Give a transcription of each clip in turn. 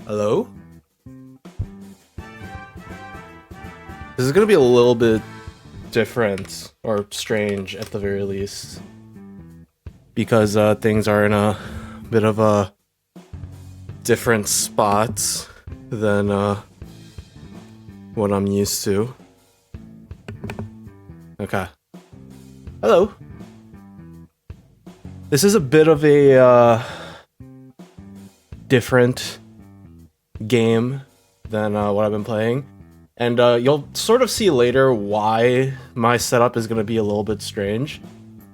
Hello? This is gonna be a little bit different, or strange at the very least, because things are in a bit of a different spot than what I'm used to. Okay. Hello. This is a bit of a different game than what I've been playing. And you'll sort of see later why my setup is going to be a little bit strange.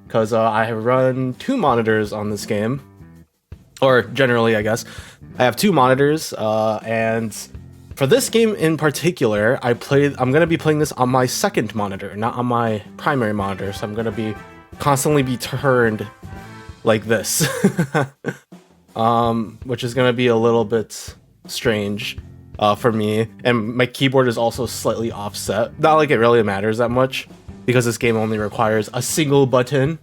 Because I have run 2 monitors on this game. Or generally, I guess. I have 2 monitors, and for this game in particular, I'm going to be playing this on my second monitor, not on my primary monitor. So I'm going to be constantly be turned like this. Which is going to be a little bit strange. For me, and my keyboard is also slightly offset. Not like it really matters that much, because this game only requires a single button.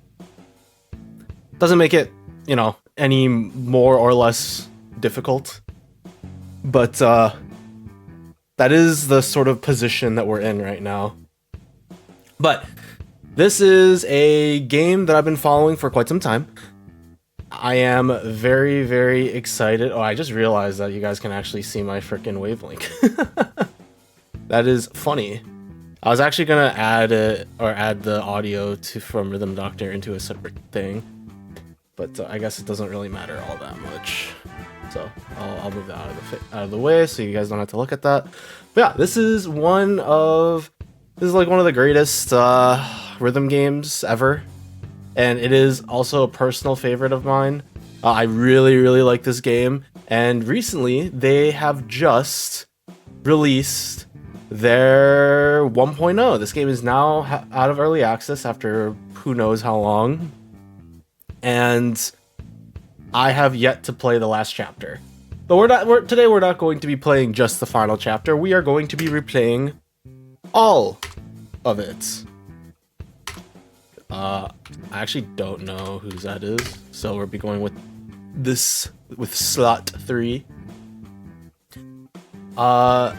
Doesn't make it, you know, any more or less difficult. But that is the sort of position that we're in right now. But this is a game that I've been following for quite some time. I am very, very excited. Oh, I just realized that you guys can actually see my freaking wavelength. That is funny. I was actually gonna add it, or add the audio from Rhythm Doctor into a separate thing, but I guess it doesn't really matter all that much. So I'll move that out of the way so you guys don't have to look at that. But yeah, this is like one of the greatest rhythm games ever. And it is also a personal favorite of mine. I really, really like this game. And recently, they have just released their 1.0. This game is now out of early access after who knows how long. And I have yet to play the last chapter. But today we're not going to be playing just the final chapter. We are going to be replaying all of it. I actually don't know whose that is, so we'll be going with slot 3. I'll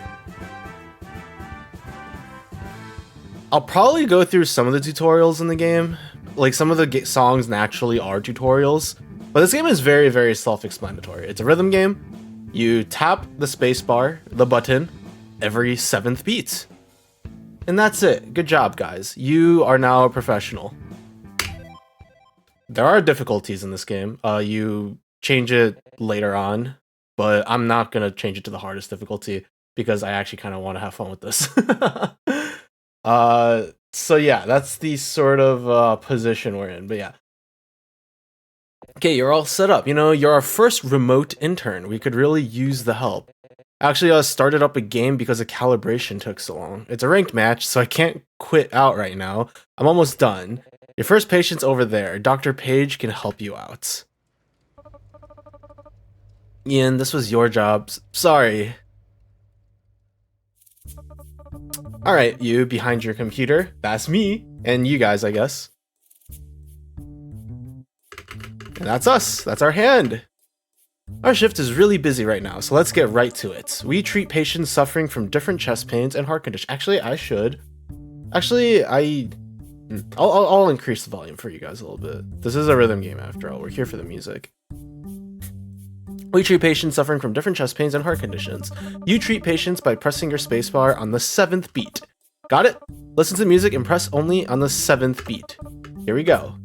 probably go through some of the tutorials in the game. Like, some of the songs naturally are tutorials, but this game is very, very self-explanatory. It's a rhythm game. You tap the spacebar, the button, every 7th beat. And that's it. Good job, guys. You are now a professional. There are difficulties in this game. You change it later on, but I'm not going to change it to the hardest difficulty because I actually kind of want to have fun with this. So yeah, that's the sort of position we're in. But yeah. Okay, you're all set up. You know, you're our first remote intern. We could really use the help. Actually, I started up a game because the calibration took so long. It's a ranked match, so I can't quit out right now. I'm almost done. Your first patient's over there. Dr. Page can help you out. Ian, this was your job. Sorry. Alright, you behind your computer. That's me. And you guys, I guess. And that's us. That's our hand. Our shift is really busy right now, so let's get right to it. We treat patients suffering from different chest pains and heart conditions. Actually, I should. Actually, I'll increase the volume for you guys a little bit. This is a rhythm game after all. We're here for the music. We treat patients suffering from different chest pains and heart conditions. You treat patients by pressing your spacebar on the 7th beat. Got it? Listen to the music and press only on the 7th beat. Here we go.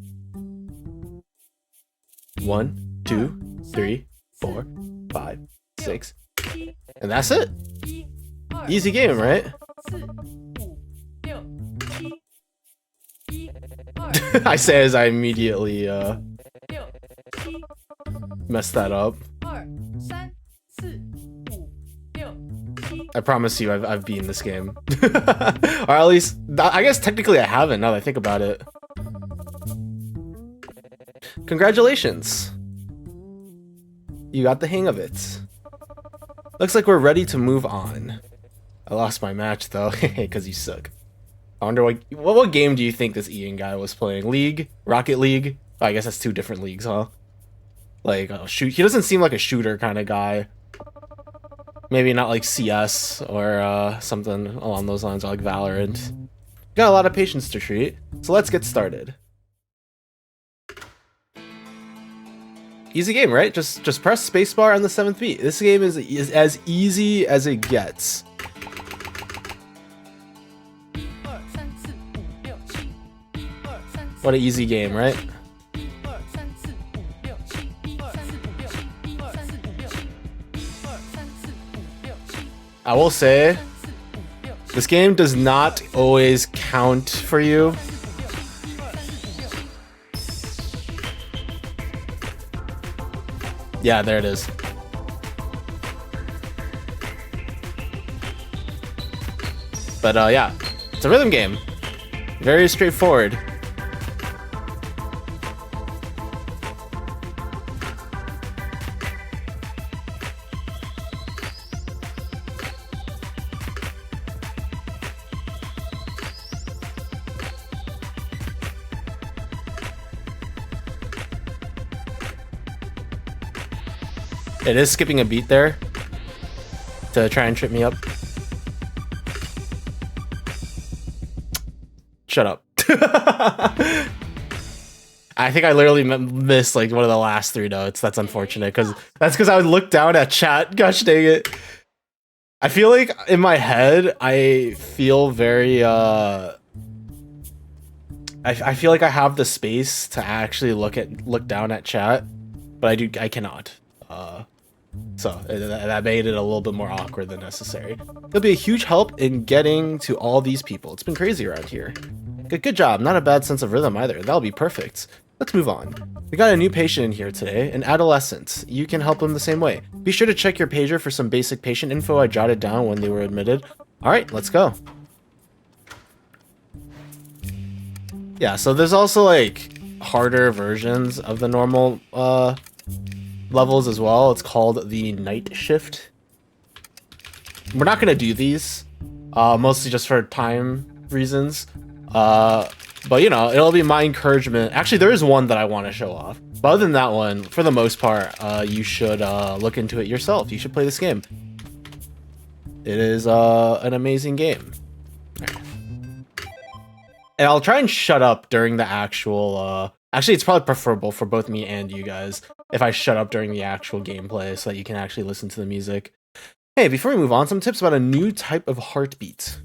1, 2, 3, 4, 5, 6. And that's it. Easy game, right? I say as I immediately messed that up. I promise you I've beaten this game. Or at least, I guess technically I haven't now that I think about it. Congratulations. You got the hang of it. Looks like we're ready to move on. I lost my match though, because you suck. I wonder what game do you think this Ian guy was playing? League? Rocket League? Oh, I guess that's 2 different leagues, huh? Like, shoot, he doesn't seem like a shooter kind of guy. Maybe not like CS or something along those lines, or like Valorant. Got a lot of patients to treat, so let's get started. Easy game, right? Just press spacebar on the 7th beat. This game is as easy as it gets. What an easy game, right? I will say, this game does not always count for you. Yeah, there it is. But yeah, it's a rhythm game. Very straightforward. It is skipping a beat there to try and trip me up. Shut up. I think I literally missed like one of the last 3 notes. That's unfortunate because I would look down at chat. Gosh dang it. I feel like in my head, I feel very I feel like I have the space to actually look down at chat, but I cannot. So that made it a little bit more awkward than necessary. It'll be a huge help in getting to all these people. It's been crazy around here. Good job. Not a bad sense of rhythm either. That'll be perfect. Let's move on. We got a new patient in here today, an adolescent. You can help them the same way. Be sure to check your pager for some basic patient info I jotted down when they were admitted. All right, let's go. Yeah, so there's also like harder versions of the normal levels as well. It's called the night shift. We're not gonna do these, mostly just for time reasons. But you know, it'll be my encouragement. Actually, there is one that I want to show off. But other than that one, for the most part, you should look into it yourself. You should play this game. It is an amazing game. Right. And I'll try and shut up during the actual actually, it's probably preferable for both me and you guys if I shut up during the actual gameplay so that you can actually listen to the music. Hey, before we move on, some tips about a new type of heartbeat.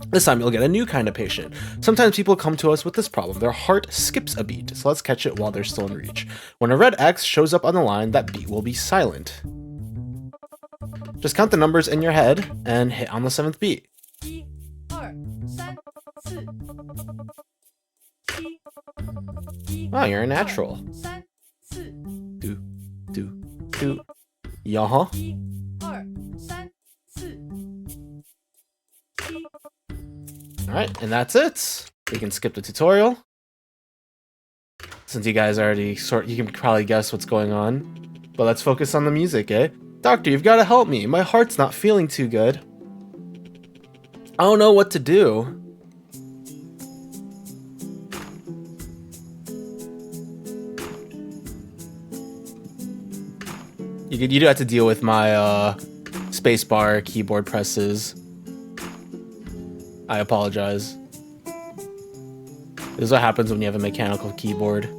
This time you'll get a new kind of patient. Sometimes people come to us with this problem. Their heart skips a beat, so let's catch it while they're still in reach. When a red X shows up on the line, that beat will be silent. Just count the numbers in your head and hit on the 7th beat. Oh, you're a natural. Do, do, do. Yeah. Alright, and that's it. We can skip the tutorial. Since you guys already you can probably guess what's going on. But let's focus on the music, eh? Doctor, you've got to help me. My heart's not feeling too good. I don't know what to do. You do have to deal with my spacebar keyboard presses. I apologize. This is what happens when you have a mechanical keyboard.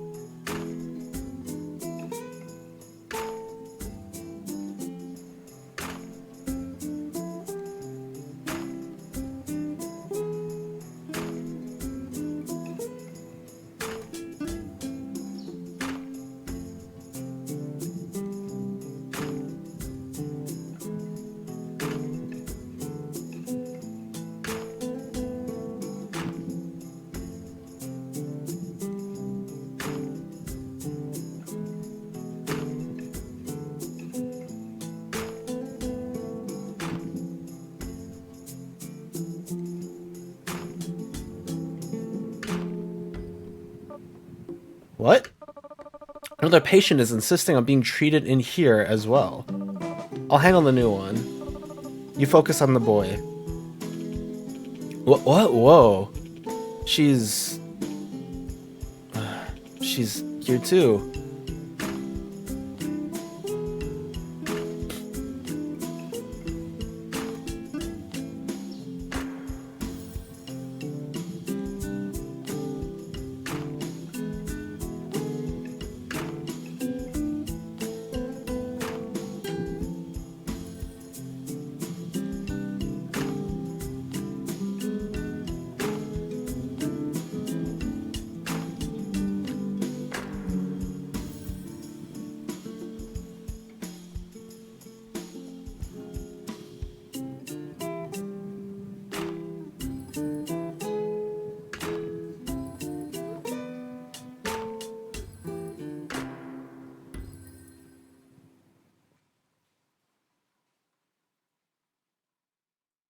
What? Another patient is insisting on being treated in here as well. I'll handle the new one. You focus on the boy. What? Whoa. She's here too.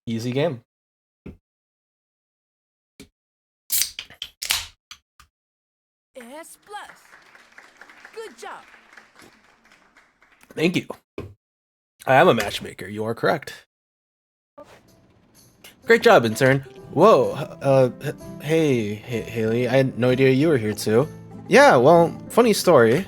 Easy game. S plus. Good job. Thank you. I am a matchmaker. You are correct. Great job, intern. Whoa. Hey, Haley. I had no idea you were here too. Yeah, well, funny story.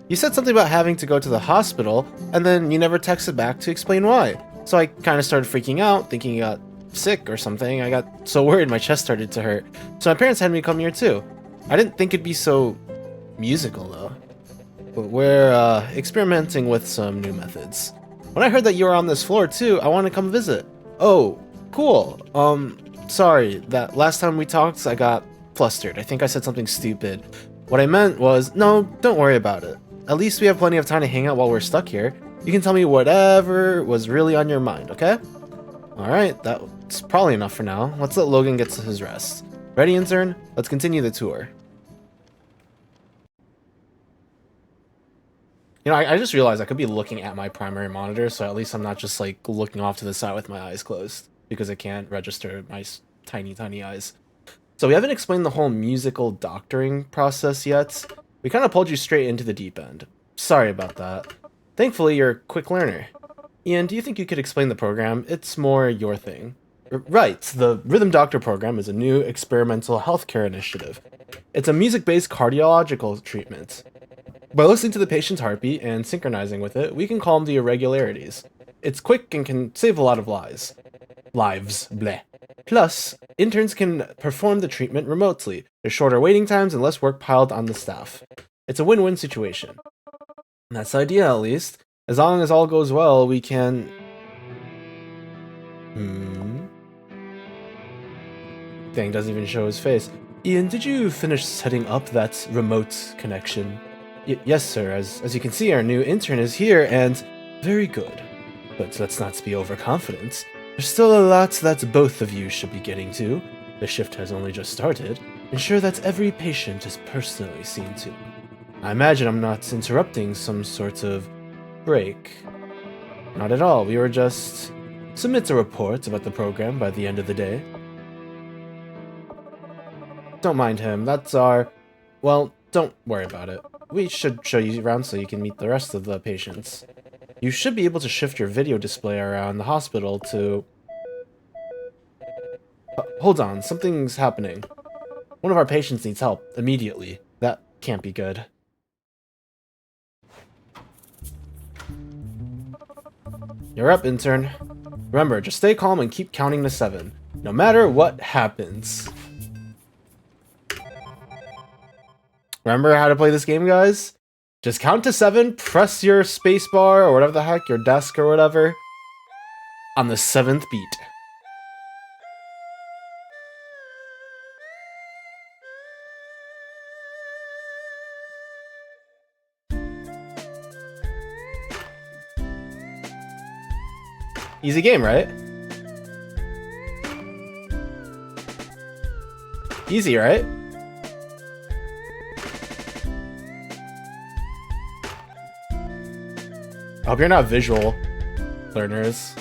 You said something about having to go to the hospital, and then you never texted back to explain why. So I kind of started freaking out, thinking you got sick or something. I got so worried my chest started to hurt. So my parents had me come here too. I didn't think it'd be so musical though. But we're experimenting with some new methods. When I heard that you were on this floor too, I wanted to come visit. Oh, cool. Sorry, that last time we talked, I got flustered. I think I said something stupid. What I meant was, no, don't worry about it. At least we have plenty of time to hang out while we're stuck here. You can tell me whatever was really on your mind, okay? Alright, that's probably enough for now. Let's let Logan get to his rest. Ready, intern? Let's continue the tour. You know, I just realized I could be looking at my primary monitor, so at least I'm not just like looking off to the side with my eyes closed, because I can't register my tiny eyes. So we haven't explained the whole musical doctoring process yet. We kind of pulled you straight into the deep end. Sorry about that. Thankfully, you're a quick learner. Ian, do you think you could explain the program? It's more your thing. Right, the Rhythm Doctor program is a new experimental healthcare initiative. It's a music-based cardiological treatment. By listening to the patient's heartbeat and synchronizing with it, we can calm the irregularities. It's quick and can save a lot of lives. Bleh. Plus, interns can perform the treatment remotely. There's shorter waiting times and less work piled on the staff. It's a win-win situation. That's the idea, at least. As long as all goes well, we can... Thing doesn't even show his face. Ian, did you finish setting up that remote connection? Yes, sir. As you can see, our new intern is here, and very good. But let's not be overconfident. There's still a lot that both of you should be getting to. The shift has only just started. Ensure that every patient is personally seen to. I imagine I'm not interrupting some sort of break. Not at all. We were just... Submit a report about the program by the end of the day. Don't mind him. That's our... Well, don't worry about it. We should show you around so you can meet the rest of the patients. You should be able to shift your video display around the hospital to... hold on, something's happening. One of our patients needs help, immediately. That can't be good. You're up, intern. Remember, just stay calm and keep counting to 7, no matter what happens. Remember how to play this game, guys? Just count to 7, press your spacebar or whatever the heck, your desk or whatever, on the 7th beat. Easy game, right? Easy, right? I hope you're not visual learners.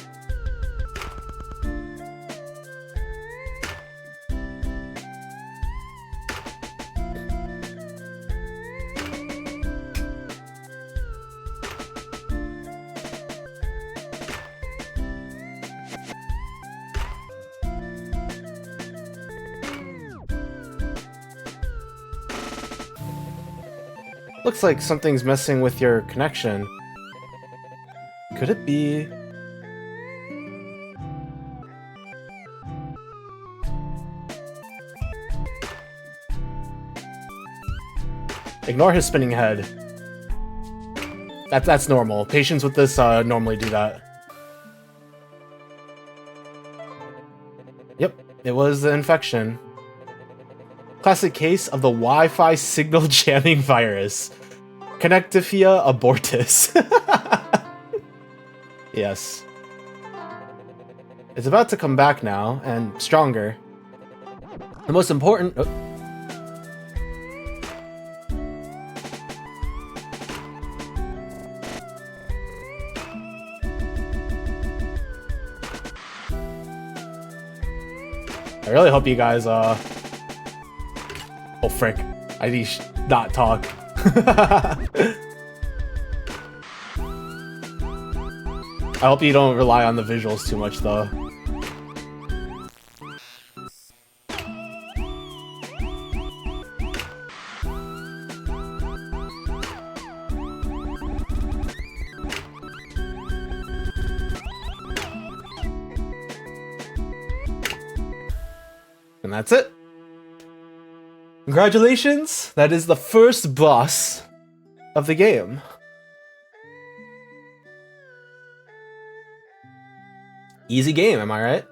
Looks like something's messing with your connection. Could it be... Ignore his spinning head. That's normal. Patients with this normally do that. Yep, it was the infection. Classic case of the Wi-Fi signal jamming virus. Connectivia abortus. Yes. It's about to come back now, and stronger. The most important... Oh. I really hope you guys, oh frick. I need not talk. I hope you don't rely on the visuals too much, though. And that's it. Congratulations! That is the first boss of the game. Easy game, am I right?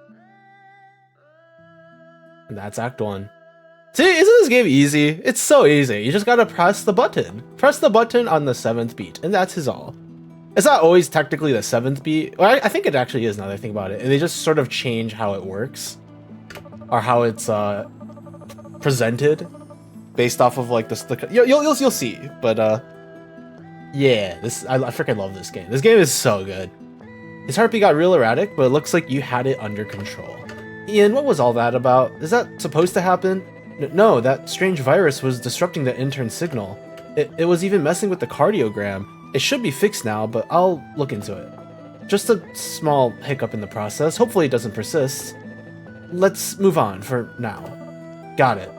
And that's Act 1. See, isn't this game easy? It's so easy. You just gotta press the button. Press the button on the 7th beat, and that's his all. It's not always technically the 7th beat. Well, I think it actually is now that I think about it. And they just sort of change how it works. Or how it's presented. Based off of like this, you'll see. But yeah, I freaking love this game. This game is so good. His heartbeat got real erratic, but it looks like you had it under control. Ian, what was all that about? Is that supposed to happen? No, that strange virus was disrupting the intern signal. It was even messing with the cardiogram. It should be fixed now, but I'll look into it. Just a small hiccup in the process. Hopefully it doesn't persist. Let's move on for now. Got it.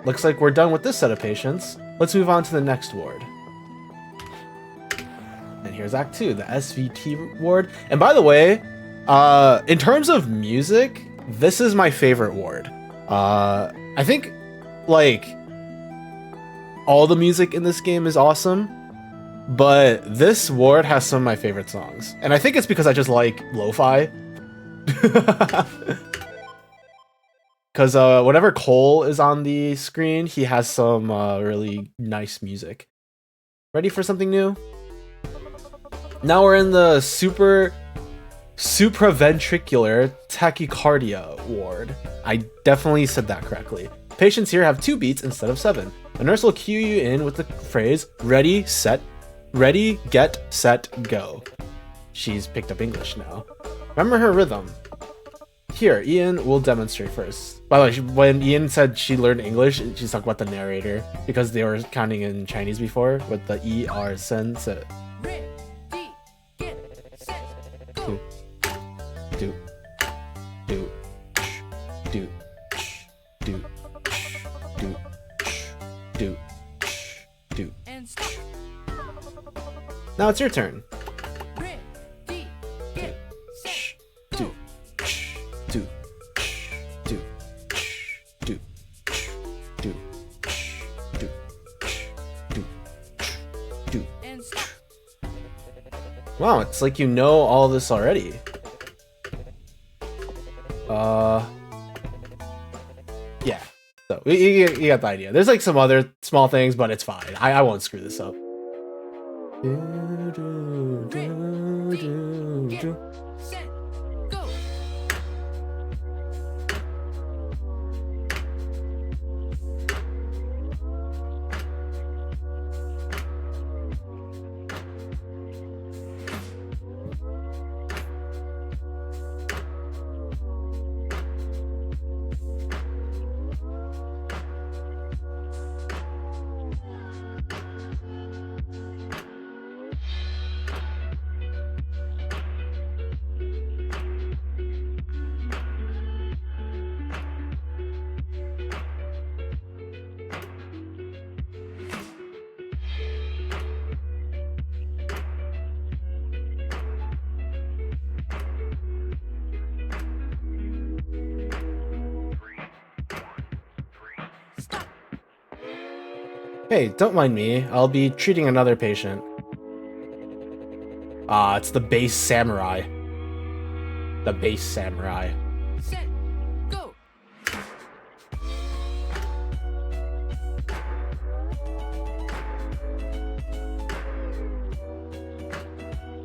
Looks like we're done with this set of patients. Let's move on to the next ward. And here's Act 2, the SVT ward. And by the way, in terms of music, this is my favorite ward. I think, like, all the music in this game is awesome, but this ward has some of my favorite songs. And I think it's because I just like lo-fi. Because whenever Cole is on the screen, he has some really nice music. Ready for something new? Now we're in the supraventricular tachycardia ward. I definitely said that correctly. Patients here have 2 beats instead of 7. The nurse will cue you in with the phrase, ready, get, set, go. She's picked up English now. Remember her rhythm. Here, Ian will demonstrate first. By the way, when Ian said she learned English, she's talking about the narrator, because they were counting in Chinese before, with the ER sense. Ready, get, set, go. Do, do, do, do, do, do, do. And stop. Now it's your turn. Ready, get, set, Do, do, do, do, do, do, do, do. and stop. Wow, it's like you know all this already. Yeah. So you got the idea. There's like some other small things, but it's fine. I won't screw this up. Get, set, go. Stop. Hey, don't mind me. I'll be treating another patient. It's the base samurai. The base samurai. Set, go.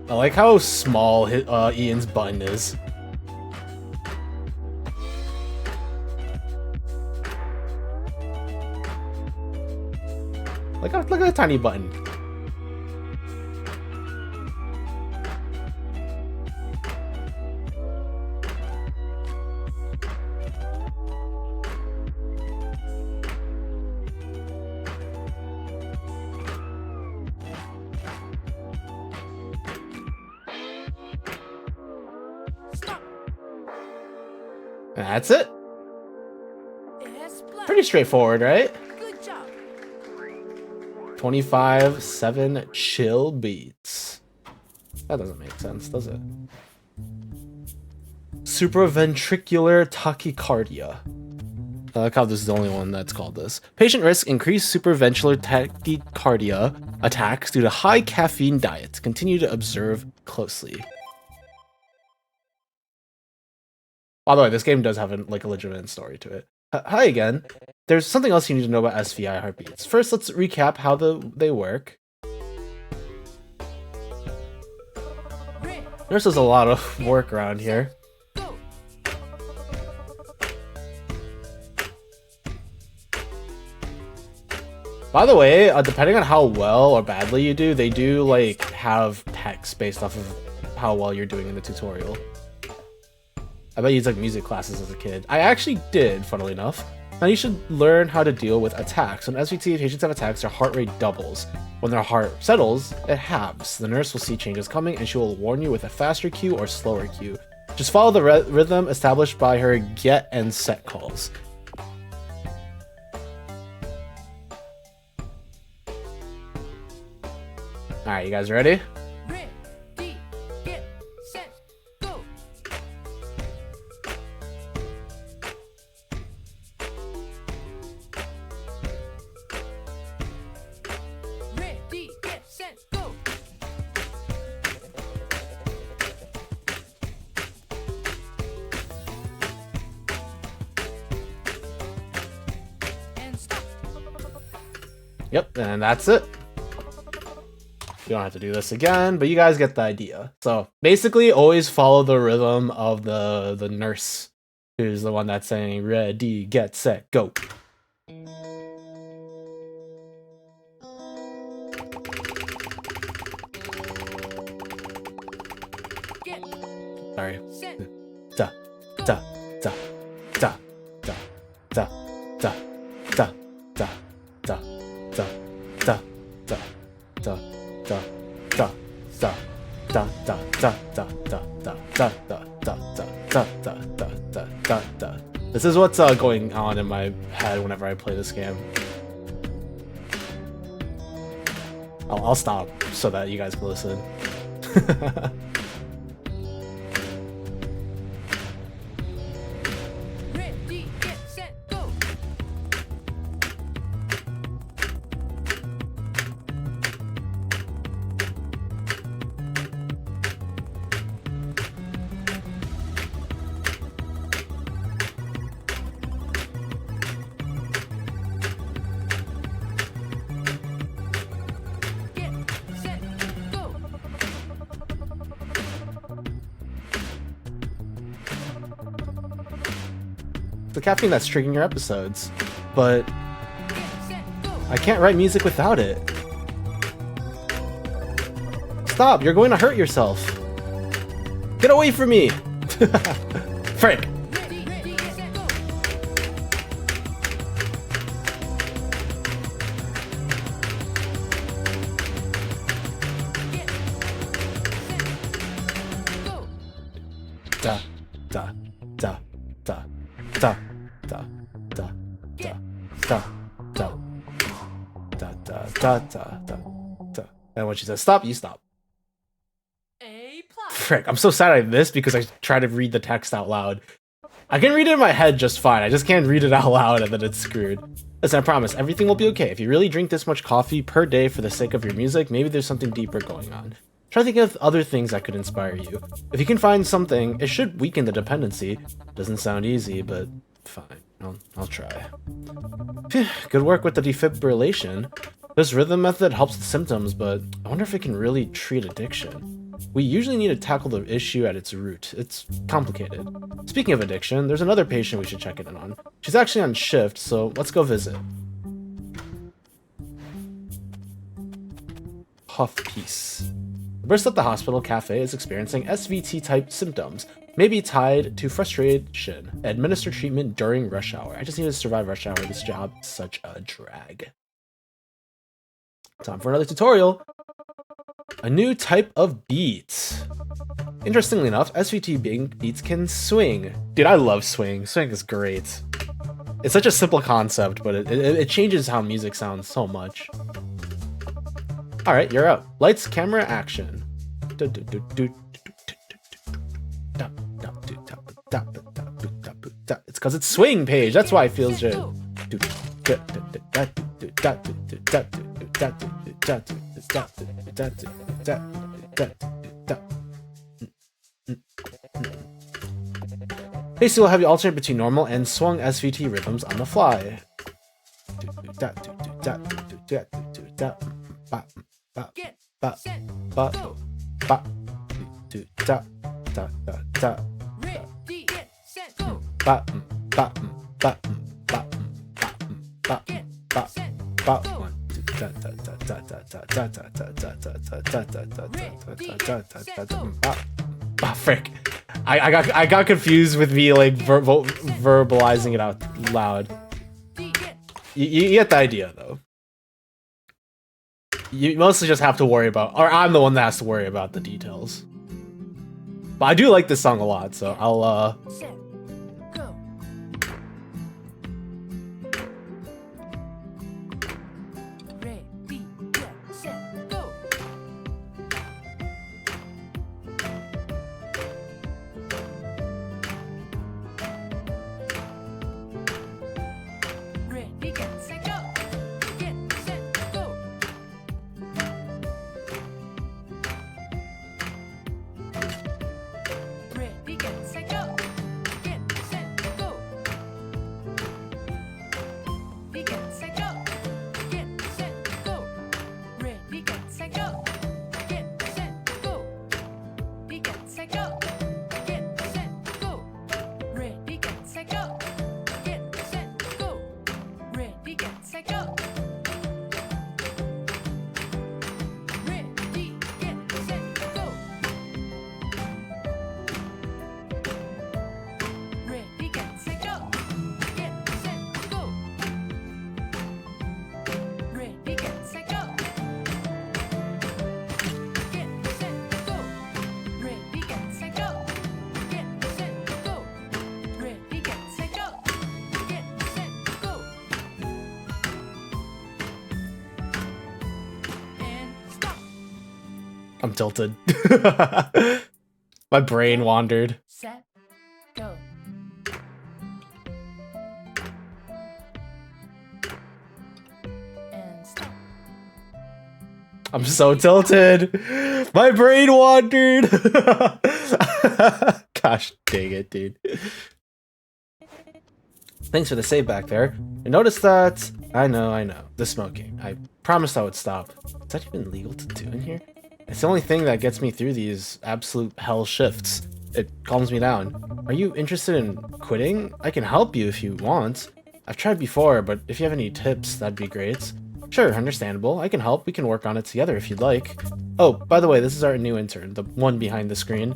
I like how small Ian's button is. Look at the tiny button. That's it. Splash. Pretty straightforward, right? Good job. 25-7 chill beats. That doesn't make sense, does it? Supraventricular tachycardia. I like how this is the only one that's called this. Patient risk increased supraventricular tachycardia attacks due to high caffeine diet. Continue to observe closely. By the way, this game does have a legitimate story to it. Hi again. There's something else you need to know about SVI heartbeats. First, let's recap how they work. Nurse does a lot of work around here. Go. By the way, depending on how well or badly you do, they do like have text based off of how well you're doing in the tutorial. I bet you took music classes as a kid. I actually did, funnily enough. Now you should learn how to deal with attacks. When SVT patients have attacks, their heart rate doubles. When their heart settles, it halves. The nurse will see changes coming and she will warn you with a faster cue or slower cue. Just follow the rhythm established by her get and set calls. Alright, you guys ready? Ready, get, set, go. Ready, get, set, go. And stop. Yep, and that's it. You don't have to do this again, but you guys get the idea. So basically, always follow the rhythm of the nurse, who's the one that's saying ready, get, set, go. Get, Sorry. set, Da, da, da, da, da, da, da, da, da, da, da, da, da, da. Da da da da da da da da da da da da da da da da da. This is what's going on in my head whenever I play this game. I'll stop so that you guys can listen. ready, get, set, go. Get, set, go. The caffeine that's triggering your episodes, but Get, set, go. I can't write music without it. Stop, you're going to hurt yourself. Get away from me! Frick! Ready, get, set, go. Get, set, go. Da da da da da da da da da da da da da da da. And when she says stop, you stop. A plus. Frick, I'm so sad I missed because I tried to read the text out loud. I can read it in my head just fine. I just can't read it out loud and then it's screwed. Listen, I promise, everything will be okay. If you really drink this much coffee per day for the sake of your music, maybe there's something deeper going on. Try thinking of other things that could inspire you. If you can find something, it should weaken the dependency. Doesn't sound easy, but fine. I'll try. Phew, good work with the defibrillation. This rhythm method helps with symptoms, but I wonder if it can really treat addiction. We usually need to tackle the issue at its root. It's complicated. Speaking of addiction, there's another patient we should check in on. She's actually on shift, so let's go visit. Huff piece. The nurse at the hospital cafe is experiencing SVT-type symptoms, maybe tied to frustration. Administer treatment during rush hour. I just need to survive rush hour. This job is such a drag. Time for another tutorial. A new type of beat. Interestingly enough, SVT beats can swing. Dude, I love swing. Swing is great. It's such a simple concept, but it changes how music sounds so much. Alright, you're up. Lights, camera, action. It's because it's swing page. That's why it feels good. Basically, we'll have you alternate between normal and swung SVT rhythms on the fly. Ready, get, set, go. Get, set, go. Ah, frick. I got confused with me like verbalizing it out loud. You get the idea though. You mostly just have to worry about, or I'm the one that has to worry about the details. But I do like this song a lot, so I'll Set, go. Ready, get, set, go. Ready, get, set, go. Get, set, go. Ready, get, set, go. Get, set, go. Ready, get, set, go. Get, set, go. Ready, get, set, go. Get, set, go. Ready, get, set, go. Get, set, go. Ready, get, set, go. Get, set, go. Ready, get, set, go. Ready, get, set, go. Ready, get, set, go. Get, set, go. Ready, get, set, go. Get, set, go. Ready, get, set, go. Get, set, go. Ready, get, set, go. Get, set, go. And stop. I'm tilted. My brain wandered. Set, go. And stop. I'm so tilted. My brain wandered. Gosh dang it, dude. Thanks for the save back there. I noticed that. I know. The smoking. I promised I would stop. Is that even legal to do in here? It's the only thing that gets me through these absolute hell shifts. It calms me down. Are you interested in quitting? I can help you if you want. I've tried before, but if you have any tips, that'd be great. Sure, understandable. I can help. We can work on it together if you'd like. Oh, by the way, this is our new intern, the one behind the screen.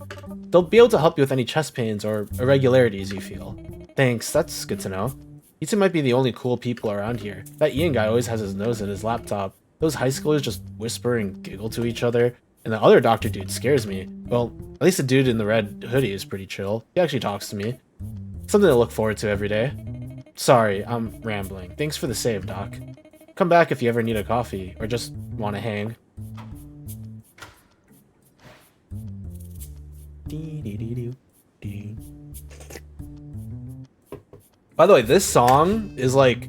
They'll be able to help you with any chest pains or irregularities you feel. Thanks, that's good to know. You two might be the only cool people around here. That Ian guy always has his nose in his laptop. Those high schoolers just whisper and giggle to each other. And the other doctor dude scares me. Well, at least the dude in the red hoodie is pretty chill. He actually talks to me. Something to look forward to every day. Sorry, I'm rambling. Thanks for the save, Doc. Come back if you ever need a coffee, or just want to hang. By the way, this song is like...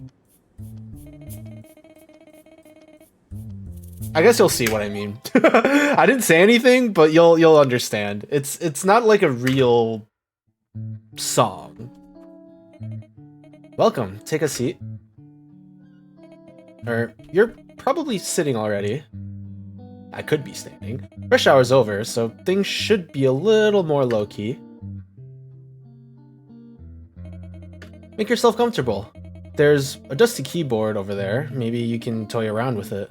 I guess you'll see what I mean. I didn't say anything, but you'll understand. It's not like a real song. Welcome, take a seat. Or, you're probably sitting already. I could be standing. Rush hour's over, so things should be a little more low-key. Make yourself comfortable. There's a dusty keyboard over there. Maybe you can toy around with it.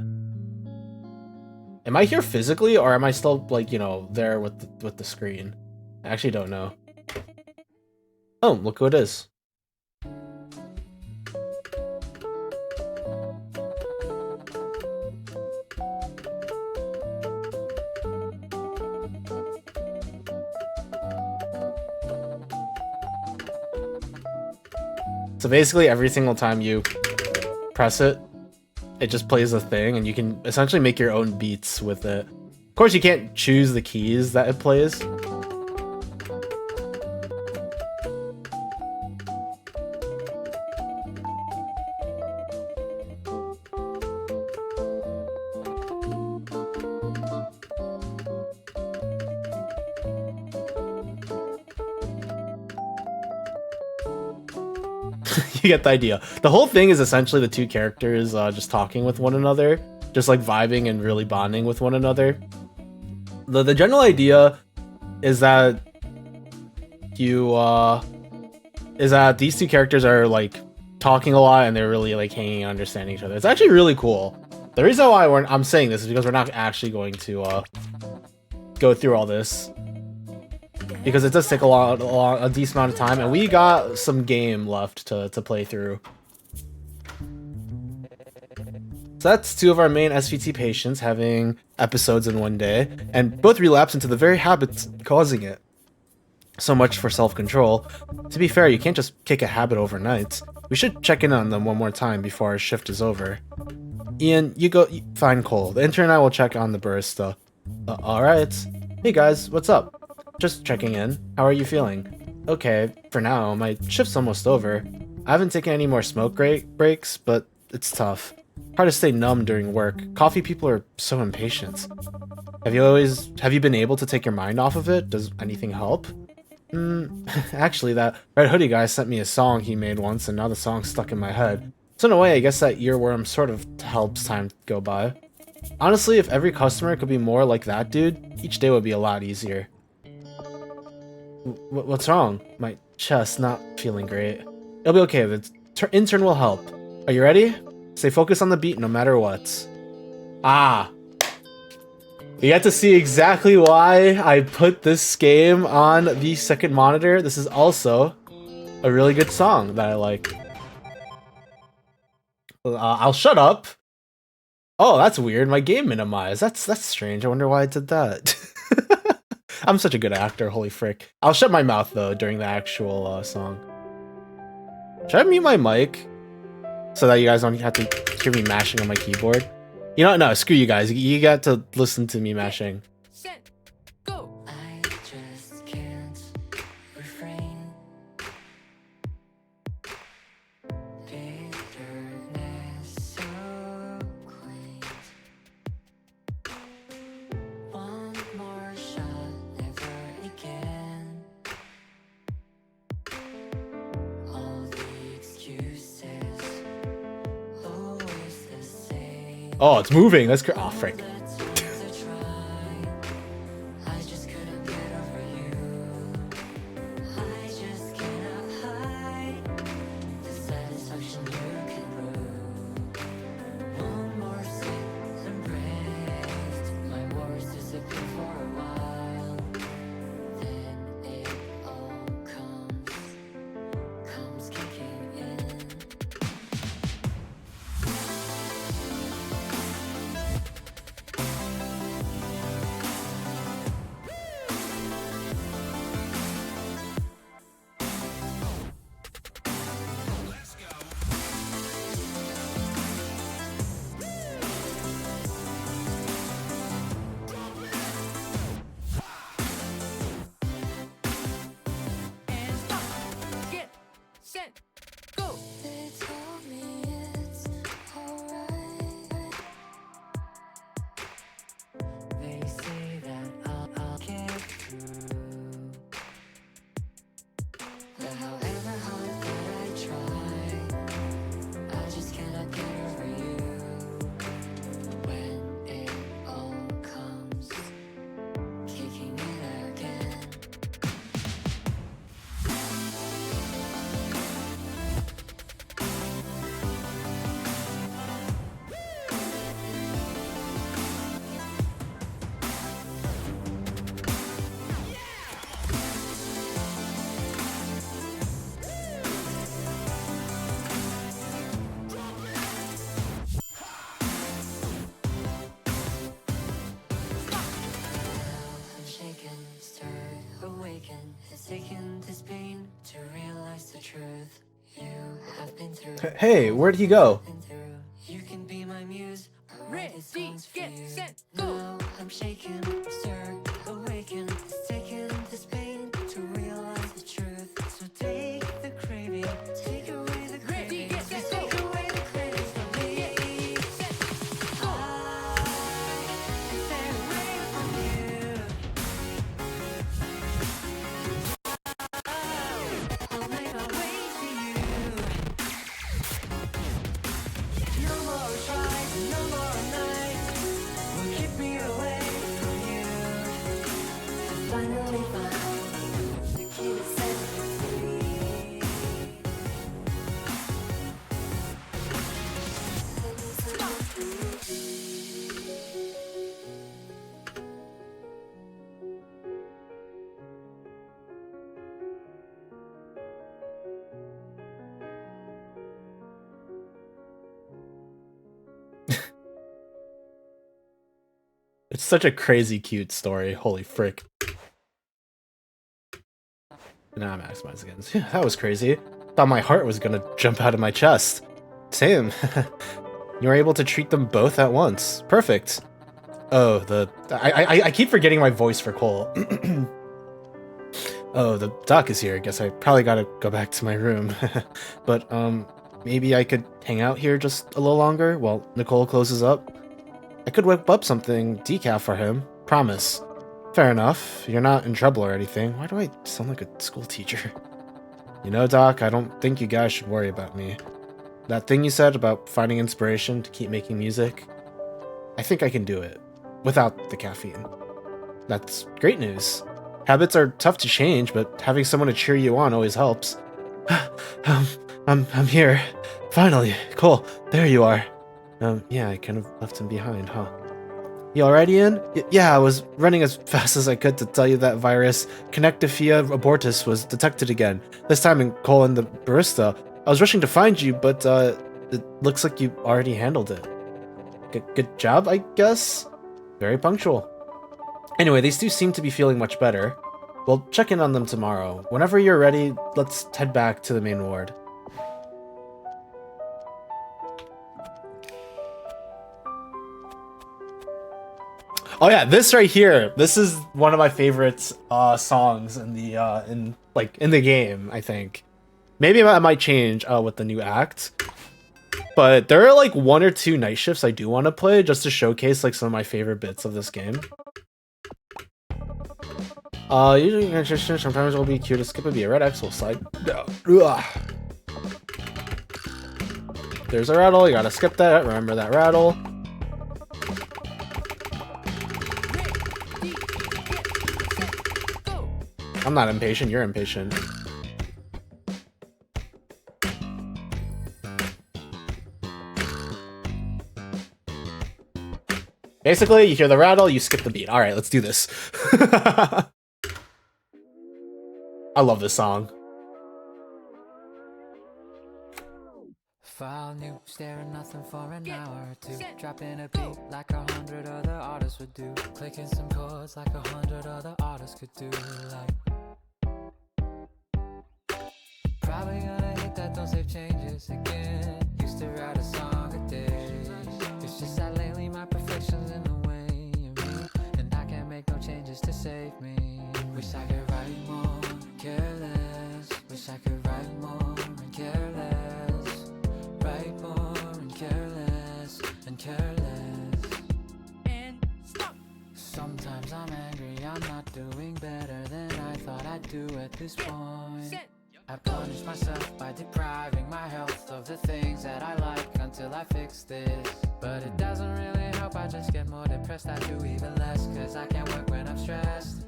Am I here physically, or am I still, like, you know, there with the screen? I actually don't know. Oh, look who it is. So basically every single time you press it, it just plays a thing, and you can essentially make your own beats with it. Of course, you can't choose the keys that it plays. You get the idea. The whole thing is essentially the two characters just talking with one another, just like vibing and really bonding with one another. The general idea is that these two characters are like talking a lot and they're really like hanging and understanding each other. It's actually really cool. The reason why I'm saying this is because we're not actually going to go through all this, because it does take a decent amount of time, and we got some game left to play through. So that's two of our main SVT patients having episodes in one day, and both relapse into the very habits causing it. So much for self-control. To be fair, you can't just kick a habit overnight. We should check in on them one more time before our shift is over. Ian, you go find Cole. The intern and I will check on the barista. Alright. Hey guys, what's up? Just checking in. How are you feeling? Okay, for now. My shift's almost over. I haven't taken any more smoke breaks, but it's tough. Hard to stay numb during work. Coffee people are so impatient. Have you been able to take your mind off of it? Does anything help? Actually, that Red Hoodie guy sent me a song he made once, and now the song's stuck in my head. So in a way, I guess that earworm sort of helps time go by. Honestly, if every customer could be more like that dude, each day would be a lot easier. What's wrong? My chest not feeling great. It'll be okay. The intern will help. Are you ready? Stay focused on the beat no matter what. Ah. You get to see exactly why I put this game on the second monitor. This is also a really good song that I like. I'll shut up. Oh, that's weird. My game minimized. That's strange. I wonder why I did that. I'm such a good actor, holy frick. I'll shut my mouth, though, during the actual song. Should I mute my mic? So that you guys don't have to hear me mashing on my keyboard? You know what? No, screw you guys. You got to listen to me mashing. Set, go. I just can't refrain. Bitterness so quaint. One more shot, never again. All the excuses, always the same. Oh, it's moving. That's oh, frick. through. Hey, where'd he go? Been through. You can be my muse. I'll write Ready, these songs for get you. set, go. Now I'm shaken, stirred, awakened. It's taken this pain to realize the truth. So take the craving, take away the Ready, craving, get set, take go. away the cravings from me. Get set, go. I stay away from you. I'll make my way to you. No more tries, no more nights will keep me away from you. I finally found the key to set me free. It's such a crazy cute story. Holy frick. Nah, maximize again. Yeah, that was crazy. Thought my heart was gonna jump out of my chest. Same. You were able to treat them both at once. Perfect. Oh, I keep forgetting my voice for Cole. Oh, the doc is here. Guess I probably gotta go back to my room. But, maybe I could hang out here just a little longer while Nicole closes up? I could whip up something decaf for him. Promise. Fair enough. You're not in trouble or anything. Why do I sound like a school teacher? You know, Doc, I don't think you guys should worry about me. That thing you said about finding inspiration to keep making music, I think I can do it. Without the caffeine. That's great news. Habits are tough to change, but having someone to cheer you on always helps. I'm here. Finally. Cool. There you are. Yeah, I kind of left him behind, huh? You alright, Ian? Yeah, I was running as fast as I could to tell you that virus, Connectifia abortus, was detected again. This time in colon the barista. I was rushing to find you, but, it looks like you already handled it. Good job, I guess? Very punctual. Anyway, these two seem to be feeling much better. We'll check in on them tomorrow. Whenever you're ready, let's head back to the main ward. Oh yeah, this right here. This is one of my favorite songs in the game, I think. Maybe I might change with the new act. But there are like one or two night shifts I do want to play just to showcase like some of my favorite bits of this game. Usually sometimes it'll be cute to skip a beat. Red X will slide down. Ugh. There's a rattle, you gotta skip that, remember that rattle. Ready, get set, go. I'm not impatient, you're impatient. Basically, you hear the rattle, you skip the beat. Alright, let's do this. I love this song. File new, staring nothing for an Get hour or two. set, Dropping a go. beat like 100 other artists would do. Clicking some chords like 100 other artists could do. Like, probably gonna hit that don't save changes again. Used to write a song a day. It's just that lately my perfection's in the way of me, and I can't make no changes to save me. Wish I could write more, careless. Wish I could write more and careless. Write more and careless and careless. And stop. Sometimes I'm angry, I'm not doing better than I thought I'd do at this point. Set. I punish myself by depriving my health of the things that I like until I fix this. But it doesn't really help, I just get more depressed. I do even less, cause I can't work when I'm stressed.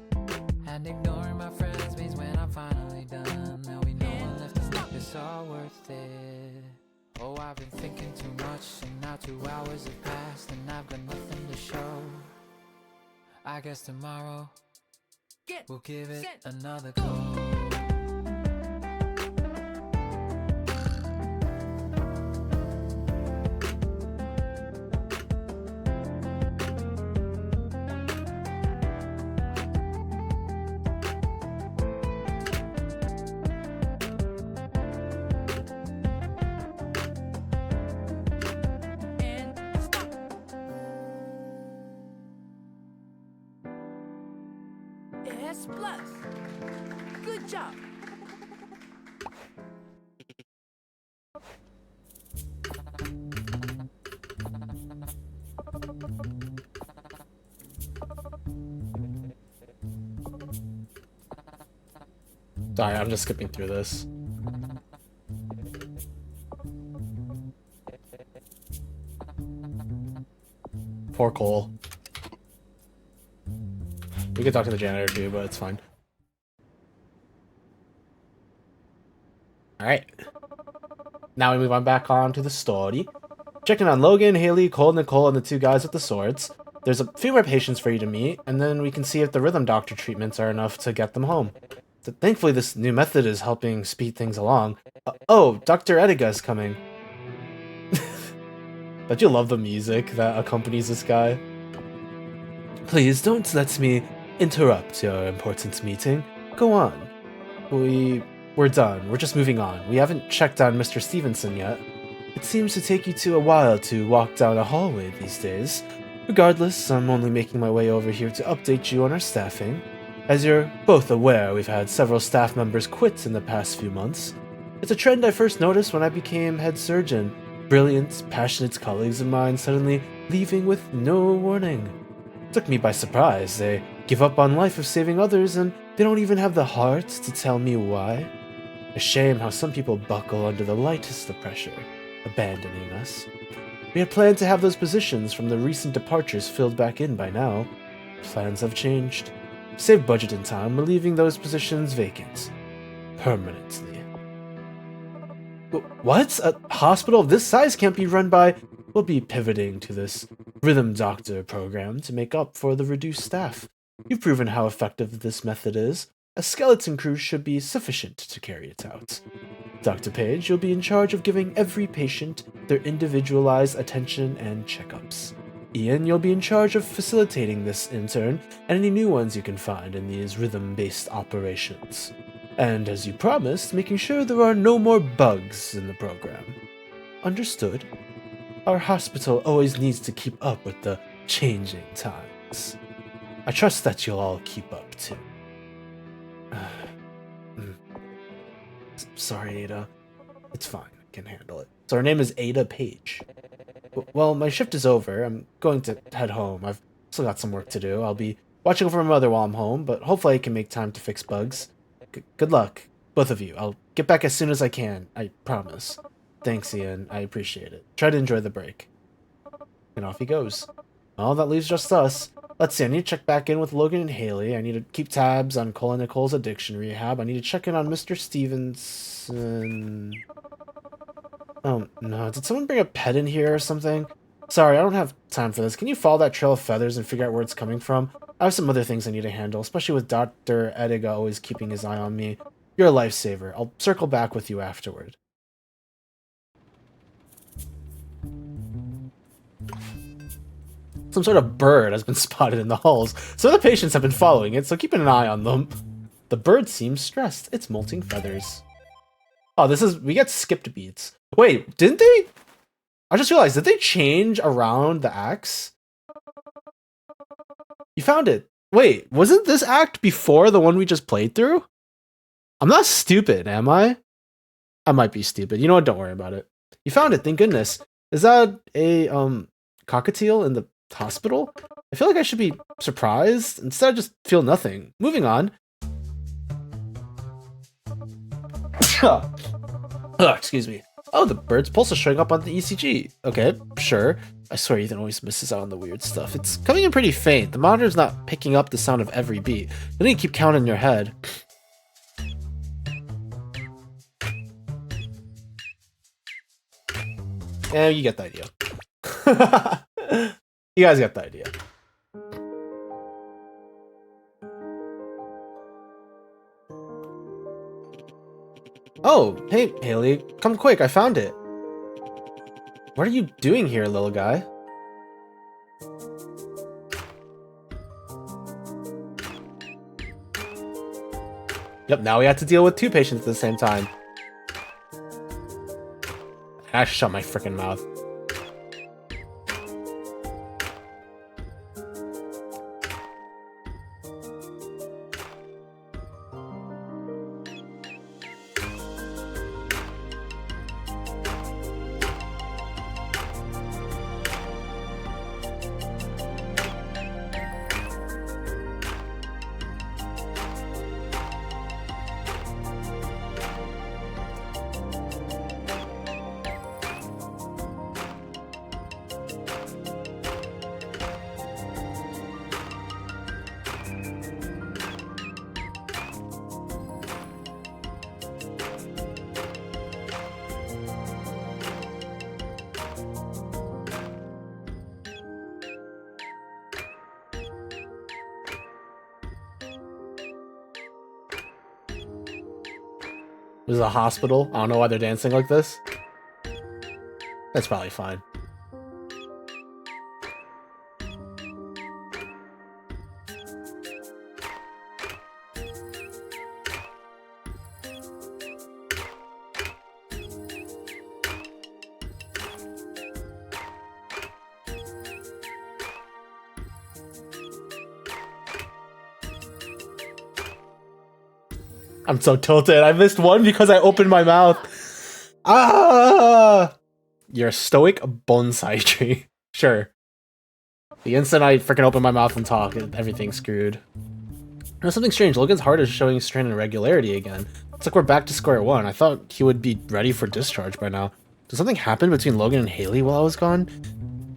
And ignoring my friends means when I'm finally done, there'll be no one left to make this all worth it. Oh, I've been thinking too much, and now 2 hours have passed, and I've got nothing to show. I guess tomorrow Get we'll give it set. another go. press plus. Good job. Sorry, I'm just skipping through this. Poor Cole. We could talk to the janitor too, but it's fine. Alright. Now we move on back on to the story. Checking on Logan, Haley, Cole, Nicole, and the two guys with the swords. There's a few more patients for you to meet, and then we can see if the rhythm doctor treatments are enough to get them home. Thankfully, this new method is helping speed things along. Oh, Dr. Ediga is coming. Don't you love the music that accompanies this guy? Please don't let me interrupt your important meeting. Go on. We're done. We're just moving on. We haven't checked on Mr. Stevenson yet. It seems to take you a while to walk down a hallway these days. Regardless, I'm only making my way over here to update you on our staffing. As you're both aware, we've had several staff members quit in the past few months. It's a trend I first noticed when I became head surgeon. Brilliant, passionate colleagues of mine suddenly leaving with no warning. It took me by surprise. They give up on life of saving others and they don't even have the heart to tell me why. A shame how some people buckle under the lightest of pressure, abandoning us. We had planned to have those positions from the recent departures filled back in by now. Plans have changed. Save budget and time, we're leaving those positions vacant. Permanently. What? A hospital of this size can't be run by... We'll be pivoting to this Rhythm Doctor program to make up for the reduced staff. You've proven how effective this method is. A skeleton crew should be sufficient to carry it out. Dr. Page, you'll be in charge of giving every patient their individualized attention and checkups. Ian, you'll be in charge of facilitating this intern and any new ones you can find in these rhythm-based operations. And as you promised, making sure there are no more bugs in the program. Understood? Our hospital always needs to keep up with the changing times. I trust that you'll all keep up too. Sorry, Ada. It's fine. I can handle it. So her name is Ada Page. Well, my shift is over. I'm going to head home. I've still got some work to do. I'll be watching over my mother while I'm home, but hopefully I can make time to fix bugs. Good luck, both of you. I'll get back as soon as I can. I promise. Thanks, Ian. I appreciate it. Try to enjoy the break. And off he goes. Well, that leaves just us. Let's see, I need to check back in with Logan and Haley. I need to keep tabs on Cole and Nicole's addiction rehab. I need to check in on Mr. Stevenson. Oh, no. Did someone bring a pet in here or something? Sorry, I don't have time for this. Can you follow that trail of feathers and figure out where it's coming from? I have some other things I need to handle, especially with Dr. Ediga always keeping his eye on me. You're a lifesaver. I'll circle back with you afterward. Some sort of bird has been spotted in the halls. Some of the patients have been following it, so keeping an eye on them. The bird seems stressed. It's molting feathers. Oh, we get skipped beats. Wait, didn't they? I just realized, did they change around the acts? You found it. Wait, wasn't this act before the one we just played through? I'm not stupid, am I? I might be stupid. You know what? Don't worry about it. You found it, thank goodness. Is that a cockatiel in the hospital? I feel like I should be surprised. Instead, I just feel nothing. Moving on. Excuse me. Oh, the bird's pulse is showing up on the ECG. Okay, sure. I swear Ethan always misses out on the weird stuff. It's coming in pretty faint. The monitor's not picking up the sound of every beat. You need to keep counting in your head. Yeah, you get the idea. You guys get the idea. Oh, hey, Haley. Come quick, I found it. What are you doing here, little guy? Yep, now we have to deal with two patients at the same time. I shut my freaking mouth. This is a hospital. I don't know why they're dancing like this. That's probably fine. I'm so tilted. I missed one because I opened my mouth. Ah! You're a stoic bonsai tree. Sure. The instant I freaking open my mouth and talk, everything's screwed. There's something strange. Logan's heart is showing strain and irregularity again. It's like we're back to square one. I thought he would be ready for discharge by now. Did something happen between Logan and Haley while I was gone?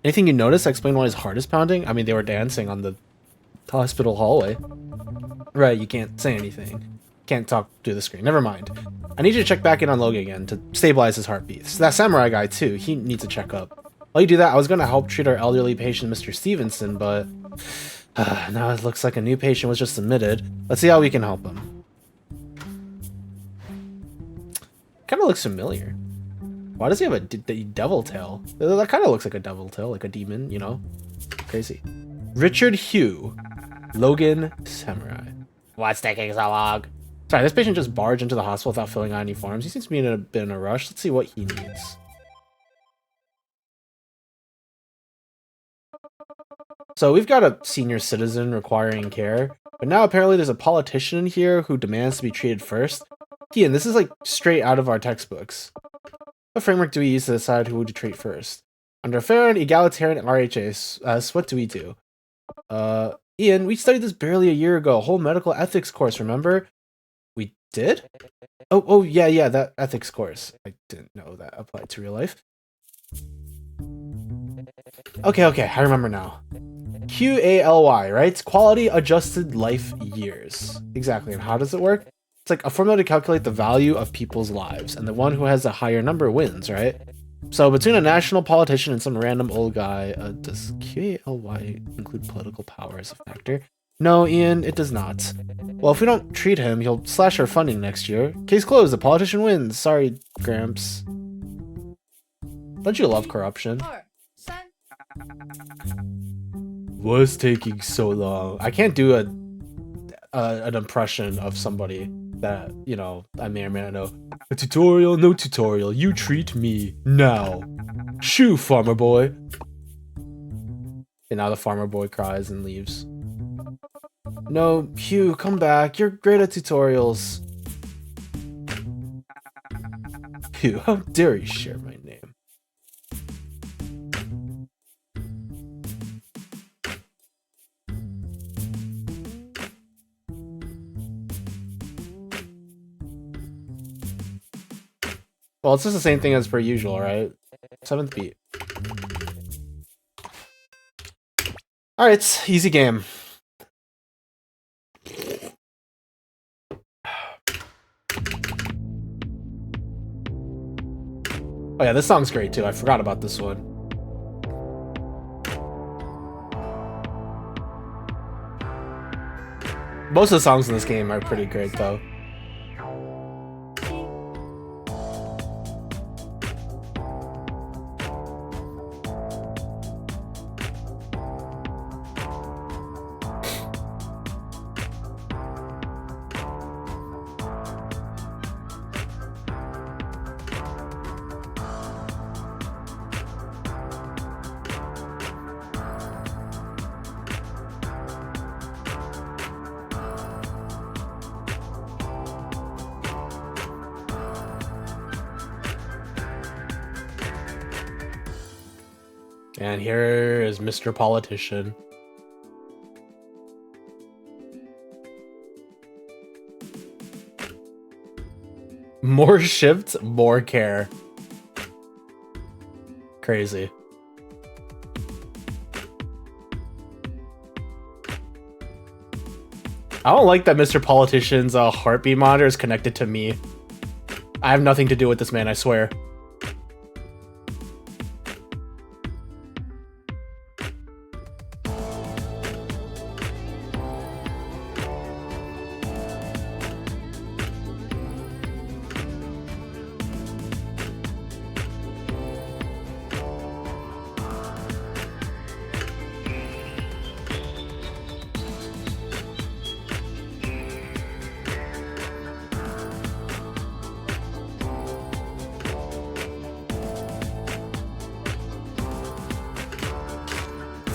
Anything you notice that explain why his heart is pounding? I mean, they were dancing on the hospital hallway. Right, you can't say anything. Can't talk through the screen. Never mind. I need you to check back in on Logan again to stabilize his heartbeats. That samurai guy too. He needs a checkup. While you do that, I was going to help treat our elderly patient, Mr. Stevenson, but now it looks like a new patient was just submitted. Let's see how we can help him. Kind of looks familiar. Why does he have a devil tail? That kind of looks like a devil tail, like a demon, you know? Crazy. Richard Hugh, Logan Samurai. What's taking so long? Sorry, this patient just barged into the hospital without filling out any forms. He seems to be in a bit in a rush. Let's see what he needs. So we've got a senior citizen requiring care, but now apparently there's a politician here who demands to be treated first. Ian, this is like straight out of our textbooks. What framework do we use to decide who to treat first? Under fair and egalitarian RHS, what do we do? Ian, we studied this barely a year ago. A whole medical ethics course, remember? We did? Oh, yeah, that ethics course. I didn't know that applied to real life. Okay, I remember now. QALY, right? Quality Adjusted Life Years. Exactly, and how does it work? It's like a formula to calculate the value of people's lives, and the one who has a higher number wins, right? So between a national politician and some random old guy, does QALY include political power as a factor? No, Ian, it does not. Well, if we don't treat him, he'll slash our funding next year. Case closed, the politician wins. Sorry, Gramps. Don't you love corruption? 二三 What's taking so long? I can't do an impression of somebody that, you know, I may or may not know. A tutorial, no tutorial. You treat me now. Shoo, farmer boy. And now the farmer boy cries and leaves. No, Hugh, come back. You're great at tutorials. Hugh, how dare you share my name? Well, it's just the same thing as per usual, right? 7th beat. Alright, easy game. Oh yeah, this song's great too. I forgot about this one. Most of the songs in this game are pretty great though. And here is Mr. Politician. More shifts, more care. Crazy. I don't like that Mr. Politician's heartbeat monitor is connected to me. I have nothing to do with this man, I swear.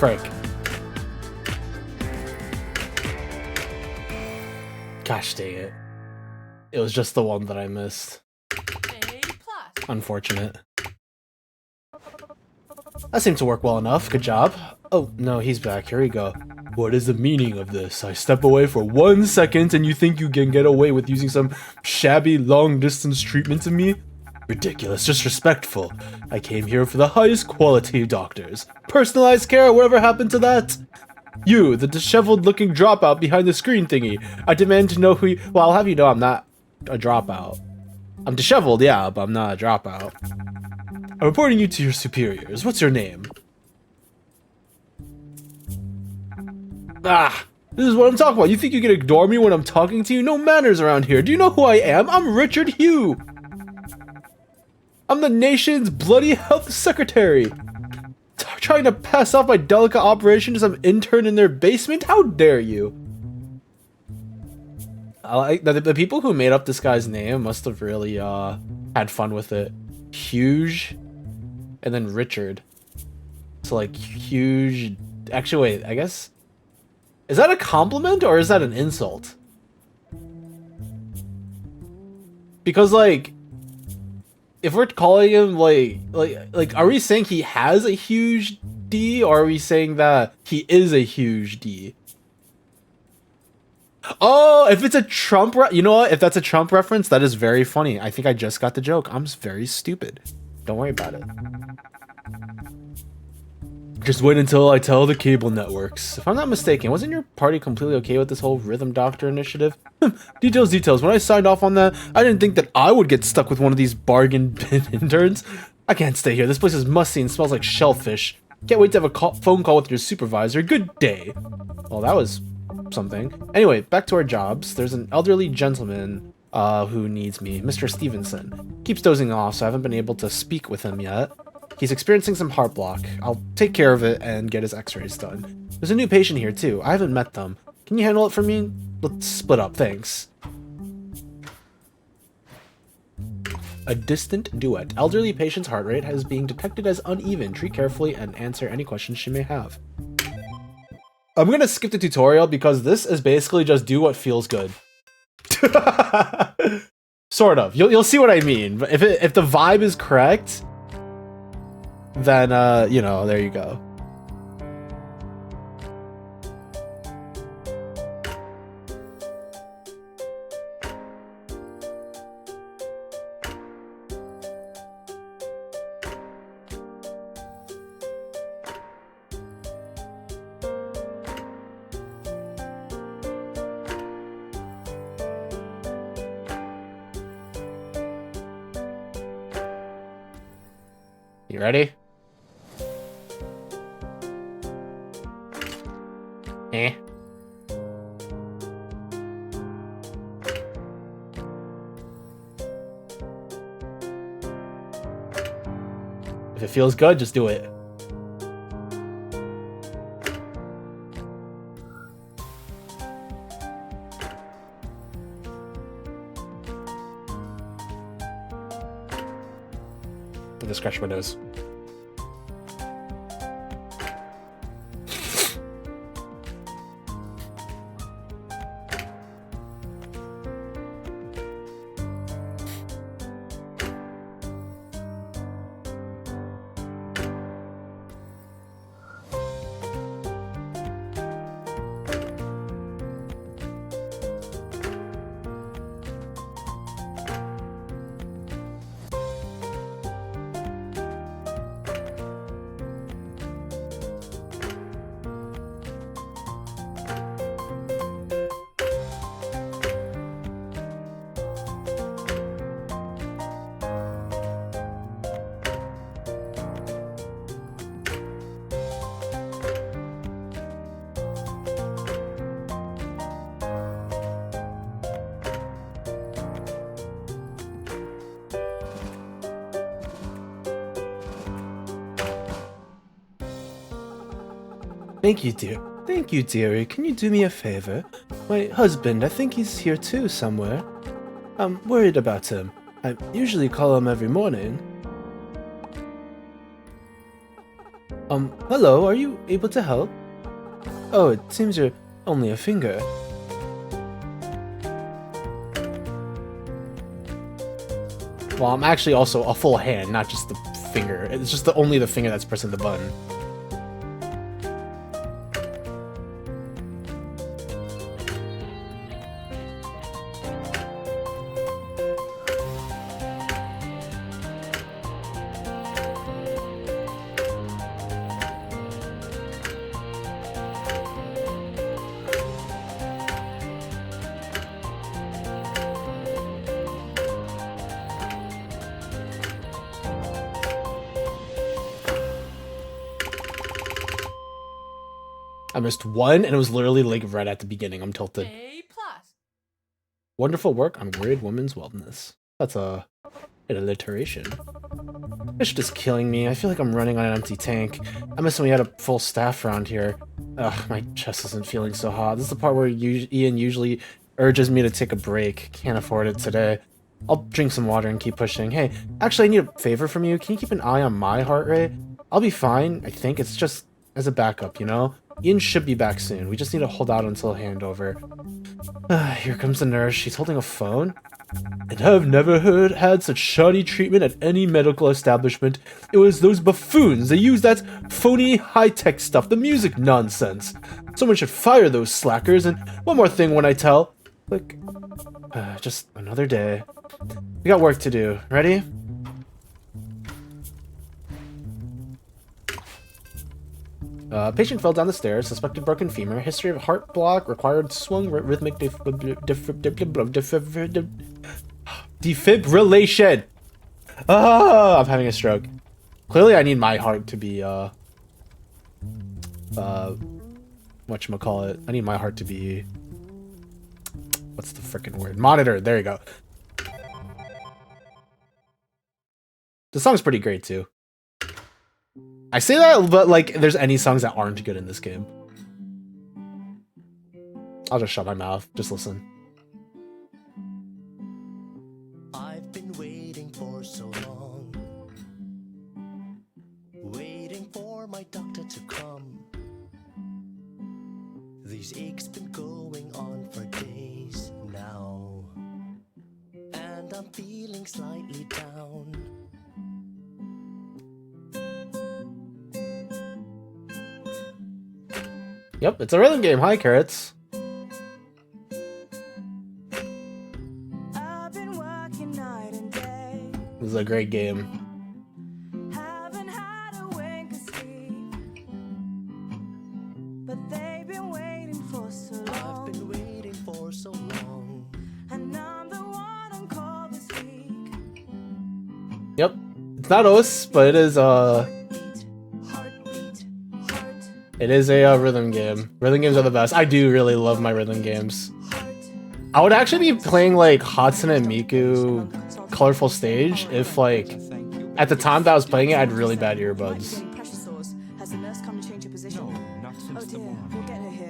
Frank. Gosh dang it. It was just the one that I missed. A plus. Unfortunate. That seemed to work well enough. Good job. Oh, no, he's back. Here we go. What is the meaning of this? I step away for 1 second and you think you can get away with using some shabby long-distance treatment to me? Ridiculous, disrespectful. I came here for the highest quality doctors. Personalized care, whatever happened to that? You, the disheveled-looking dropout behind the screen thingy. I demand to know who you— Well, I'll have you know I'm not a dropout. I'm disheveled, yeah, but I'm not a dropout. I'm reporting you to your superiors. What's your name? Ah, this is what I'm talking about. You think you can ignore me when I'm talking to you? No manners around here. Do you know who I am? I'm Richard Hugh. I'm the nation's bloody health secretary. Trying to pass off my delicate operation to some intern in their basement? How dare you? I like the people who made up this guy's name must have really had fun with it. Huge, and then Richard. So like huge. Actually, wait. I guess is that a compliment or is that an insult? Because like, if we're calling him like, are we saying he has a huge D, or are we saying that he is a huge D? Oh, if it's a Trump, you know what? If that's a Trump reference, that is very funny. I think I just got the joke. I'm very stupid. Don't worry about it. Just wait until I tell the cable networks. If I'm not mistaken, wasn't your party completely okay with this whole Rhythm Doctor initiative? Details. When I signed off on that, I didn't think that I would get stuck with one of these bargain bin interns. I can't stay here. This place is musty and smells like shellfish. Can't wait to have a phone call with your supervisor. Good day. Well, that was something. Anyway, back to our jobs. There's an elderly gentleman who needs me, Mr. Stevenson. Keeps dozing off, so I haven't been able to speak with him yet. He's experiencing some heart block. I'll take care of it and get his x-rays done. There's a new patient here too. I haven't met them. Can you handle it for me? Let's split up, thanks. A distant duet. Elderly patient's heart rate is being detected as uneven. Treat carefully and answer any questions she may have. I'm gonna skip the tutorial because this is basically just do what feels good. Sort of. You'll see what I mean. But if the vibe is correct, then you know, there you go. You ready? Eh. If it feels good, just do it. With the scratch my nose. Thank you, dear. Thank you, dearie. Can you do me a favor? My husband, I think he's here too somewhere. I'm worried about him. I usually call him every morning. Hello, are you able to help? Oh, it seems you're only a finger. Well, I'm actually also a full hand, not just the finger. It's just only the finger that's pressing the button. I missed one, and it was literally like right at the beginning. I'm tilted. A plus. Wonderful work on worried women's wellness. That's an alliteration. This is killing me. I feel like I'm running on an empty tank. I miss when we had a full staff around here. Ugh, my chest isn't feeling so hot. This is the part where Ian usually urges me to take a break. Can't afford it today. I'll drink some water and keep pushing. Hey, actually, I need a favor from you. Can you keep an eye on my heart rate? I'll be fine, I think. It's just as a backup, you know? Ian should be back soon. We just need to hold out until handover. Here comes the nurse. She's holding a phone. And I've never had such shoddy treatment at any medical establishment. It was those buffoons. They used that phony high-tech stuff, the music nonsense. Someone should fire those slackers. And one more thing when I tell. Click. Just another day. We got work to do. Ready? Patient fell down the stairs, suspected broken femur, history of heart block, required swung rhythmic defibrillation. Ah, I'm having a stroke. Clearly I need my heart to be, whatchamacallit. I need my heart to be, what's the frickin' word? Monitor, there you go. The song's pretty great too. I say that, but like, there's any songs that aren't good in this game. I'll just shut my mouth. Just listen. I've been waiting for so long, waiting for my doctor to come. These aches been going on for days now, and I'm feeling slightly down. Yep, it's a rhythm game. Hi, Carrots. I've been working night and day. This is a great game. Haven't had a wink of sleep. But they've been waiting for so I've long. been waiting for so long. And I'm the one on call this week. Yep. It's not us, but it is, Heartbeat, heartbeat, heart, it is a rhythm game. Rhythm games are the best. I do really love my rhythm games. heart. I would actually be playing like Hatsune Miku Colorful Stage if like at the time that I was playing it I had really bad earbuds. Pressure sores. Has the nurse come to change your position? Not Oh since the dear, morning. we'll get her here.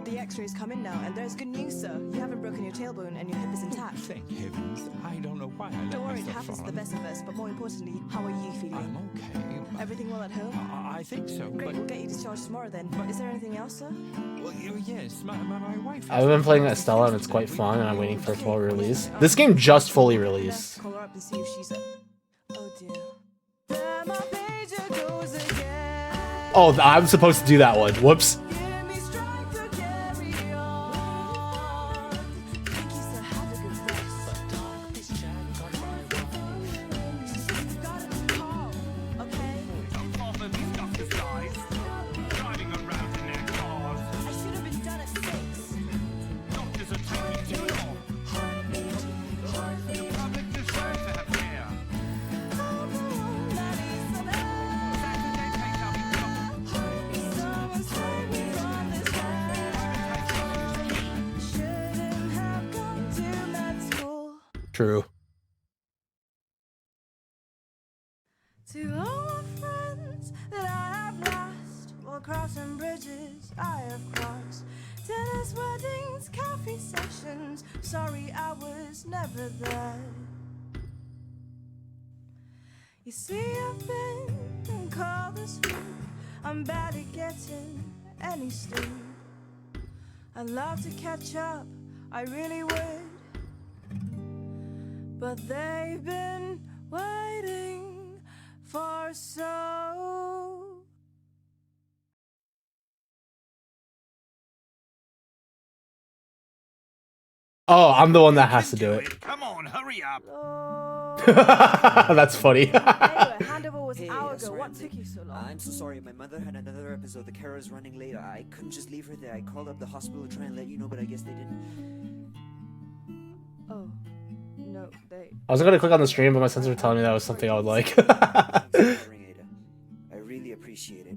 The x-rays come in now, and there's good news, sir. You haven't broken your tailbone and your hip is intact. Thank heavens. I don't know why I let Don't worry, it myself happens to fall. the best of us, but more importantly, how are you feeling? I'm okay. Everything well at home? I think so, Great, but we'll get you discharged tomorrow then. Is there anything else, sir? well, yes, my wife. I've been playing Estella and it's quite fun and I'm waiting for a full release. This game just fully released. Call her up and see if she's oh dear. There my pager goes again. Oh, I'm supposed to do that one. Whoops. Give me strength to carry on. Thank you, sir. Have a good rest. Got a call, okay? I should have been done at 6. Heartbeat, heartbeat. I'm the one that needs to know. Someone save me from this world. Shouldn't have gone to med school. True. To all my friends that I have lost, or crossing bridges I have crossed. Tennis weddings, coffee sessions. Sorry, I was never there. You see, I've been called asleep. I'm bad at getting any sleep. I'd love to catch up, I really would. But they've been waiting for so. Oh, I'm the one that has to do it. Come on, hurry up. That's funny. Anyway, handover was an hour ago. sorry, What I'm took late. you so long? I'm so sorry. My mother had another episode. The care was running late. I couldn't just leave her there. I called up the hospital to try and let you know, but I guess they didn't. Oh, no, they. I was gonna click on the stream, but my sensor were telling me that was something I would like. Thanks for covering, Ada. I really appreciate it.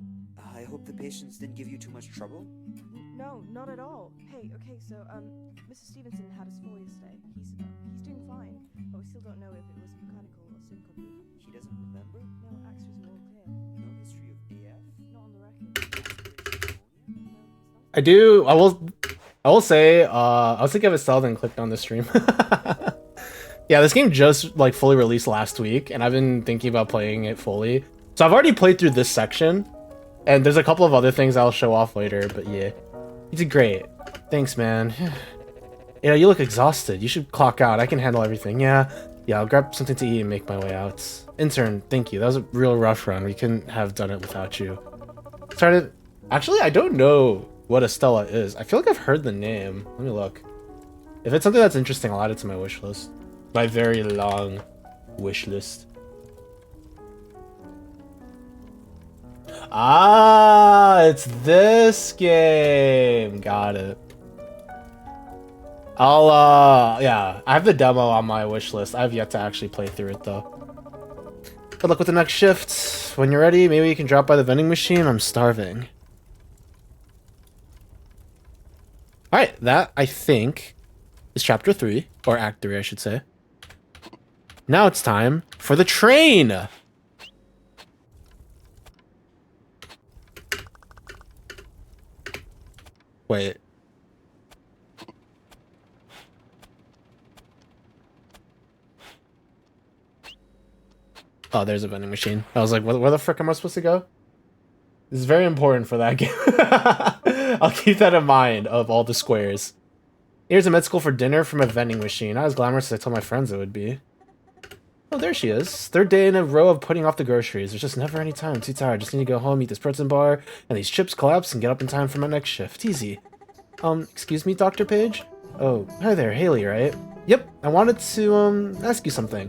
I hope the patients didn't give you too much trouble. No, not at all. Hey, okay, so Mr. Stevenson had his fall yesterday. He's doing fine, but we still don't know if it was mechanical or syncope. He doesn't remember? No, X-rays are all clear. No history of AF? Not on the record. I do. I will say. I was thinking of Estelle and clicked on the stream. Yeah, this game just like fully released last week, and I've been thinking about playing it fully. So I've already played through this section, and there's a couple of other things I'll show off later. But yeah, you did great. Thanks, man. Yeah, you look exhausted. You should clock out. I can handle everything. Yeah, I'll grab something to eat and make my way out. Intern, thank you. That was a real rough run. We couldn't have done it without you. Started. Actually, I don't know what Estella is. I feel like I've heard the name. Let me look. If it's something that's interesting, I'll add it to my wish list. My very long wish list. Ah, it's this game. Got it. Yeah, I have the demo on my wish list. I've yet to actually play through it though. Good luck with the next shift. When you're ready, maybe you can drop by the vending machine. I'm starving. Alright, that, I think, is chapter 3, or act 3, I should say. Now it's time for the train! Wait. Oh, there's a vending machine. I was like, where the frick am I supposed to go? This is very important for that game. I'll keep that in mind of all the squares. Here's a med school for dinner from a vending machine. Not as glamorous as I told my friends it would be. Oh, there she is. Third day in a row of putting off the groceries. There's just never any time. I'm too tired. Just need to go home, eat this protein bar, and these chips collapse and get up in time for my next shift. Easy. Excuse me, Dr. Page? Oh, hi there, Haley, right? Yep, I wanted to, ask you something.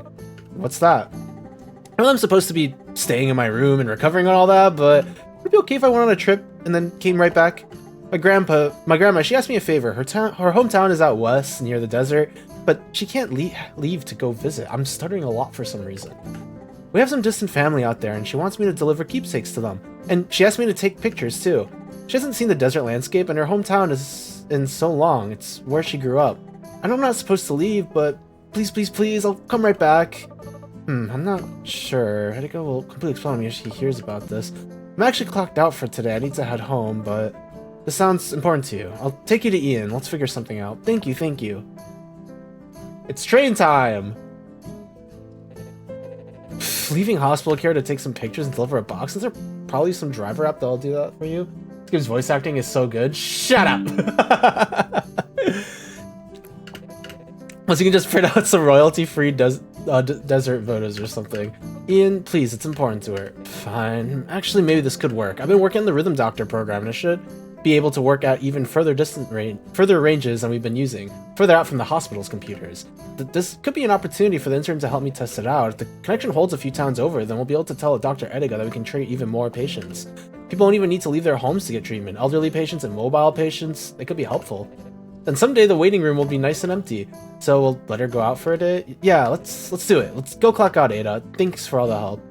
What's that? I know I'm supposed to be staying in my room and recovering on all that, but would it be okay if I went on a trip and then came right back? My grandma, she asked me a favor. Her hometown is out west near the desert, but she can't leave to go visit. I'm stuttering a lot for some reason. We have some distant family out there, and she wants me to deliver keepsakes to them. And she asked me to take pictures, too. She hasn't seen the desert landscape, and her hometown is in so long. It's where she grew up. I know I'm not supposed to leave, but please, please, please, I'll come right back. I'm not sure. Hideko will completely explain me if she hears about this. I'm actually clocked out for today. I need to head home, but this sounds important to you. I'll take you to Ian. Let's figure something out. Thank you, thank you. It's train time! Leaving hospital care to take some pictures and deliver a box? Is there probably some driver app that'll do that for you? This game's voice acting is so good. Shut up! Unless you can just print out some royalty-free desert photos or something. Ian, please, it's important to her. Fine. Actually, maybe this could work. I've been working on the Rhythm Doctor program, and it should be able to work at even further ranges than we've been using, further out from the hospital's computers. This could be an opportunity for the intern to help me test it out. If the connection holds a few towns over, then we'll be able to tell Dr. Edega that we can treat even more patients. People don't even need to leave their homes to get treatment. Elderly patients and mobile patients, they could be helpful. Then someday the waiting room will be nice and empty. So we'll let her go out for a day? Yeah, let's do it. Let's go clock out, Ada. Thanks for all the help.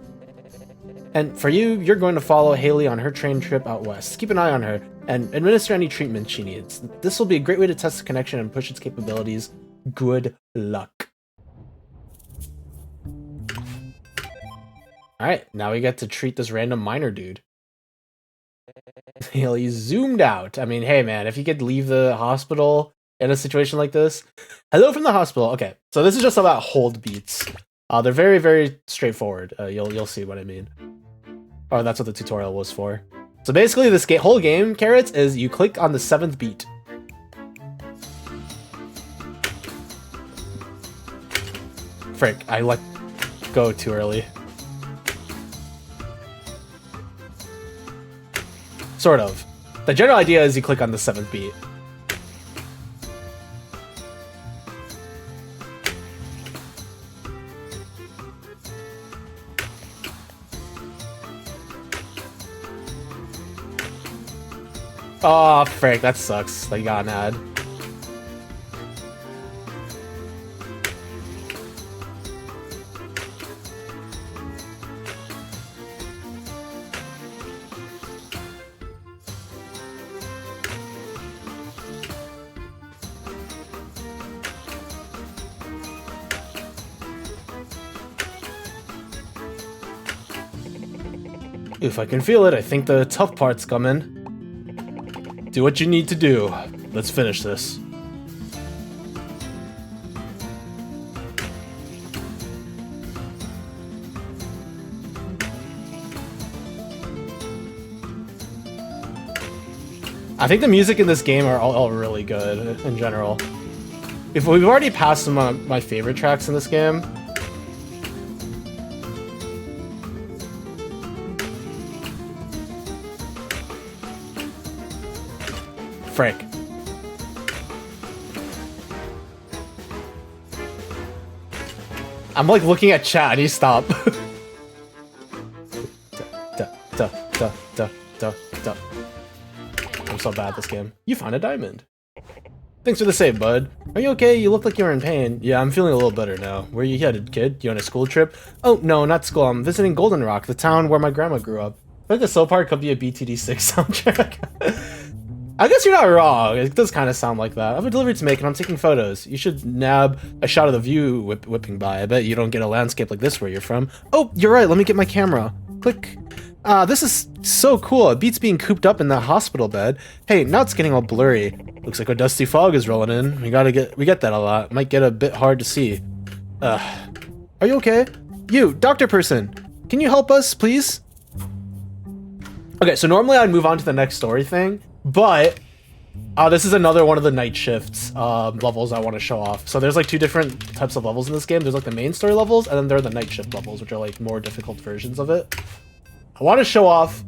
And for you, you're going to follow Haley on her train trip out west. Keep an eye on her and administer any treatment she needs. This will be a great way to test the connection and push its capabilities. Good luck. Alright, now we get to treat this random miner dude. He zoomed out. I mean, hey man, if you could leave the hospital in a situation like this. Hello from the hospital. Okay, so this is just about hold beats. They're very, very straightforward. You'll see what I mean. Or that's what the tutorial was for. So basically, this whole game, Carrots, is you click on the 7th beat. Frick, I let go too early. Sort of. The general idea is you click on the 7th beat. Oh, frick, that sucks. That you got an ad. If I can feel it, I think the tough part's coming. Do what you need to do. Let's finish this. I think the music in this game are all really good in general. If we've already passed some of my favorite tracks in this game. Frick. I'm like looking at chat. I need to stop. I'm so bad at this game. You found a diamond. Thanks for the save, bud. Are you okay? You look like you're in pain. Yeah, I'm feeling a little better now. Where you headed, kid? You on a school trip? Oh, no, not school. I'm visiting Golden Rock, the town where my grandma grew up. I think the Soul Part could be a BTD6 soundtrack. I guess you're not wrong. It does kind of sound like that. I have a delivery to make and I'm taking photos. You should nab a shot of the view whipping by. I bet you don't get a landscape like this where you're from. Oh, you're right. Let me get my camera. Click. This is so cool. It beats being cooped up in that hospital bed. Hey, now it's getting all blurry. Looks like a dusty fog is rolling in. We get that a lot. Might get a bit hard to see. Are you okay? You, doctor person. Can you help us, please? Okay, so normally I'd move on to the next story thing. But this is another one of the night shifts levels I want to show off. So there's like 2 different types of levels in this game. There's like the main story levels, and then there are the night shift levels, which are like more difficult versions of it. I want to show off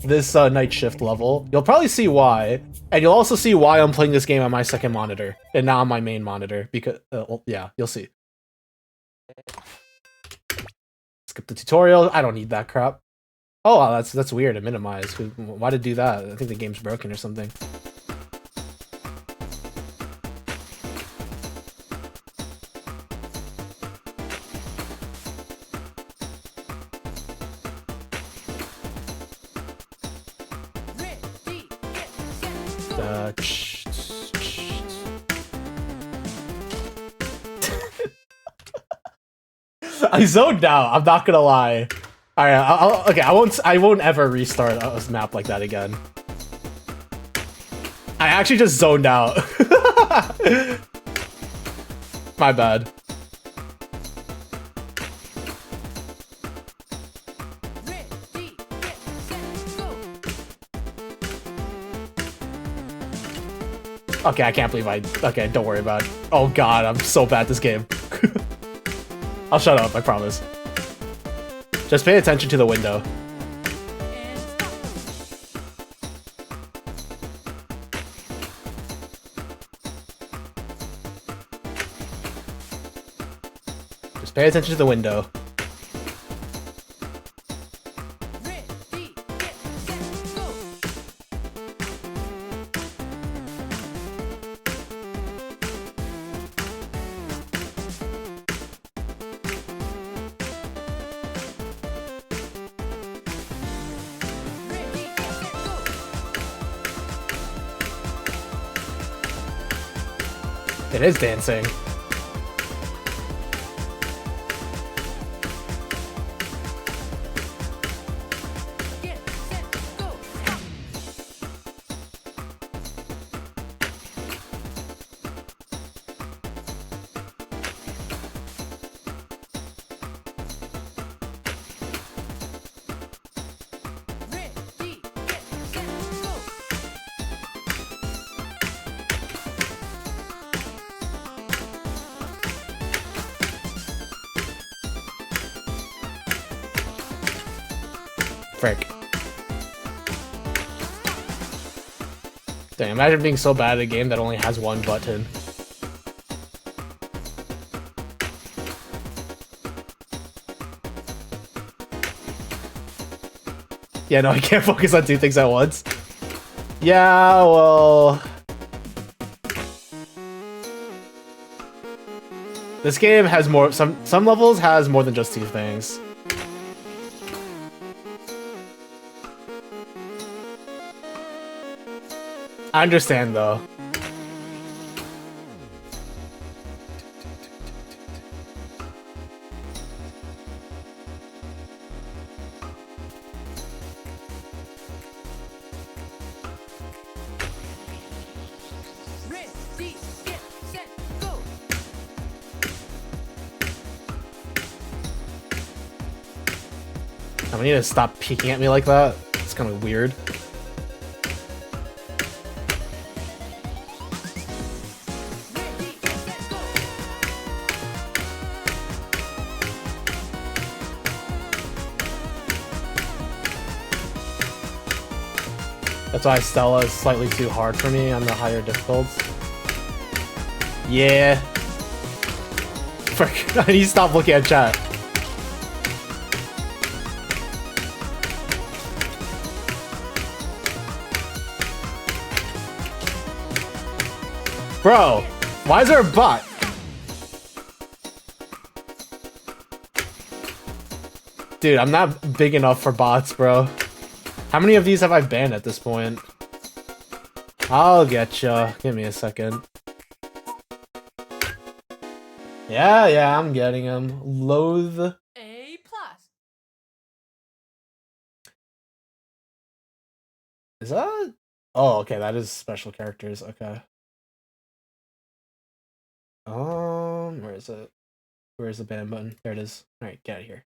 this night shift level. You'll probably see why, and you'll also see why I'm playing this game on my second monitor and not on my main monitor. Because well, yeah, you'll see. Skip the tutorial. I don't need that crap. Oh, that's weird to minimize. Why did it do that? I think the game's broken or something. I zoned out. I'm not gonna lie. All right, okay. I won't ever restart a map like that again. I actually just zoned out. My bad. Okay, I can't believe okay, don't worry about it. Oh god, I'm so bad at this game. I'll shut up, I promise. Just pay attention to the window. Just pay attention to the window. It is dancing. Frick. Dang, imagine being so bad at a game that only has one button. Yeah, no, I can't focus on two things at once. Yeah, well... This game has more, some levels has more than just two things. I understand though. Ready, get, set, go. I need to stop peeking at me like that. It's kind of weird. Ready, set, go. That's why Stella is slightly too hard for me on the higher difficulties. Yeah. Frick, I need to stop looking at chat. Bro, why is there a bot? Dude, I'm not big enough for bots, bro. How many of these have I banned at this point? I'll get ya. Give me a second. Yeah, I'm getting them. Loathe. A plus. Is that? Oh, okay, that is special characters. Okay. Where is it? Where's the ban button? There it is. All right, get out of here.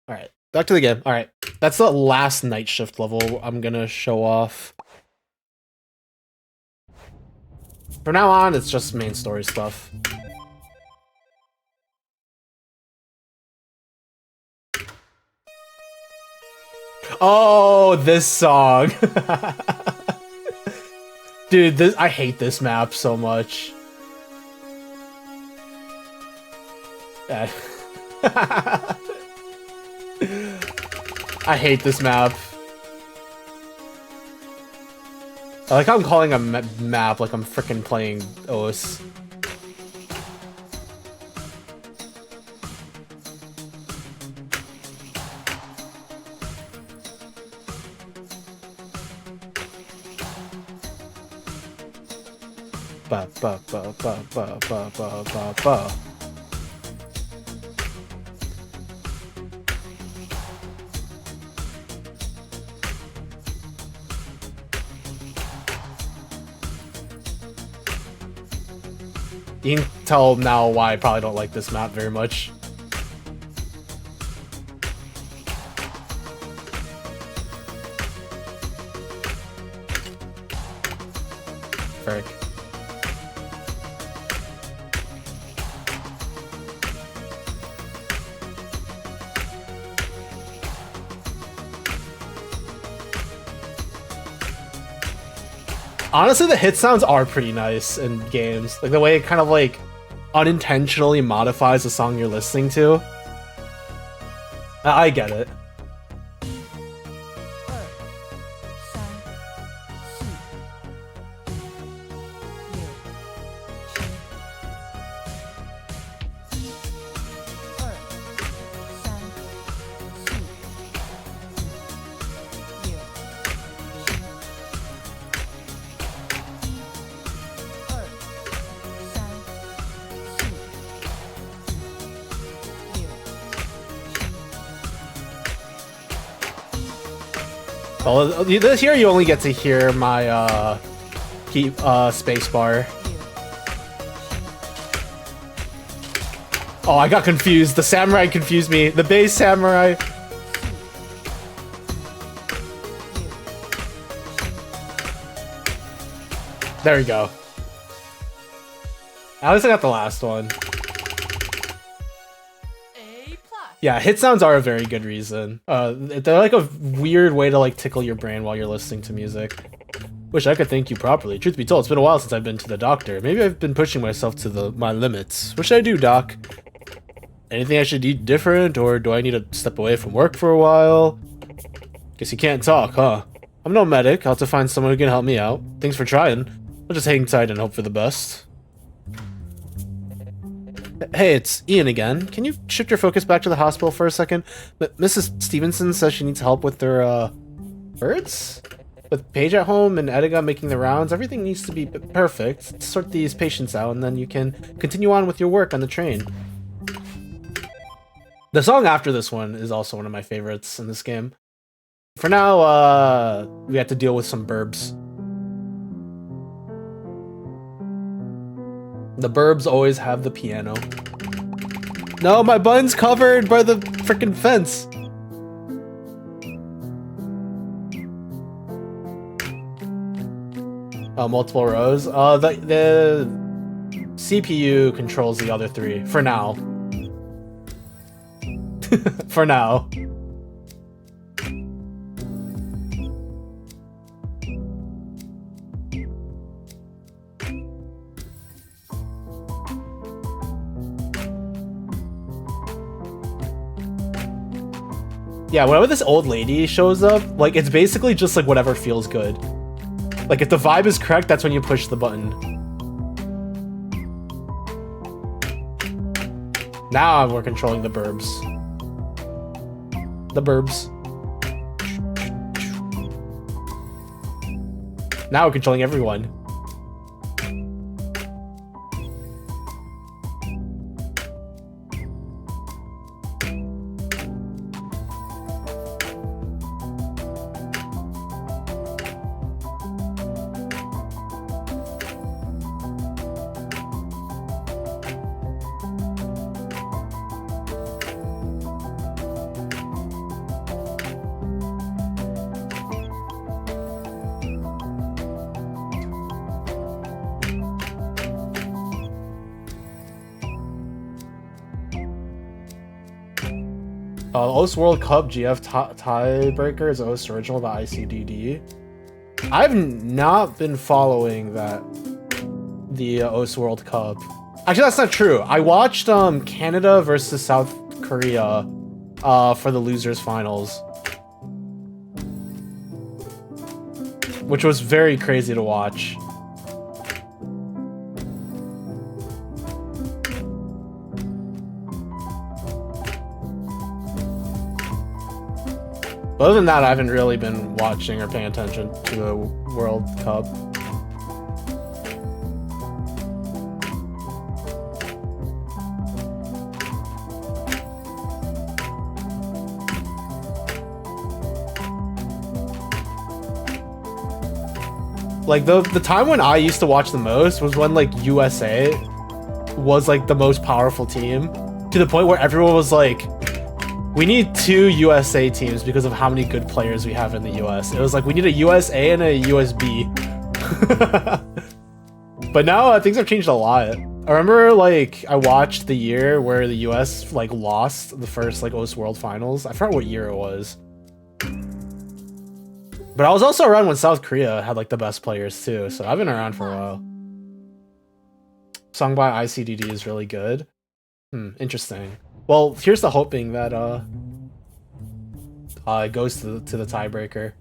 All right, back to the game. All right, that's the last night shift level I'm gonna show off. From now on, it's just main story stuff. Oh, this song. Dude, I hate this map so much. Yeah. I hate this map. I like how I'm calling a map like I'm freaking playing OS. Ba ba ba ba ba ba ba ba ba. You can tell now why I probably don't like this map very much. Frick. Honestly, the hit sounds are pretty nice in games. Like the way it kind of like unintentionally modifies the song you're listening to. I get it. Well, this here you only get to hear my space bar. Oh, I got confused. The samurai confused me. The base samurai. There we go. At least I got the last one. A plus. Yeah, hit sounds are a very good reason. They're like a weird way to like tickle your brain while you're listening to music. Wish I could thank you properly. Truth be told, it's been a while since I've been to the doctor. Maybe I've been pushing myself to my limits. What should I do, Doc? Anything I should do different, or do I need to step away from work for a while? Guess you can't talk, huh? I'm no medic. I'll have to find someone who can help me out. Thanks for trying. I'll just hang tight and hope for the best. Hey, it's Ian again. Can you shift your focus back to the hospital for a second? Mrs. Stevenson says she needs help with their, birds? With Paige at home and Edgar making the rounds, everything needs to be perfect. Sort these patients out, and then you can continue on with your work on the train. The song after this one is also one of my favorites in this game. For now, we have to deal with some burbs. The burbs always have the piano. No, my bun's covered by the freaking fence. Multiple rows. The CPU controls the other three for now. For now. Yeah, whenever this old lady shows up, like, it's basically just like whatever feels good. Like, if the vibe is correct, that's when you push the button. Now we're controlling the burbs. The burbs. Now we're controlling everyone. OS World Cup GF tiebreaker is OS original to ICDD. I've not been following the OS World Cup. Actually, that's not true. I watched Canada versus South Korea for the losers finals, which was very crazy to watch. But other than that, I haven't really been watching or paying attention to the World Cup. Like, the time when I used to watch the most was when, like, USA was, like, the most powerful team. To the point where everyone was like, we need 2 USA teams because of how many good players we have in the US. It was like, we need a USA and a USB. But now things have changed a lot. I remember, like, I watched the year where the US, like, lost the first, like, OS World Finals. I forgot what year it was. But I was also around when South Korea had, like, the best players, too. So I've been around for a while. Song by ICDD is really good. Interesting. Well, here's the hoping that it goes to the tiebreaker.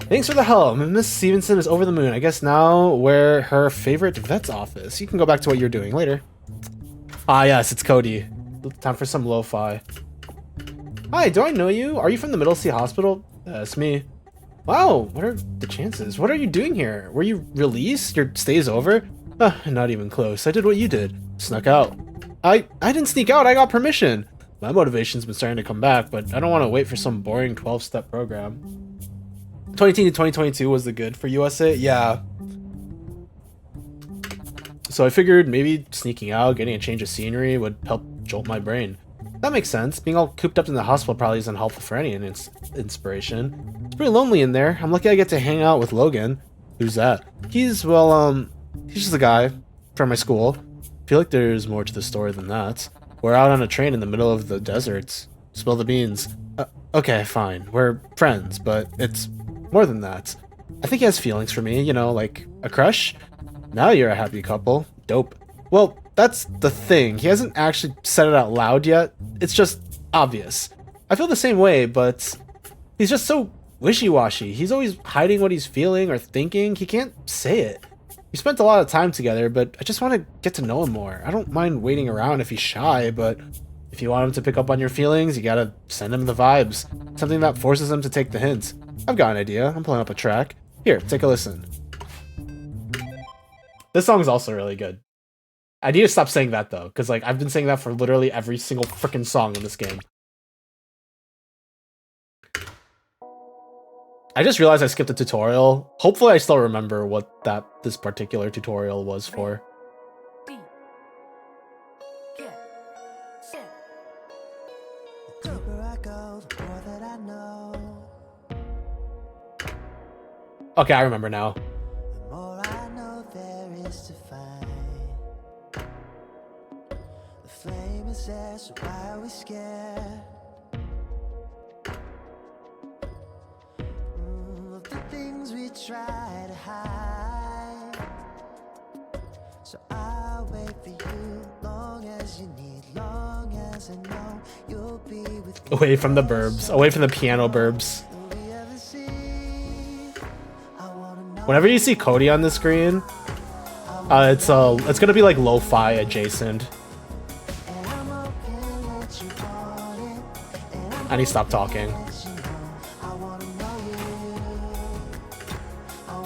Thanks for the help. Miss Stevenson is over the moon. I guess now we're her favorite vet's office. You can go back to what you're doing later. Ah, yes, it's Cody. Time for some lo-fi. Hi, do I know you? Are you from the Middlesea Hospital? It's me. Wow, what are the chances? What are you doing here? Were you released? Your stay's over? Not even close. I did what you did. Snuck out. I didn't sneak out, I got permission. My motivation's been starting to come back, but I don't want to wait for some boring 12-step program. 2018 to 2022 was the good for USA? Yeah. So I figured maybe sneaking out, getting a change of scenery would help jolt my brain. That makes sense. Being all cooped up in the hospital probably isn't helpful for any inspiration. It's pretty lonely in there. I'm lucky I get to hang out with Logan. Who's that? He's, well, he's just a guy from my school. I feel like there's more to the story than that. We're out on a train in the middle of the deserts. Spill the beans. Okay, fine. We're friends, but it's more than that. I think he has feelings for me, you know, like a crush. Now you're a happy couple. Dope. Well, that's the thing. He hasn't actually said it out loud yet. It's just obvious. I feel the same way, but he's just so wishy-washy. He's always hiding what he's feeling or thinking. He can't say it. We spent a lot of time together, but I just want to get to know him more. I don't mind waiting around if he's shy, but if you want him to pick up on your feelings, you gotta send him the vibes. Something that forces him to take the hints. I've got an idea. I'm pulling up a track. Here, take a listen. This song is also really good. I need to stop saying that though, because like I've been saying that for literally every single freaking song in this game. I just realized I skipped a tutorial. Hopefully I still remember what this particular tutorial was for. D. Get. Set. The deeper I go, the more that I know. Okay, I remember now. The more I know there is to find. The flame is there, so why are we scared? Of the things we try to hide. So I'll wait for you long as you need, long as I know you'll be with me. Away from the burbs. Away from the piano burbs. Will we ever see? I wanna know. Whenever you see Cody on the screen, it's gonna be like lo-fi adjacent. And I'm hoping that you want it. And I'm And he stopped talking. let you know. I wanna know you.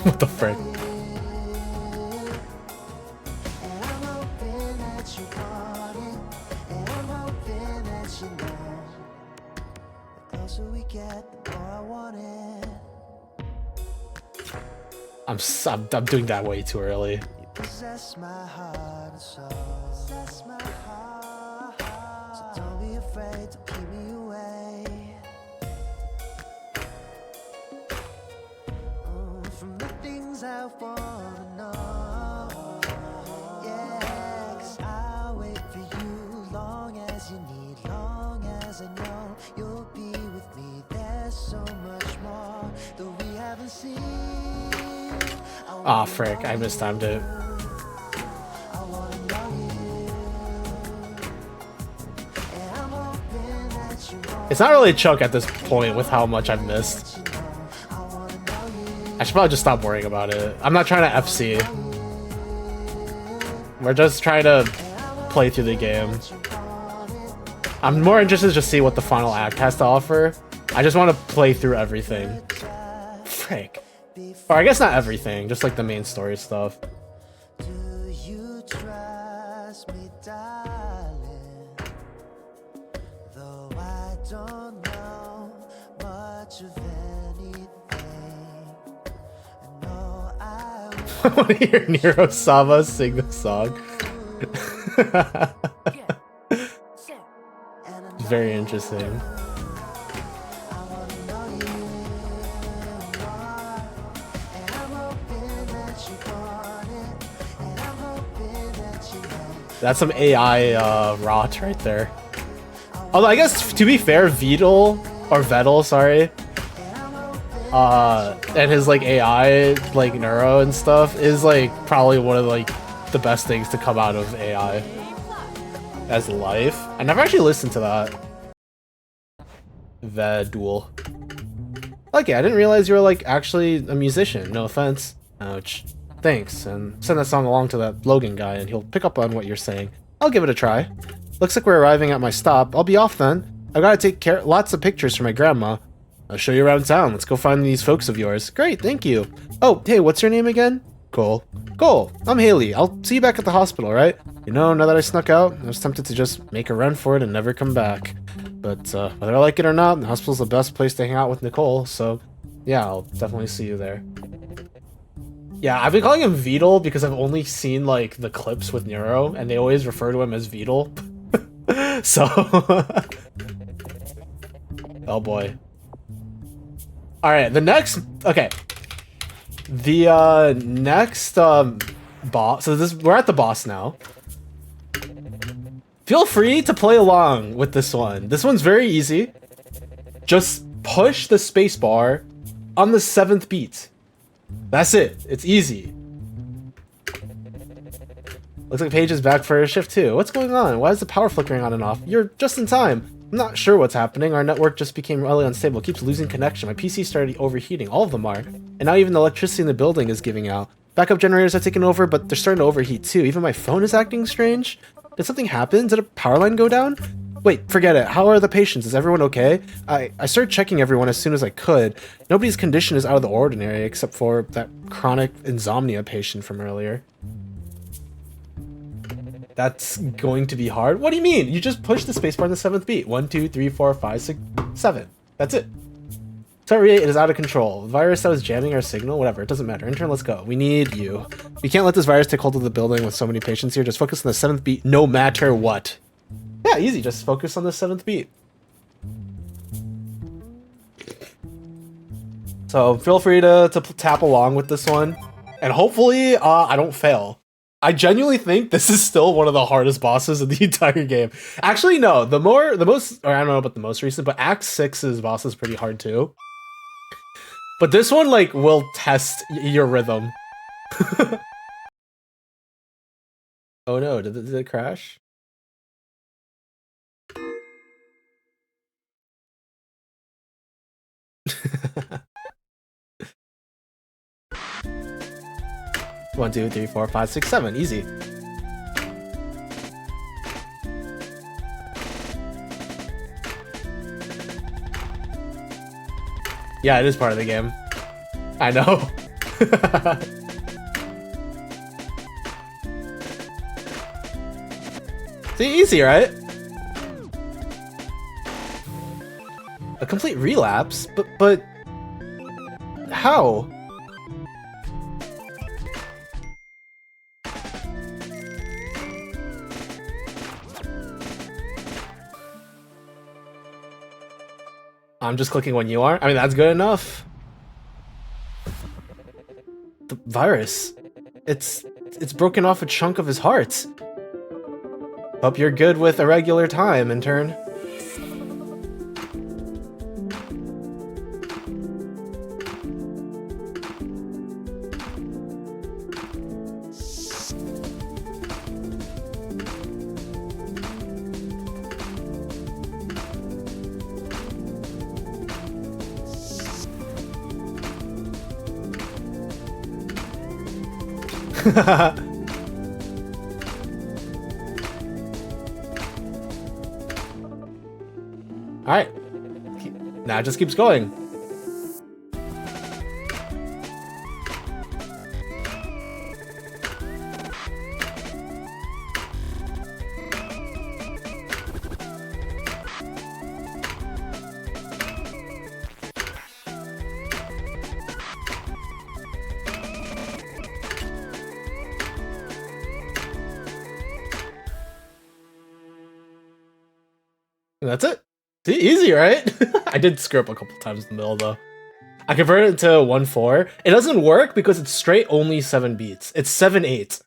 What the frick? And I'm hoping that you want it. And I'm hoping that you know. The closer we get, the more I want it. I'm doing that way too early. You possess my heart and soul. Possess my heart. So don't be afraid to keep me away. From the things I wanna know. Yeah, 'cause I'll wait for you long as you need, long as I know you'll be with me. There's so much more that we haven't seen. Ah, frick, I mistimed it. I wanna know you. And I'm hoping that you want It's not really Chuck at this point with how much I've missed. to know. I wanna know you. I should probably just stop worrying about it. I'm not trying to FC. We're just trying to play through the game. I'm more interested to just see what the final act has to offer. I just want to play through everything. Frick. Or I guess not everything, just like the main story stuff. Do you trust me, darling? Though I don't know much of anything, I know I I want to hear Nero Sama sing the song. Get. Set. and I Very interesting. wanna know you more. And I'm hoping that you want it. And I'm hoping that you know. That's some AI rot right there. Although I guess to be fair, Vettel, sorry, and his like AI, like Neuro and stuff, is like probably one of like the best things to come out of AI as life. I never actually listened to that. Vedul. Okay, I didn't realize you were like actually a musician. No offense. Ouch. Thanks, and send that song along to that Logan guy, and he'll pick up on what you're saying. I'll give it a try. Looks like we're arriving at my stop. I'll be off then. I've got to take lots of pictures for my grandma. I'll show you around town. Let's go find these folks of yours. Great, thank you. Oh, hey, what's your name again? Cole. Cole, I'm Haley. I'll see you back at the hospital, right? You know, now that I snuck out, I was tempted to just make a run for it and never come back. But whether I like it or not, the hospital's the best place to hang out with Nicole, so yeah, I'll definitely see you there. Yeah, I've been calling him Vedal because I've only seen like the clips with Nero, and they always refer to him as Vedal. So, oh boy. All right, the next, okay, the next boss. So we're at the boss now. Feel free to play along with this one. This one's very easy. Just push the spacebar on the 7th beat. That's it. It's easy. Looks like Paige is back for a shift too. What's going on? Why is the power flickering on and off? You're just in time. I'm not sure what's happening. Our network just became really unstable. It keeps losing connection. My PC started overheating. All of them are. And now even the electricity in the building is giving out. Backup generators have taken over, but they're starting to overheat too. Even my phone is acting strange. Did something happen? Did a power line go down? Wait, forget it. How are the patients? Is everyone okay? I started checking everyone as soon as I could. Nobody's condition is out of the ordinary except for that chronic insomnia patient from earlier. That's going to be hard. What do you mean? You just push the spacebar on the 7th beat. 1, 2, 3, 4, 5, 6, 7. That's it. Server 8 is out of control. The virus that was jamming our signal, whatever, it doesn't matter. Intern, let's go. We need you. We can't let this virus take hold of the building with so many patients here. Just focus on the 7th beat no matter what. Yeah, easy. Just focus on the 7th beat. So feel free to tap along with this one. And hopefully I don't fail. I genuinely think this is still one of the hardest bosses in the entire game. Actually, no. The most, or I don't know about the most recent, but Act 6's boss is pretty hard too. But this one, like, will test your rhythm. Oh no, did it crash? One, two, three, four, five, six, 7. Easy. Yeah, it is part of the game. I know. See, easy, right? A complete relapse? But... How? I'm just clicking when you are? I mean, that's good enough. The virus. It's broken off a chunk of his heart. Hope you're good with irregular time, intern. Alright. Now it just keeps going. And that's it. Easy, right? I did screw up a couple times in the middle though. I converted it to 1-4. It doesn't work because it's straight only 7 beats. It's 7-8.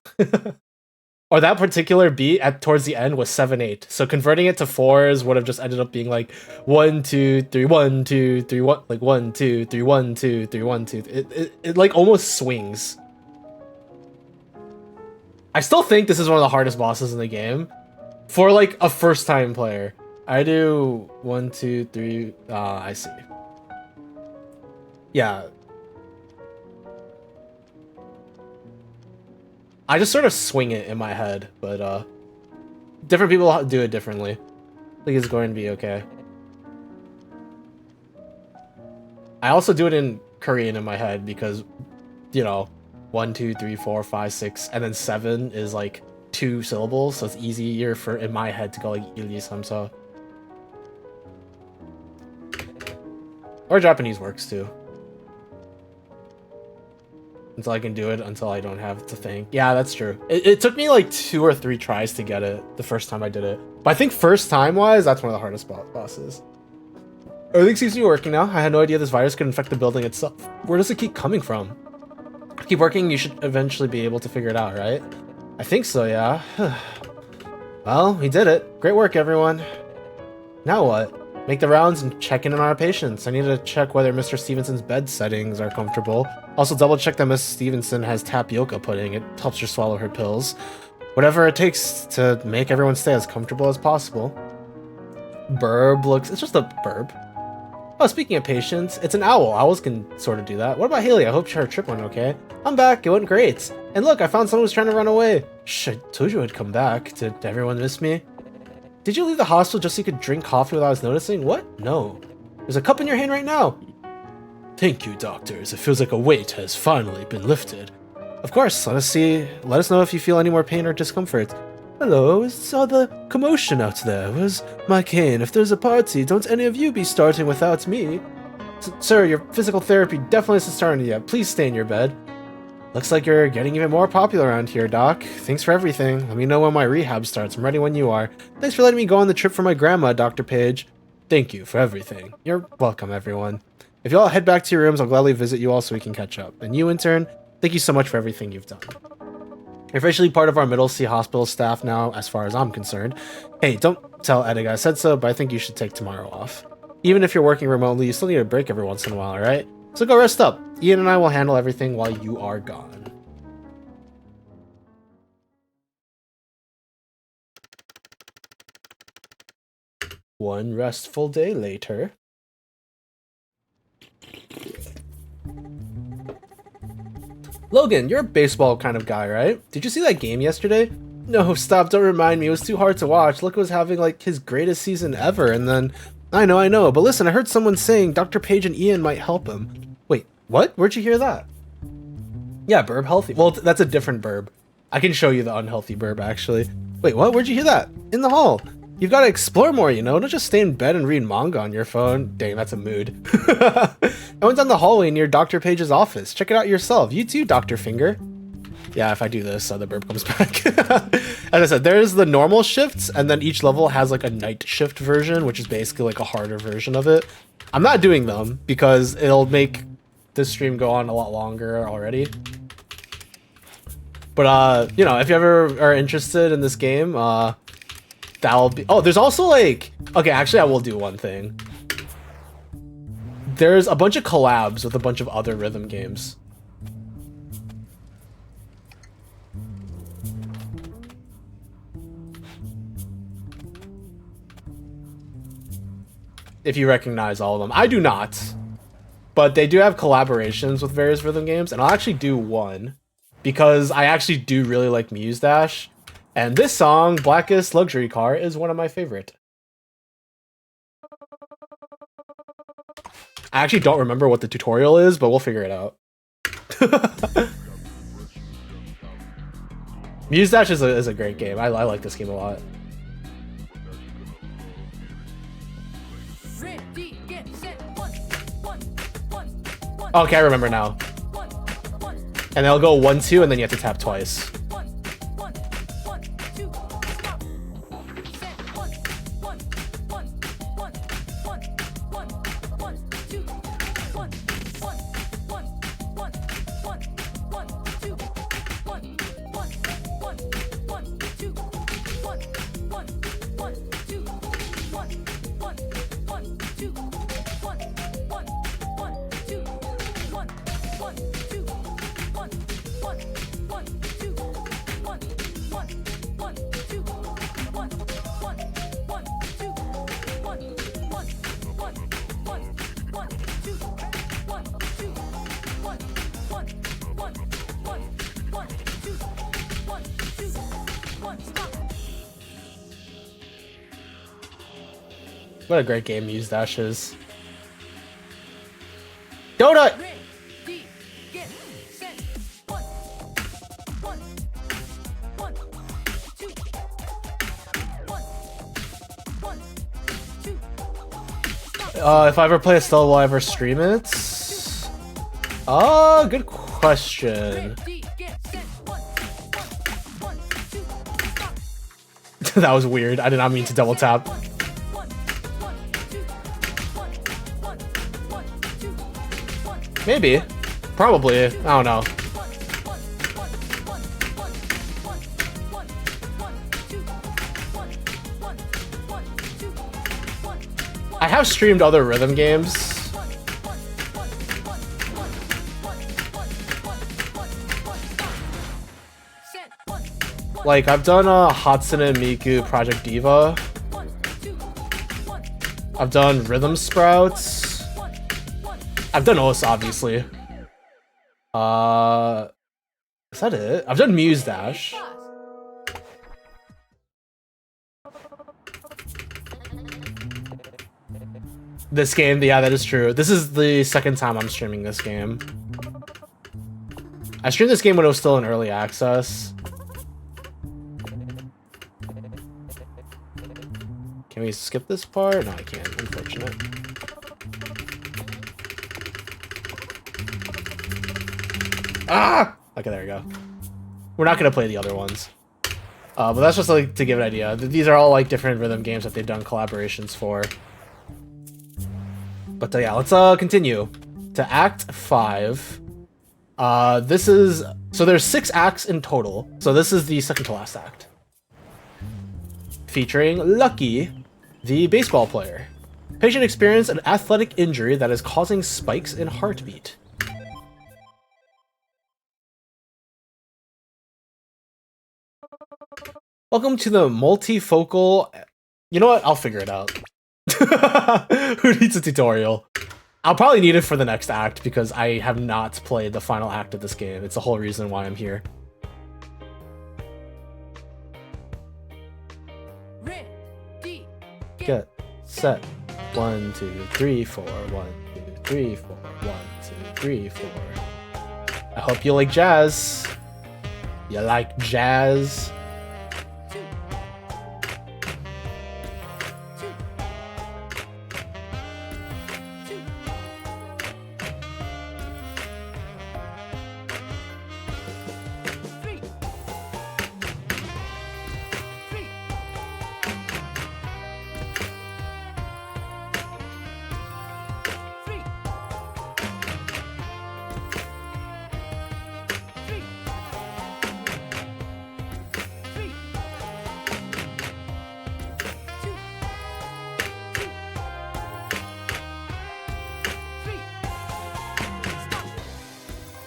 Or that particular beat towards the end was 7-8. So converting it to 4s would have just ended up being like 1, 2, 3, 1, 2, 3, 1, like 1, 2, 3, 1, 2, 3, 1, 2. It like almost swings. I still think this is one of the hardest bosses in the game for like a first time player. I do 1, 2, 3. I see. Yeah. I just sort of swing it in my head, but different people do it differently. I think it's going to be okay. I also do it in Korean in my head because, you know, 1, 2, 3, 4, 5, 6, and then 7 is like 2 syllables, so it's easier for in my head to go like 1, 2, 3, 4. Or Japanese works too. Until I can do it, until I don't have to think. Yeah, that's true. It took me like 2 or 3 tries to get it the first time I did it. But I think first time wise, that's one of the hardest bosses. Everything seems to be working now. I had no idea this virus could infect the building itself. Where does it keep coming from? Keep working, you should eventually be able to figure it out, right? I think so, yeah. Well, we did it. Great work, everyone. Now what? Make the rounds and check in on our patients. I need to check whether Mr. Stevenson's bed settings are comfortable. Also double check that Miss Stevenson has tapioca pudding. It helps her swallow her pills. Whatever it takes to make everyone stay as comfortable as possible. Burb looks... It's just a burb. Oh, speaking of patients, it's an owl. Owls can sort of do that. What about Haley? I hope her trip went okay. I'm back. It went great. And look, I found someone who's trying to run away. Shh, I told you I'd come back. Did everyone miss me? Did you leave the hospital just so you could drink coffee without us noticing? What? No. There's a cup in your hand right now. Thank you, doctors. It feels like a weight has finally been lifted. Of course, let us know if you feel any more pain or discomfort. Hello, I saw the commotion out there. Where's my cane? If there's a party, don't any of you be starting without me. Sir, your physical therapy definitely isn't starting yet. Please stay in your bed. Looks like you're getting even more popular around here, Doc. Thanks for everything. Let me know when my rehab starts. I'm ready when you are. Thanks for letting me go on the trip for my grandma, Dr. Page. Thank you for everything. You're welcome, everyone. If you all head back to your rooms, I'll gladly visit you all so we can catch up. And you, intern, thank you so much for everything you've done. You're officially part of our Middle Sea Hospital staff now, as far as I'm concerned. Hey, don't tell Edgar I said so, but I think you should take tomorrow off. Even if you're working remotely, you still need a break every once in a while, alright? So go rest up. Ian and I will handle everything while you are gone. One restful day later. Logan, you're a baseball kind of guy, right? Did you see that game yesterday? No, stop, don't remind me. It was too hard to watch. Luka was having like his greatest season ever, and then... I know, but listen, I heard someone saying Dr. Page and Ian might help him. Wait, what? Where'd you hear that? Yeah, burb healthy. Well, that's a different burb. I can show you the unhealthy burb, actually. Wait, what? Where'd you hear that? In the hall. You've got to explore more, you know? Don't just stay in bed and read manga on your phone. Dang, that's a mood. I went down the hallway near Dr. Page's office. Check it out yourself. You too, Dr. Finger. Yeah, if I do this, the burp comes back. As I said, there's the normal shifts, and then each level has like a night shift version, which is basically like a harder version of it. I'm not doing them because it'll make this stream go on a lot longer already. But, you know, if you ever are interested in this game, that'll be... Oh, there's also like... Okay, actually, I will do one thing. There's a bunch of collabs with a bunch of other rhythm games. If you recognize all of them. I do not. But they do have collaborations with various rhythm games, and I'll actually do one. Because I actually do really like Muse Dash. And this song, Blackest Luxury Car, is one of my favorite. I actually don't remember what the tutorial is, but we'll figure it out. Muse Dash is a great game. I like this game a lot. Ready, get set, one, one, one, one. Okay, I remember now. And they'll go 1, 2, and then you have to tap twice. One, one, one, two, stop. Set, one, one, one, one, one, one, one, two, one, one, one, one, one, one, two, one, one, one, one, two, one, one, one, two, one, one, one, two, one, one, one, two, one, one, two. One, one, one, two, one, one, one, two, one, one, one, two, one, one, one, one, one, two, one, two, one, one, one, one, one, two, one, two, one, stop. What a great game Muse Dash is. Donut! Ready, get set. One, one, one, two, one, one, two. If I ever play Estella, will I ever stream it? Good question. Ready, get set. One, one, two, stop. That was weird. I did not mean to double tap. One, one, two, one, one, one, two, one. Maybe. Probably. I don't know. have streamed other rhythm games. Like, I've done Hatsune Miku Project Diva. I've done Rhythm Sprouts. I've done OS, obviously. Is that it? I've done Muse Dash. This game, yeah, that is true. This is the second time I'm streaming this game. I streamed this game when it was still in early access. Can we skip this part? No, I can't. Unfortunate. Ah! Okay, there we go. We're not gonna play the other ones. But that's just like to give an idea. These are all like different rhythm games that they've done collaborations for. But yeah, let's continue to Act 5. This is so there's 6 acts in total. So this is the second to last act, featuring Lucky, the baseball player. Patient experienced an athletic injury that is causing spikes in heartbeat. Welcome to the multifocal. You know what? I'll figure it out. Who needs a tutorial? I'll probably need it for the next act because I have not played the final act of this game. It's the whole reason why I'm here. Ready. Get set. 1, 2, 3, 4. 1, 2, 3, 4. 1, 2, 3, 4. I hope you like jazz. You like jazz?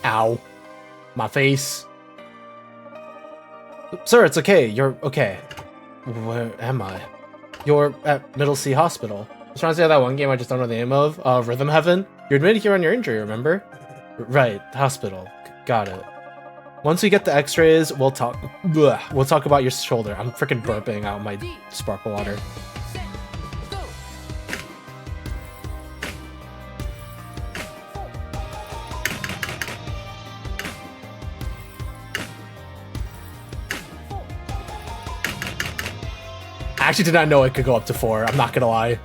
Ow. My face. Sir, it's okay. You're okay. Where am I? You're at Middle Sea Hospital. I was trying to say that one game I just don't know the name of. Rhythm Heaven. You're admitted here on your injury, remember? Right. Hospital. Got it. Once we get the x-rays, we'll talk. Blech, we'll talk about your shoulder. I'm freaking burping out my sparkle water. I actually did not know it could go up to 4. I'm not gonna lie.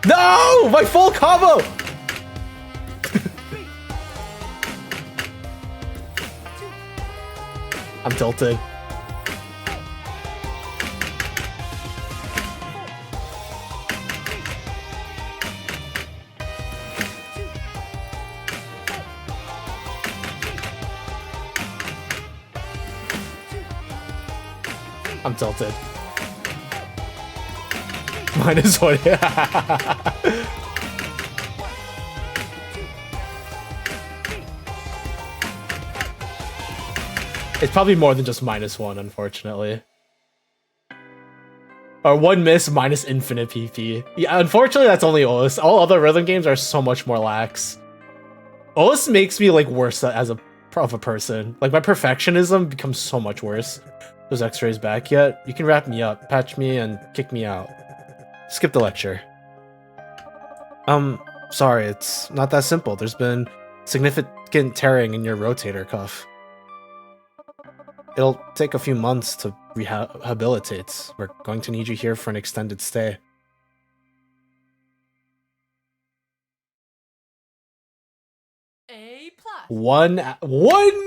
No! My full combo! I'm tilted. I'm tilted. -1. It's probably more than just -1, unfortunately. Or 1 miss minus infinite PP. Yeah, unfortunately, that's only OS. All other rhythm games are so much more lax. OS makes me like worse as a person. Like my perfectionism becomes so much worse. Those x-rays back yet? You can wrap me up, patch me, and kick me out. Skip the lecture. Sorry, it's not that simple. There's been significant tearing in your rotator cuff. It'll take a few months to rehabilitate. We're going to need you here for an extended stay. A+. One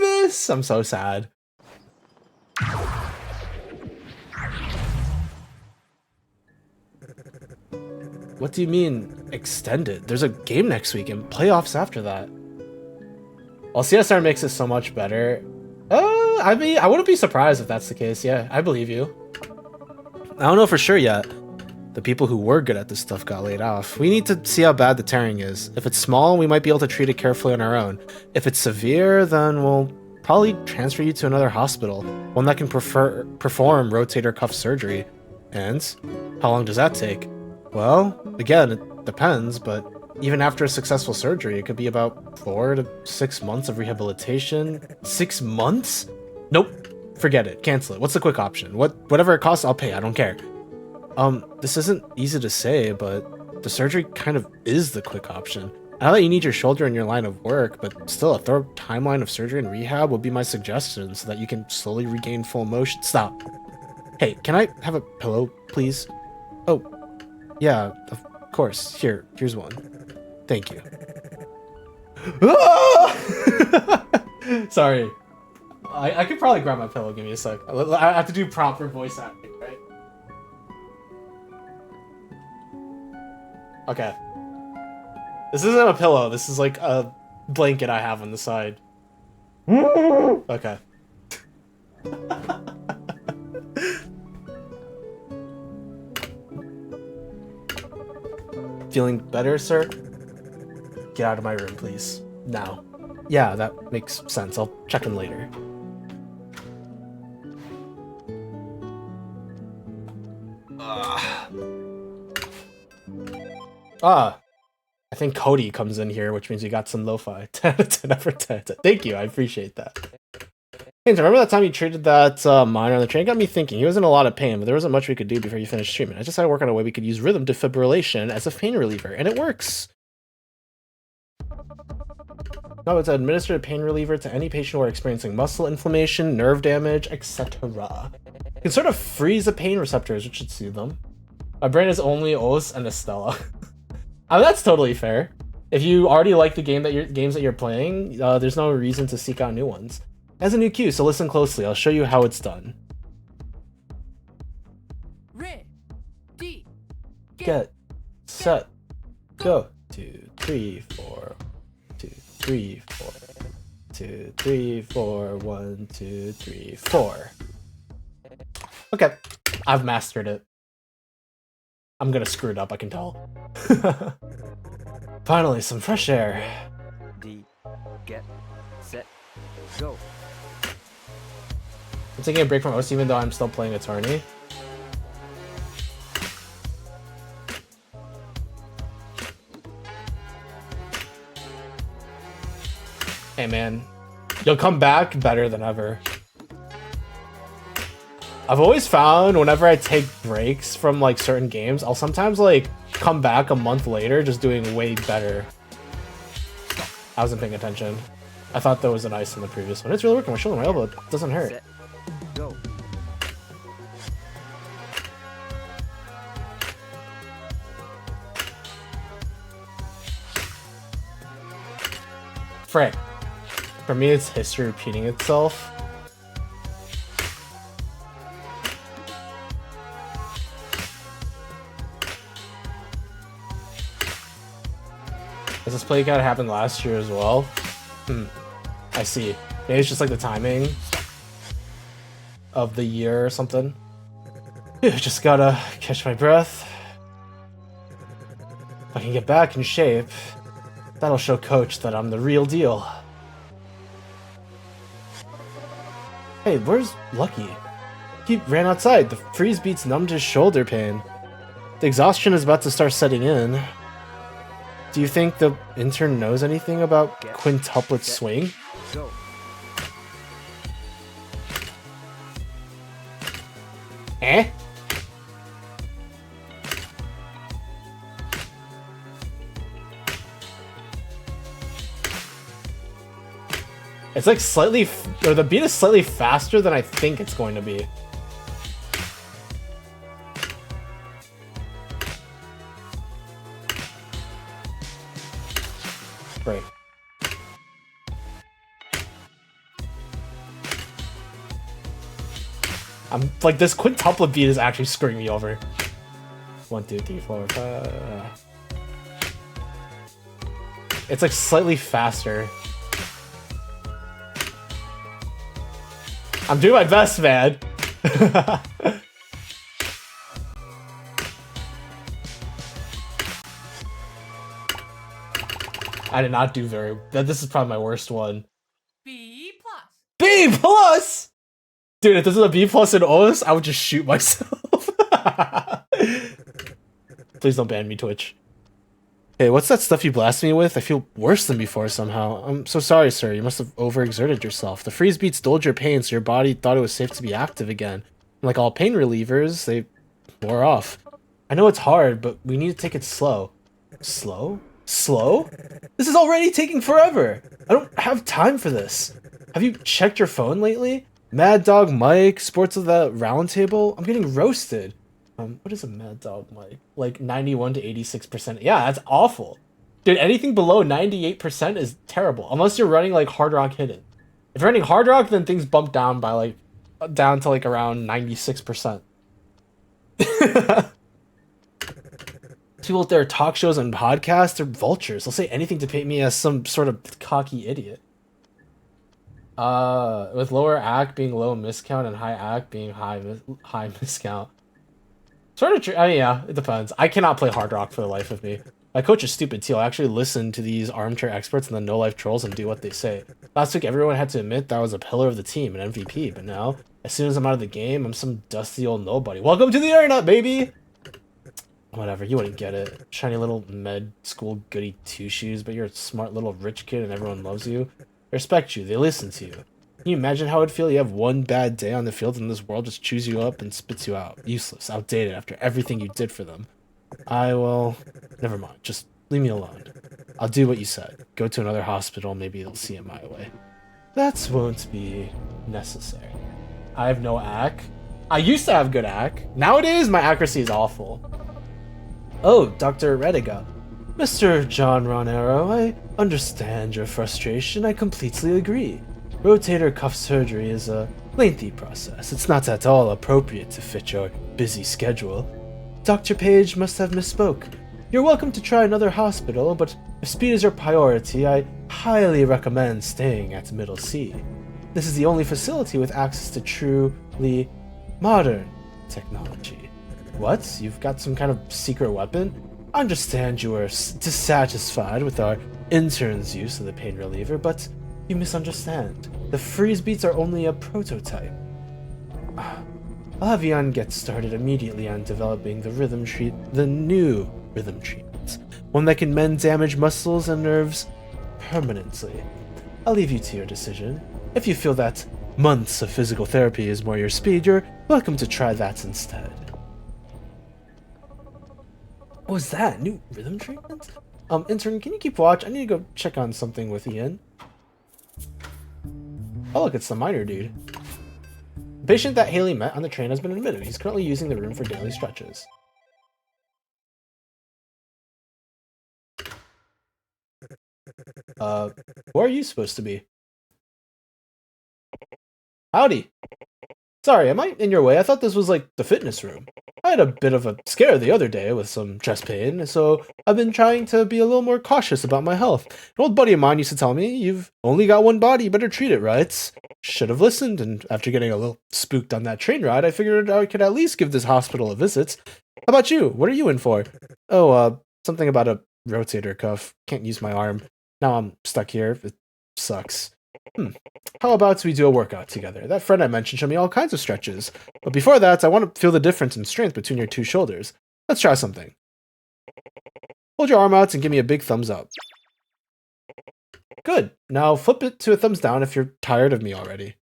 miss. I'm so sad. What do you mean extended? There's a game next week and playoffs after that. Well, CSR makes it so much better. I mean, I wouldn't be surprised if that's the case. Yeah, I believe you. I don't know for sure yet. The people who were good at this stuff got laid off. We need to see how bad the tearing is. If it's small, we might be able to treat it carefully on our own. If it's severe, then we'll probably transfer you to another hospital, one that can perform rotator cuff surgery. And how long does that take? Well, again, it depends, but even after a successful surgery, it could be about 4 to 6 months of rehabilitation. 6 months? Nope. Forget it. Cancel it. What's the quick option? Whatever it costs, I'll pay. I don't care. This isn't easy to say, but the surgery kind of is the quick option. I know that you need your shoulder in your line of work, but still a thorough timeline of surgery and rehab would be my suggestion so that you can slowly regain full motion. Stop. Hey, can I have a pillow, please? Oh, yeah, of course. Here's one. Thank you. Sorry. I could probably grab my pillow. Give me a sec. I have to do proper voice acting, right? Okay. This isn't a pillow. This is like a blanket I have on the side. Okay. Feeling better, sir? Get out of my room, please. Now. Yeah, that makes sense. I'll check in later. I think Cody comes in here, which means we got some lo-fi. 10 out of 10 out of 10. Thank you, I appreciate that. Hey, remember that time you treated that miner on the train? It got me thinking. He was in a lot of pain, but there wasn't much we could do before you finished treatment. I just had to work on a way we could use rhythm defibrillation as a pain reliever, and it works. No, it's administered a pain reliever to any patient who are experiencing muscle inflammation, nerve damage, etc. You can sort of freeze the pain receptors, which should soothe them. My brain is only Os and Estella. I mean, that's totally fair. If you already like the games that you're playing, there's no reason to seek out new ones. It has a new cue, so listen closely. I'll show you how it's done. Ready, Get, set, go. 2, 3, 4. 2, 3, 4. 2, 3, 4. 1, 2, 3, 4. Okay, I've mastered it. I'm gonna screw it up, I can tell. Finally, some fresh air. D, get, set, go. I'm taking a break from OC even though I'm still playing Attorney. Hey man, you'll come back better than ever. I've always found whenever I take breaks from like certain games, I'll sometimes like come back a month later just doing way better. I wasn't paying attention. I thought there was an ice in the previous one. It's really working. My shoulder, my elbow, it doesn't hurt. Set, go. Frick. For me, it's history repeating itself. Does this play kind of happen last year as well? I see. Maybe it's just like the timing of the year or something. Just gotta catch my breath. If I can get back in shape, that'll show Coach that I'm the real deal. Hey, where's Lucky? He ran outside. The freeze beats numbed his shoulder pain. The exhaustion is about to start setting in. Do you think the intern knows anything about quintuplet swing? Go. Eh? It's like slightly, or the beat is slightly faster than I think it's going to be. Right. I'm like, this quintuplet beat is actually screwing me over. 1, 2, 3, 4, 5. It's like slightly faster. I'm doing my best, man. I did not do very. This is probably my worst one. B plus. B plus, dude. If this is a B plus in OS, I would just shoot myself. Please don't ban me, Twitch. Hey, what's that stuff you blasted me with? I feel worse than before somehow. I'm so sorry, sir. You must have overexerted yourself. The freeze beats dulled your pain, so your body thought it was safe to be active again. Like all pain relievers, they wore off. I know it's hard, but we need to take it slow. Slow? Slow? This is already taking forever. I don't have time for this. Have you checked your phone lately? Mad Dog Mike, Sports of the Roundtable? I'm getting roasted. What is a Mad Dog Mike? Like 91 to 86%. Yeah, that's awful. Dude, anything below 98% is terrible. Unless you're running like Hard Rock Hidden. If you're running Hard Rock, then things bump down by like down to like around 96%. People with their talk shows and podcasts, they're vultures. They'll say anything to paint me as some sort of cocky idiot. With lower ACK being low miscount and high ACK being high miscount. Sort of true. I mean, yeah, it depends. I cannot play Hard Rock for the life of me. My coach is stupid too. I actually listen to these armchair experts and the no-life trolls and do what they say. Last week, everyone had to admit that I was a pillar of the team, an MVP, but now, as soon as I'm out of the game, I'm some dusty old nobody. Welcome to the internet, baby! Whatever, you wouldn't get it. Shiny little med school goody two-shoes, but you're a smart little rich kid and everyone loves you. They respect you, they listen to you. Can you imagine how it would feel? You have one bad day on the field and this world just chews you up and spits you out. Useless, outdated after everything you did for them. Never mind, just leave me alone. I'll do what you said. Go to another hospital, maybe they'll see it my way. That won't be necessary. I have no ACK. I used to have good ACK. Nowadays, my accuracy is awful. Oh, Dr. Rediga. Mr. John Ronero, I understand your frustration. I completely agree. Rotator cuff surgery is a lengthy process. It's not at all appropriate to fit your busy schedule. Dr. Page must have misspoke. You're welcome to try another hospital, but if speed is your priority, I highly recommend staying at Middle C. This is the only facility with access to truly modern technology. What? You've got some kind of secret weapon? I understand you are dissatisfied with our intern's use of the pain reliever, but you misunderstand. The freeze beats are only a prototype. I'll have Jan get started immediately on developing the new rhythm treatment, one that can mend damaged muscles and nerves permanently. I'll leave you to your decision. If you feel that months of physical therapy is more your speed, you're welcome to try that instead. What was that? New rhythm treatment? Intern, can you keep watch? I need to go check on something with Ian. Oh look, it's the miner dude. The patient that Haley met on the train has been admitted. He's currently using the room for daily stretches. Where are you supposed to be? Howdy. Sorry, am I in your way? I thought this was like the fitness room. I had a bit of a scare the other day with some chest pain, so I've been trying to be a little more cautious about my health. An old buddy of mine used to tell me, you've only got one body, better treat it right. Should have listened, and after getting a little spooked on that train ride, I figured I could at least give this hospital a visit. How about you? What are you in for? Oh, something about a rotator cuff. Can't use my arm. Now I'm stuck here. It sucks. How about we do a workout together? That friend I mentioned showed me all kinds of stretches. But before that, I want to feel the difference in strength between your two shoulders. Let's try something. Hold your arm out and give me a big thumbs up. Good. Now flip it to a thumbs down if you're tired of me already.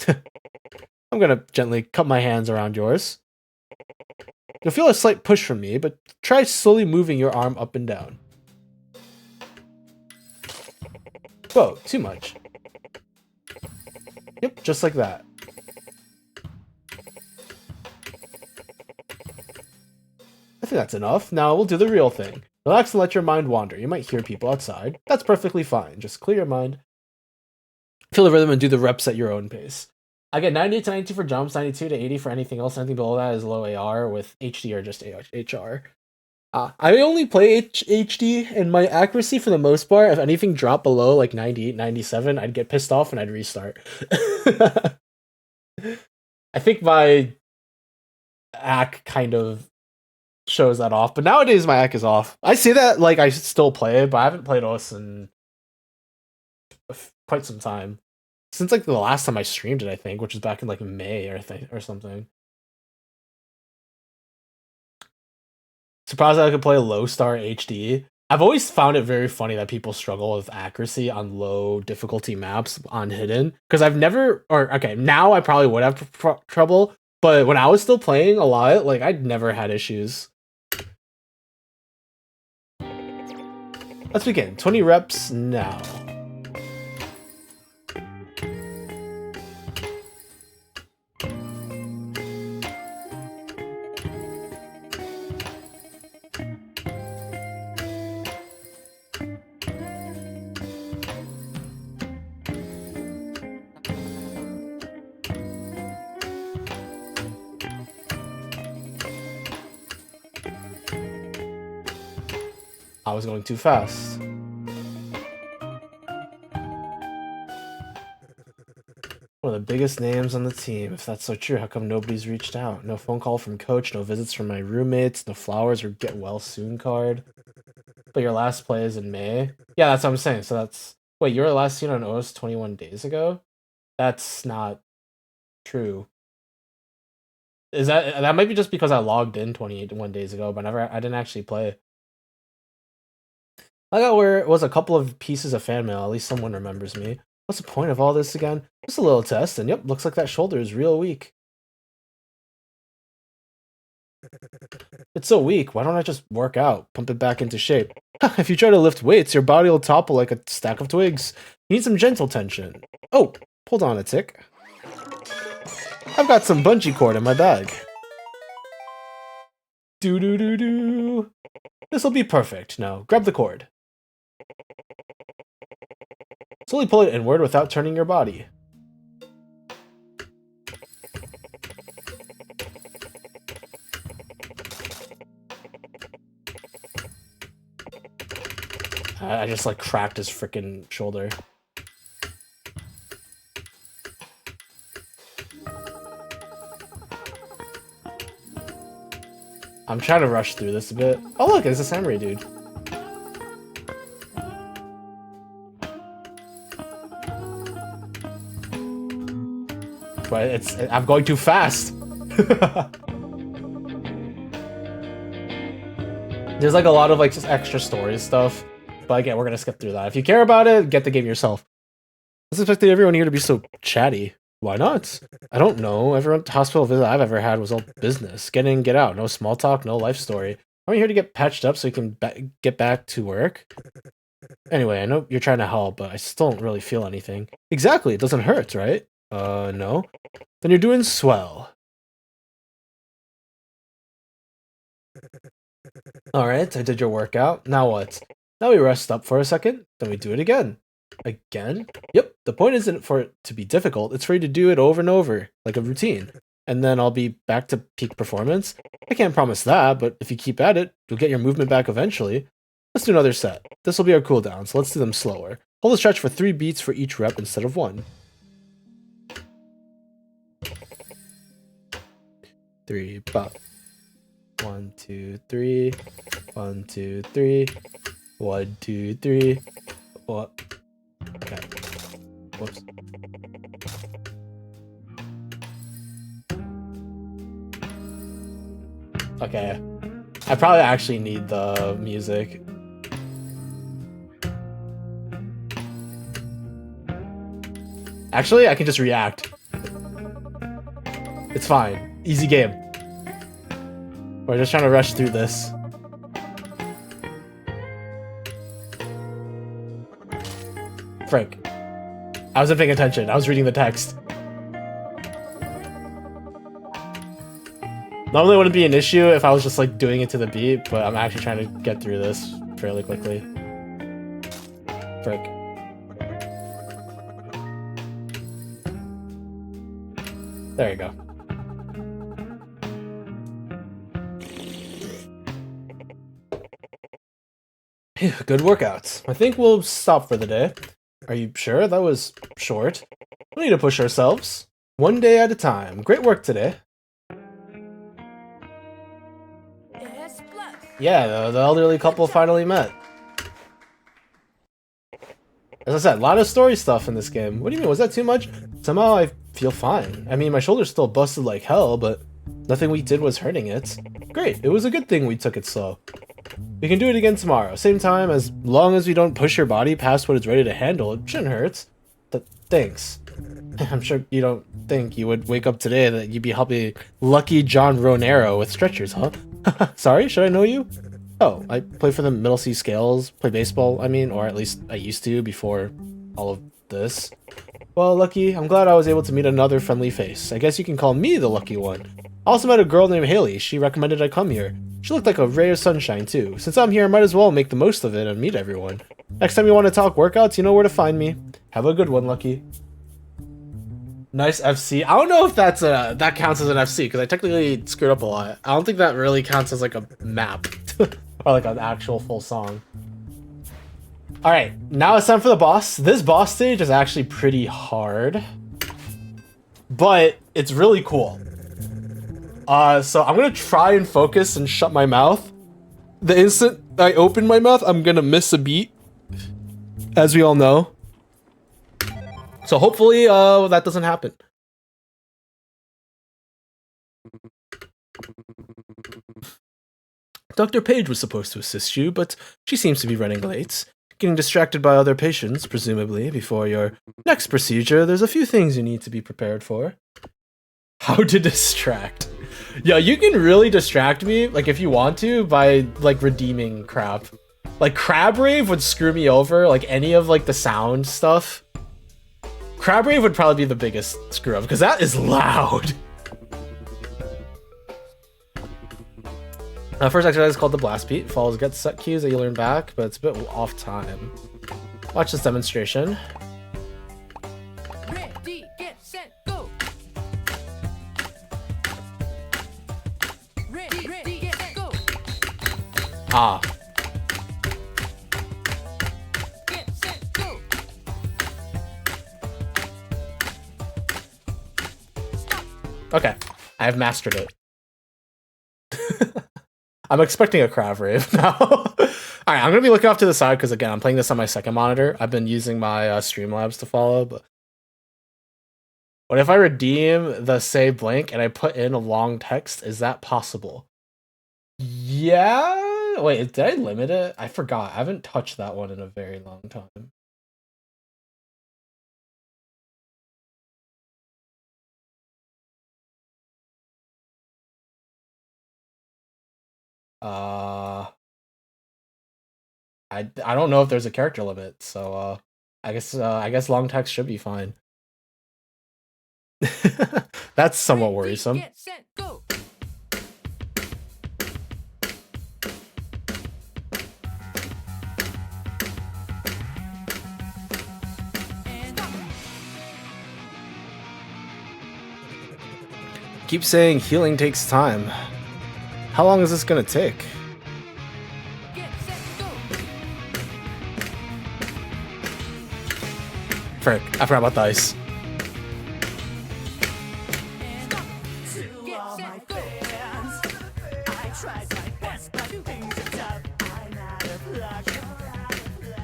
I'm gonna gently cup my hands around yours. You'll feel a slight push from me, but try slowly moving your arm up and down. Whoa, too much. Yep, just like that. I think that's enough. Now we'll do the real thing. Relax and let your mind wander. You might hear people outside. That's perfectly fine. Just clear your mind. Feel the rhythm and do the reps at your own pace. I get 98 to 92 for jumps, 92 to 80 for anything else. Anything below that is low AR with HD or just HR. I only play HD, and my accuracy for the most part, if anything dropped below like 98, 97, I'd get pissed off and I'd restart. I think my AC kind of shows that off, but nowadays my AC is off. I say that like I still play it, but I haven't played OS in quite some time. Since like the last time I streamed it, I think, which was back in like May or something. Surprised that I could play low star HD. I've always found it very funny that people struggle with accuracy on low difficulty maps on hidden, because I've never, or okay, now I probably would have trouble, but when I was still playing a lot, like I'd never had issues. Let's begin. 20 reps now. I was going too fast. One of the biggest names on the team. If that's so true, how come nobody's reached out? No phone call from coach, no visits from my roommates, no flowers or get well soon card. But your last play is in May? Yeah, that's what I'm saying. So that's... Wait, you were last seen on OS 21 days ago? That's not true. Is that might be just because I logged in 21 days ago, but I didn't actually play. I got where it was a couple of pieces of fan mail. At least someone remembers me. What's the point of all this again? Just a little test, and yep, looks like that shoulder is real weak. It's so weak, why don't I just work out, pump it back into shape? If you try to lift weights, your body will topple like a stack of twigs. You need some gentle tension. Oh, hold on a tick. I've got some bungee cord in my bag. Do. This'll be perfect. Now, grab the cord. Slowly pull it inward without turning your body. I just like cracked his freaking shoulder. I'm trying to rush through this a bit. Oh look, it's a samurai dude. But I'm going too fast. There's like a lot of like just extra story stuff. But again, we're gonna skip through that. If you care about it, get the game yourself. I was expecting everyone here to be so chatty. Why not? I don't know. Every hospital visit I've ever had was all business. Get in, get out. No small talk, no life story. Are you here to get patched up so you can get back to work? Anyway, I know you're trying to help, but I still don't really feel anything. Exactly, it doesn't hurt, right? No. Then you're doing swell. Alright, I did your workout. Now what? Now we rest up for a second, then we do it again. Again? Yep, the point isn't for it to be difficult, it's for you to do it over and over, like a routine. And then I'll be back to peak performance. I can't promise that, but if you keep at it, you'll get your movement back eventually. Let's do another set. This will be our cooldown, so let's do them slower. Hold the stretch for 3 beats for each rep instead of 1. 3, pop. 1, 2, 3. 1, 2, 3. 1, 2, 3. What? Okay. Whoops. Okay. I probably actually need the music. Actually, I can just react. It's fine. Easy game. We're just trying to rush through this. Frick. I wasn't paying attention. I was reading the text. Normally it wouldn't be an issue if I was just like doing it to the beat, but I'm actually trying to get through this fairly quickly. Frick. There you go. Phew, good workouts. I think we'll stop for the day. Are you sure? That was short. We need to push ourselves. One day at a time. Great work today. S plus. Yeah, the elderly couple finally met. As I said, a lot of story stuff in this game. What do you mean? Was that too much? Somehow I feel fine. I mean, my shoulder's still busted like hell, but nothing we did was hurting it. Great. It was a good thing we took it slow. We can do it again tomorrow. Same time, as long as we don't push your body past what it's ready to handle. It shouldn't hurt. Thanks. I'm sure you don't think you would wake up today that you'd be helping Lucky John Ronero with stretchers, huh? Sorry, should I know you? Oh, I play for the Middle C Scales, play baseball, I mean, or at least I used to before all of this. Well, Lucky, I'm glad I was able to meet another friendly face. I guess you can call me the lucky one. I also met a girl named Haley. She recommended I come here. She looked like a ray of sunshine, too. Since I'm here, I might as well make the most of it and meet everyone. Next time you want to talk workouts, you know where to find me. Have a good one, Lucky. Nice FC. I don't know if that counts as an FC, because I technically screwed up a lot. I don't think that really counts as like a map. Or like an actual full song. Alright, now it's time for the boss. This boss stage is actually pretty hard. But it's really cool. So I'm gonna try and focus and shut my mouth. The instant I open my mouth, I'm gonna miss a beat. As we all know. So hopefully that doesn't happen. Dr. Page was supposed to assist you, but she seems to be running late. Getting distracted by other patients, presumably, before your next procedure. There's a few things you need to be prepared for. How to distract. Yeah, you can really distract me, like, if you want to, by, like, redeeming crap. Like, Crab Rave would screw me over, like, any of, like, the sound stuff. Crab Rave would probably be the biggest screw up, because that is loud. First exercise is called the Blast Beat. Follows get set cues that you learn back, but it's a bit off time. Watch this demonstration. Ready, get set, go. Ready, get set, go. Ah. Get set, go. Okay, I have mastered it. I'm expecting a Crab Rave now. Alright, I'm gonna be looking off to the side because again, I'm playing this on my second monitor. I've been using my Streamlabs to follow, but what if I redeem the say blank and I put in a long text? Is that possible? Yeah. Wait, did I limit it? I forgot. I haven't touched that one in a very long time. I don't know if there's a character limit, so I guess long text should be fine. That's somewhat worrisome. Get set, go. And stop. Keep saying healing takes time. How long is this gonna take? Get set, go. Frick, I forgot about the ice. And stop. Get set, go. I tried my best, but things are tough. I'm out of luck.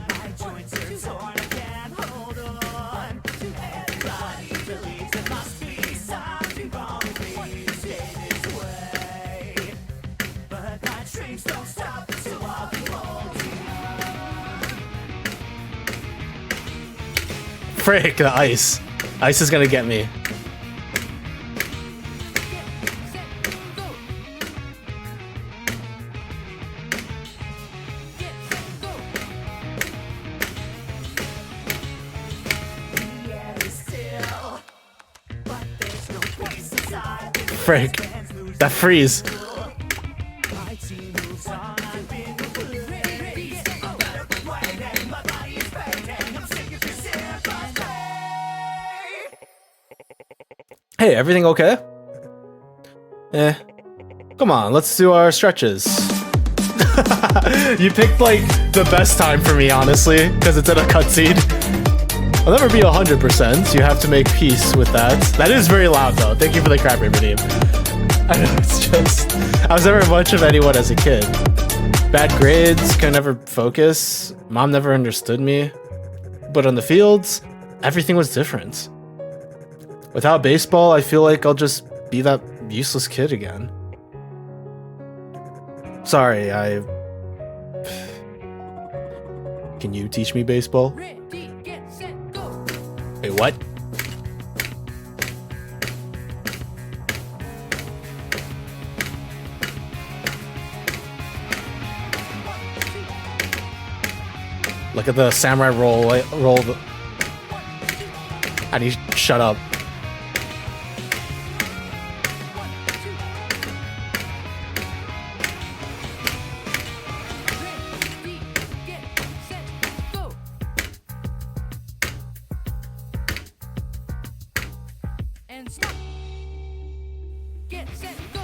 My joints are torn, I can't hold on. Everybody believes there must be something wrong with me. Stay this way, but my dreams don't stop, so I'll be holding. Frick, the ice. Ice is gonna get me. Get set, go. Get set, go. The air is still, but there's no peace inside. Frick, that freeze. My team moves on, I've been Ready, get set, go. waiting, my body is fading. I'm sick of this sympathy. Hey, everything okay? Eh. Come on, let's do our stretches. You picked like the best time for me, honestly, because it's in a cutscene. I'll never be 100%. You have to make peace with that. That is very loud, though. Thank you for the crap redeem. I know, it's just... I was never much of anyone as a kid. Bad grades, could never focus. Mom never understood me. But on the fields, everything was different. Without baseball, I feel like I'll just be that useless kid again. Sorry, Can you teach me baseball? Ready, get, set, go. Wait, what? Look at the samurai roll. How do you shut up? Ready, get, set, go. And stop. Get, set, go.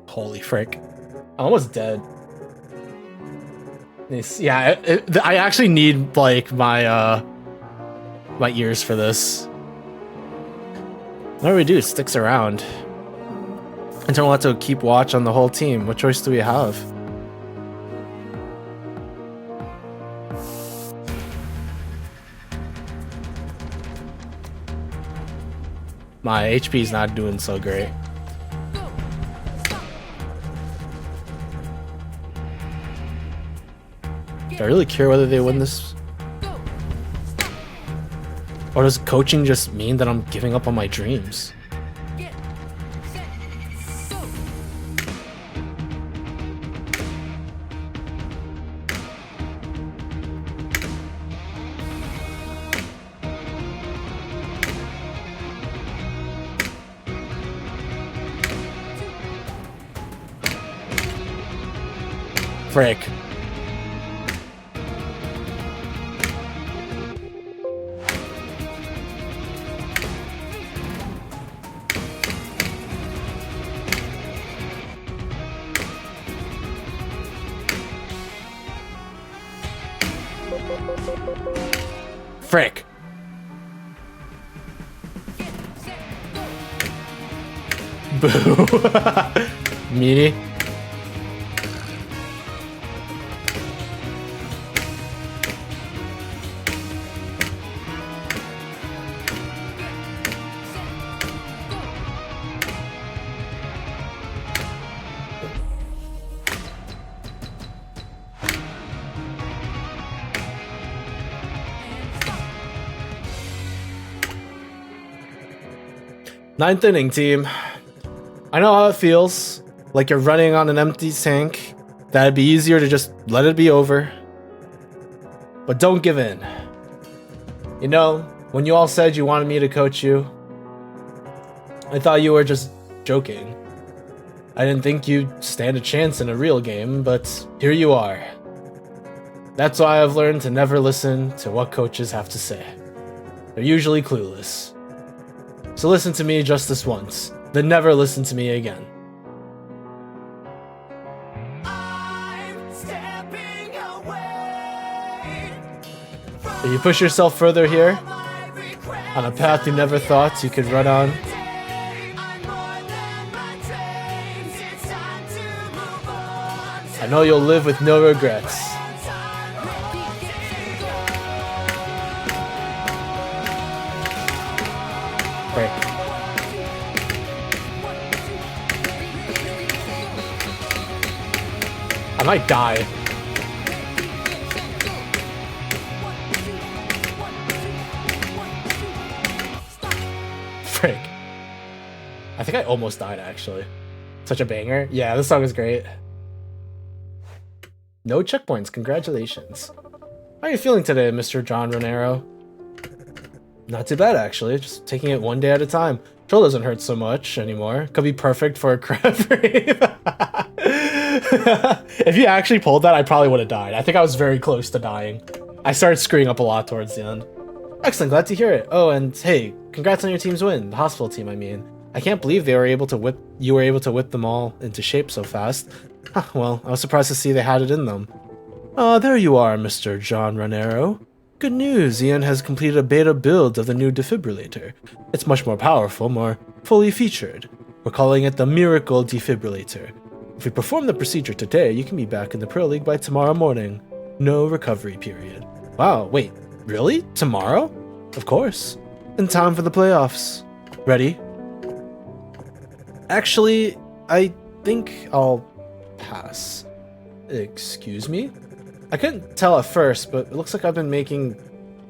Holy frick. I'm almost dead. Yeah, I actually need like my my ears for this. What do we do? It sticks around. And we'll have to keep watch on the whole team. What choice do we have? My HP's not doing so great. Go. Stop. Do I really care whether they win this? Go. Stop. Or does coaching just mean that I'm giving up on my dreams? Get, set, go. Frick. Frick. Get, set, go. Boo. Meanie. Ninth inning, team. I know how it feels. Like you're running on an empty tank. That'd be easier to just let it be over. But don't give in. You know, when you all said you wanted me to coach you, I thought you were just joking. I didn't think you'd stand a chance in a real game, but here you are. That's why I've learned to never listen to what coaches have to say. They're usually clueless. So listen to me just this once, then never listen to me again. I'm stepping away If you push yourself further here, my regret. on a path you never thought you could run on, I'm more than my dreams. It's time to move on. I know you'll live with no regrets. Break. I might die. Frick. I think I almost died, actually. Such a banger. Yeah, this song is great. No checkpoints. Congratulations. How are you feeling today, Mr. John Ronero? Not too bad, actually. Just taking it one day at a time. Troll doesn't hurt so much anymore. Could be perfect for a crab rave. If you actually pulled that, I probably would have died. I think I was very close to dying. I started screwing up a lot towards the end. Excellent, glad to hear it. Oh, and hey, congrats on your team's win. The hospital team, I mean. I can't believe you were able to whip them all into shape so fast. Huh, well, I was surprised to see they had it in them. There you are, Mr. John Ranero. Good news, Ian has completed a beta build of the new defibrillator. It's much more powerful, more fully featured. We're calling it the Miracle Defibrillator. If we perform the procedure today, you can be back in the Pro League by tomorrow morning. No recovery period. Wow, wait, really? Tomorrow? Of course. In time for the playoffs. Ready? Actually, I think I'll pass. Excuse me? I couldn't tell at first, but it looks like I've been making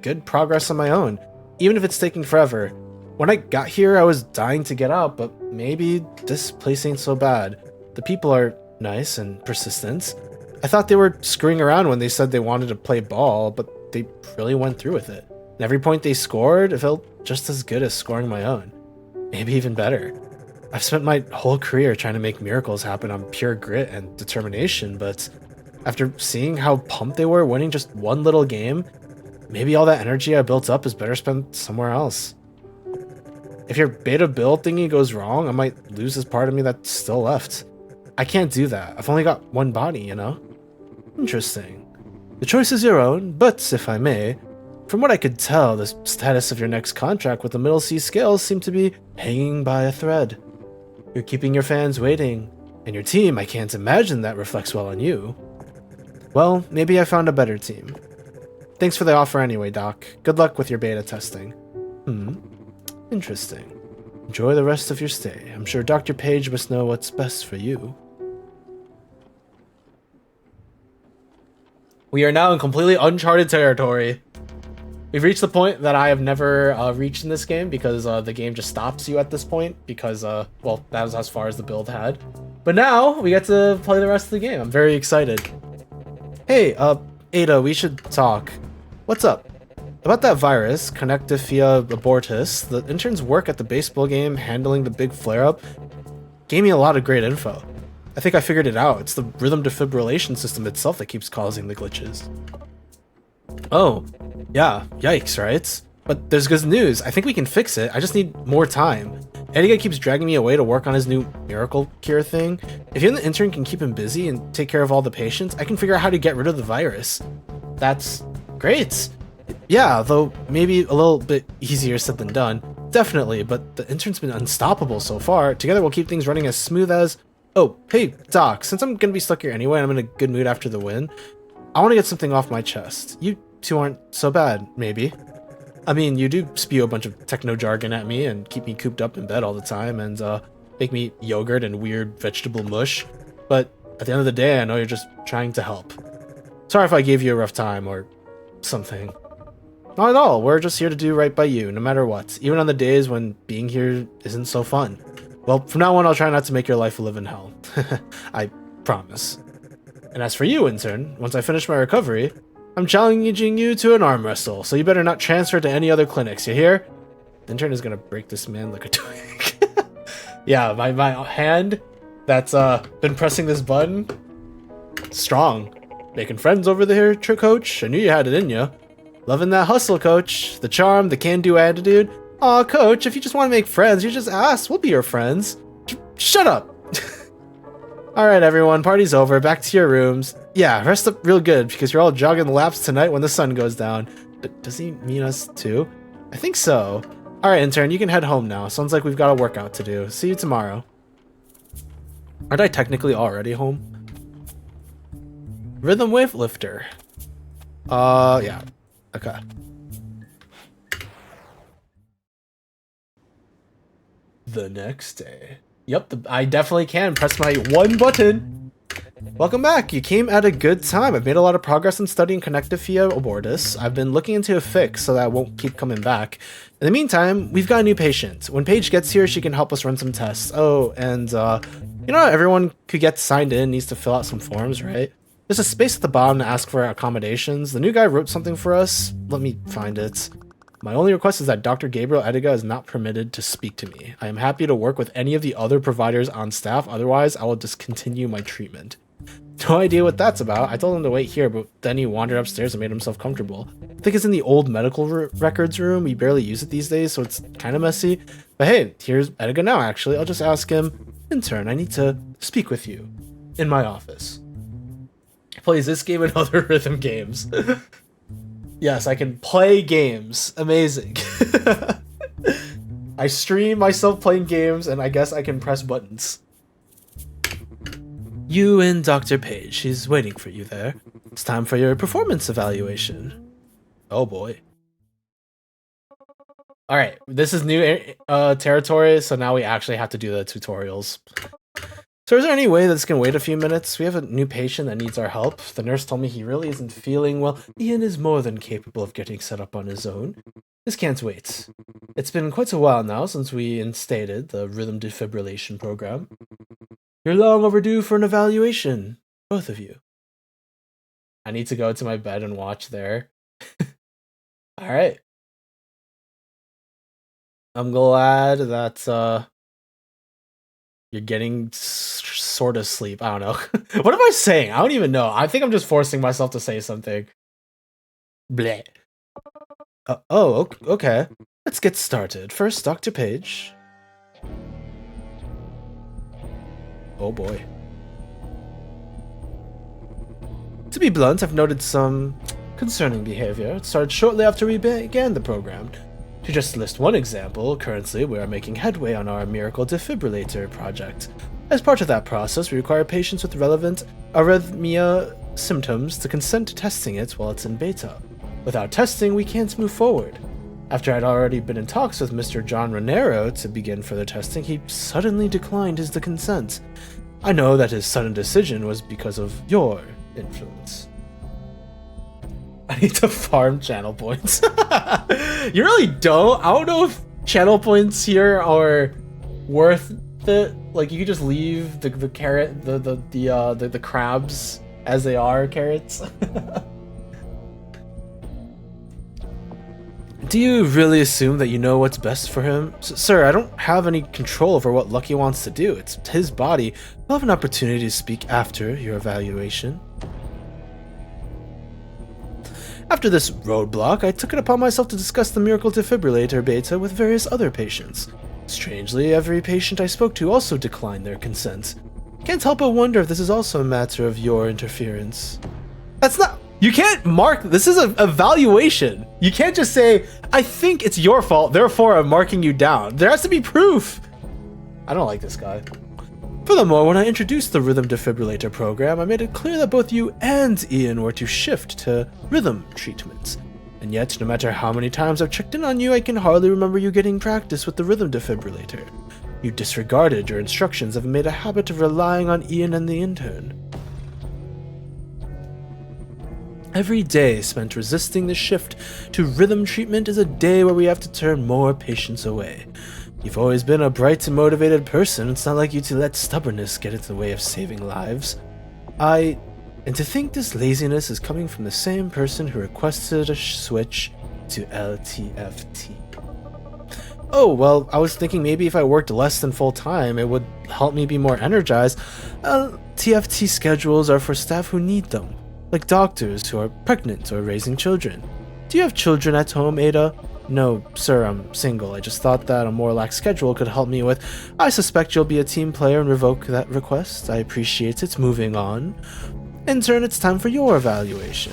good progress on my own, even if it's taking forever. When I got here, I was dying to get out, but maybe this place ain't so bad. The people are nice and persistent. I thought they were screwing around when they said they wanted to play ball, but they really went through with it. And every point they scored, it felt just as good as scoring my own. Maybe even better. I've spent my whole career trying to make miracles happen on pure grit and determination, but after seeing how pumped they were winning just one little game, maybe all that energy I built up is better spent somewhere else. If your beta build thingy goes wrong, I might lose this part of me that's still left. I can't do that. I've only got one body, you know? Interesting. The choice is your own, but if I may, from what I could tell, the status of your next contract with the Middle Sea Scales seem to be hanging by a thread. You're keeping your fans waiting, and your team, I can't imagine that reflects well on you. Well, maybe I found a better team. Thanks for the offer anyway, Doc. Good luck with your beta testing. Interesting. Enjoy the rest of your stay. I'm sure Dr. Page must know what's best for you. We are now in completely uncharted territory. We've reached the point that I have never reached in this game because the game just stops you at this point because, well, that was as far as the build had. But now we get to play the rest of the game. I'm very excited. Hey, Ada, we should talk. What's up? About that virus, Connectifia abortus, the intern's work at the baseball game handling the big flare-up gave me a lot of great info. I think I figured it out. It's the rhythm defibrillation system itself that keeps causing the glitches. Oh, yeah, yikes, right? But there's good news. I think we can fix it. I just need more time. Edgar keeps dragging me away to work on his new miracle cure thing. If you and the intern can keep him busy and take care of all the patients, I can figure out how to get rid of the virus. That's great. Yeah, though maybe a little bit easier said than done. Definitely, but the intern's been unstoppable so far. Together we'll keep things running as smooth as... Oh, hey, Doc, since I'm gonna be stuck here anyway and I'm in a good mood after the win, I want to get something off my chest. You two aren't so bad, maybe. I mean, you do spew a bunch of techno jargon at me and keep me cooped up in bed all the time and make me yogurt and weird vegetable mush, but at the end of the day, I know you're just trying to help. Sorry if I gave you a rough time or something. Not at all, we're just here to do right by you, no matter what, even on the days when being here isn't so fun. Well, from now on, I'll try not to make your life a living hell. I promise. And as for you, intern, once I finish my recovery, I'm challenging you to an arm wrestle, so you better not transfer to any other clinics, you hear? The intern is gonna break this man like a twig. Yeah, my hand that's been pressing this button, strong. Making friends over there, coach? I knew you had it in you. Loving that hustle, coach. The charm, the can-do attitude. Aw, coach, if you just want to make friends, you just ask. We'll be your friends. Shut up! Alright, everyone, party's over. Back to your rooms. Yeah, rest up real good, because you're all jogging laps tonight when the sun goes down. But does he mean us too? I think so. Alright, intern, you can head home now. Sounds like we've got a workout to do. See you tomorrow. Aren't I technically already home? Rhythm wave lifter. Yeah. Okay. The next day. Yep, I definitely can press my one button. Welcome back. You came at a good time. I've made a lot of progress in studying Connectifia abortus. I've been looking into a fix so that I won't keep coming back. In the meantime, we've got a new patient. When Paige gets here, she can help us run some tests. Oh, and you know, everyone who gets signed in needs to fill out some forms, right? There's a space at the bottom to ask for accommodations. The new guy wrote something for us. Let me find it. My only request is that Dr. Gabriel Edega is not permitted to speak to me. I am happy to work with any of the other providers on staff. Otherwise, I will discontinue my treatment. No idea what that's about. I told him to wait here, but then he wandered upstairs and made himself comfortable. I think it's in the old medical records room. We barely use it these days, so it's kind of messy. But hey, here's Edgar now, actually. I'll just ask him, intern, I need to speak with you in my office. Plays this game and other rhythm games. Yes, I can play games. Amazing. I stream myself playing games, and I guess I can press buttons. You and Dr. Page. She's waiting for you there. It's time for your performance evaluation. Oh boy. Alright, this is new territory, so now we actually have to do the tutorials. So is there any way that this can wait a few minutes? We have a new patient that needs our help. The nurse told me he really isn't feeling well. Ian is more than capable of getting set up on his own. This can't wait. It's been quite a while now since we instated the rhythm defibrillation program. You're long overdue for an evaluation, both of you. I need to go to my bed and watch there. Alright. I'm glad that you're getting sort of sleep. I don't know. What am I saying? I don't even know. I think I'm just forcing myself to say something. Bleh. Okay. Let's get started. First, Dr. Page. Oh boy. To be blunt, I've noted some concerning behavior. It started shortly after we began the program. To just list one example, currently we are making headway on our miracle defibrillator project. As part of that process, we require patients with relevant arrhythmia symptoms to consent to testing it while it's in beta. Without testing, we can't move forward. After I'd already been in talks with Mr. John Ranero to begin further testing, he suddenly declined his consent. I know that his sudden decision was because of your influence. I need to farm channel points. You really don't? I don't know if channel points here are worth it. Like, you could just leave the carrot, the crabs as they are carrots. Do you really assume that you know what's best for him? Sir, I don't have any control over what Lucky wants to do. It's his body. You'll have an opportunity to speak after your evaluation. After this roadblock, I took it upon myself to discuss the miracle defibrillator beta with various other patients. Strangely, every patient I spoke to also declined their consent. Can't help but wonder if this is also a matter of your interference. That's not... You can't mark... This is an evaluation. You can't just say, I think it's your fault, therefore I'm marking you down. There has to be proof. I don't like this guy. Furthermore, when I introduced the rhythm defibrillator program, I made it clear that both you and Ian were to shift to rhythm treatments. And yet, no matter how many times I've checked in on you, I can hardly remember you getting practice with the rhythm defibrillator. You disregarded your instructions and have made a habit of relying on Ian and the intern. Every day spent resisting the shift to rhythm treatment is a day where we have to turn more patients away. You've always been a bright and motivated person. It's not like you to let stubbornness get in the way of saving lives. And to think this laziness is coming from the same person who requested a switch to LTFT. Oh, well, I was thinking maybe if I worked less than full time, it would help me be more energized. TFT schedules are for staff who need them, like doctors who are pregnant or raising children. Do you have children at home, Ada? No, sir, I'm single. I just thought that a more lax schedule could help me with... I suspect you'll be a team player and revoke that request. I appreciate it. Moving on. Intern, it's time for your evaluation.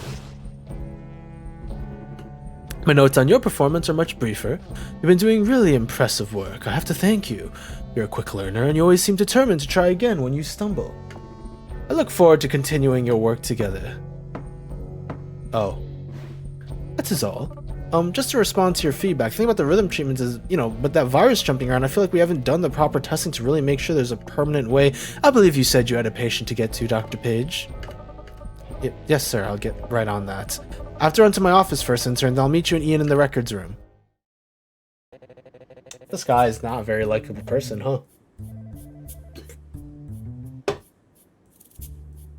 My notes on your performance are much briefer. You've been doing really impressive work. I have to thank you. You're a quick learner, and you always seem determined to try again when you stumble. I look forward to continuing your work together. Oh. That is all. Just to respond to your feedback, the thing about the rhythm treatments is, with that virus jumping around, I feel like we haven't done the proper testing to really make sure there's a permanent way. I believe you said you had a patient to get to, Dr. Page. Yes, sir, I'll get right on that. I have to run to my office first, intern, then I'll meet you and Ian in the records room. This guy is not a very likable person, huh?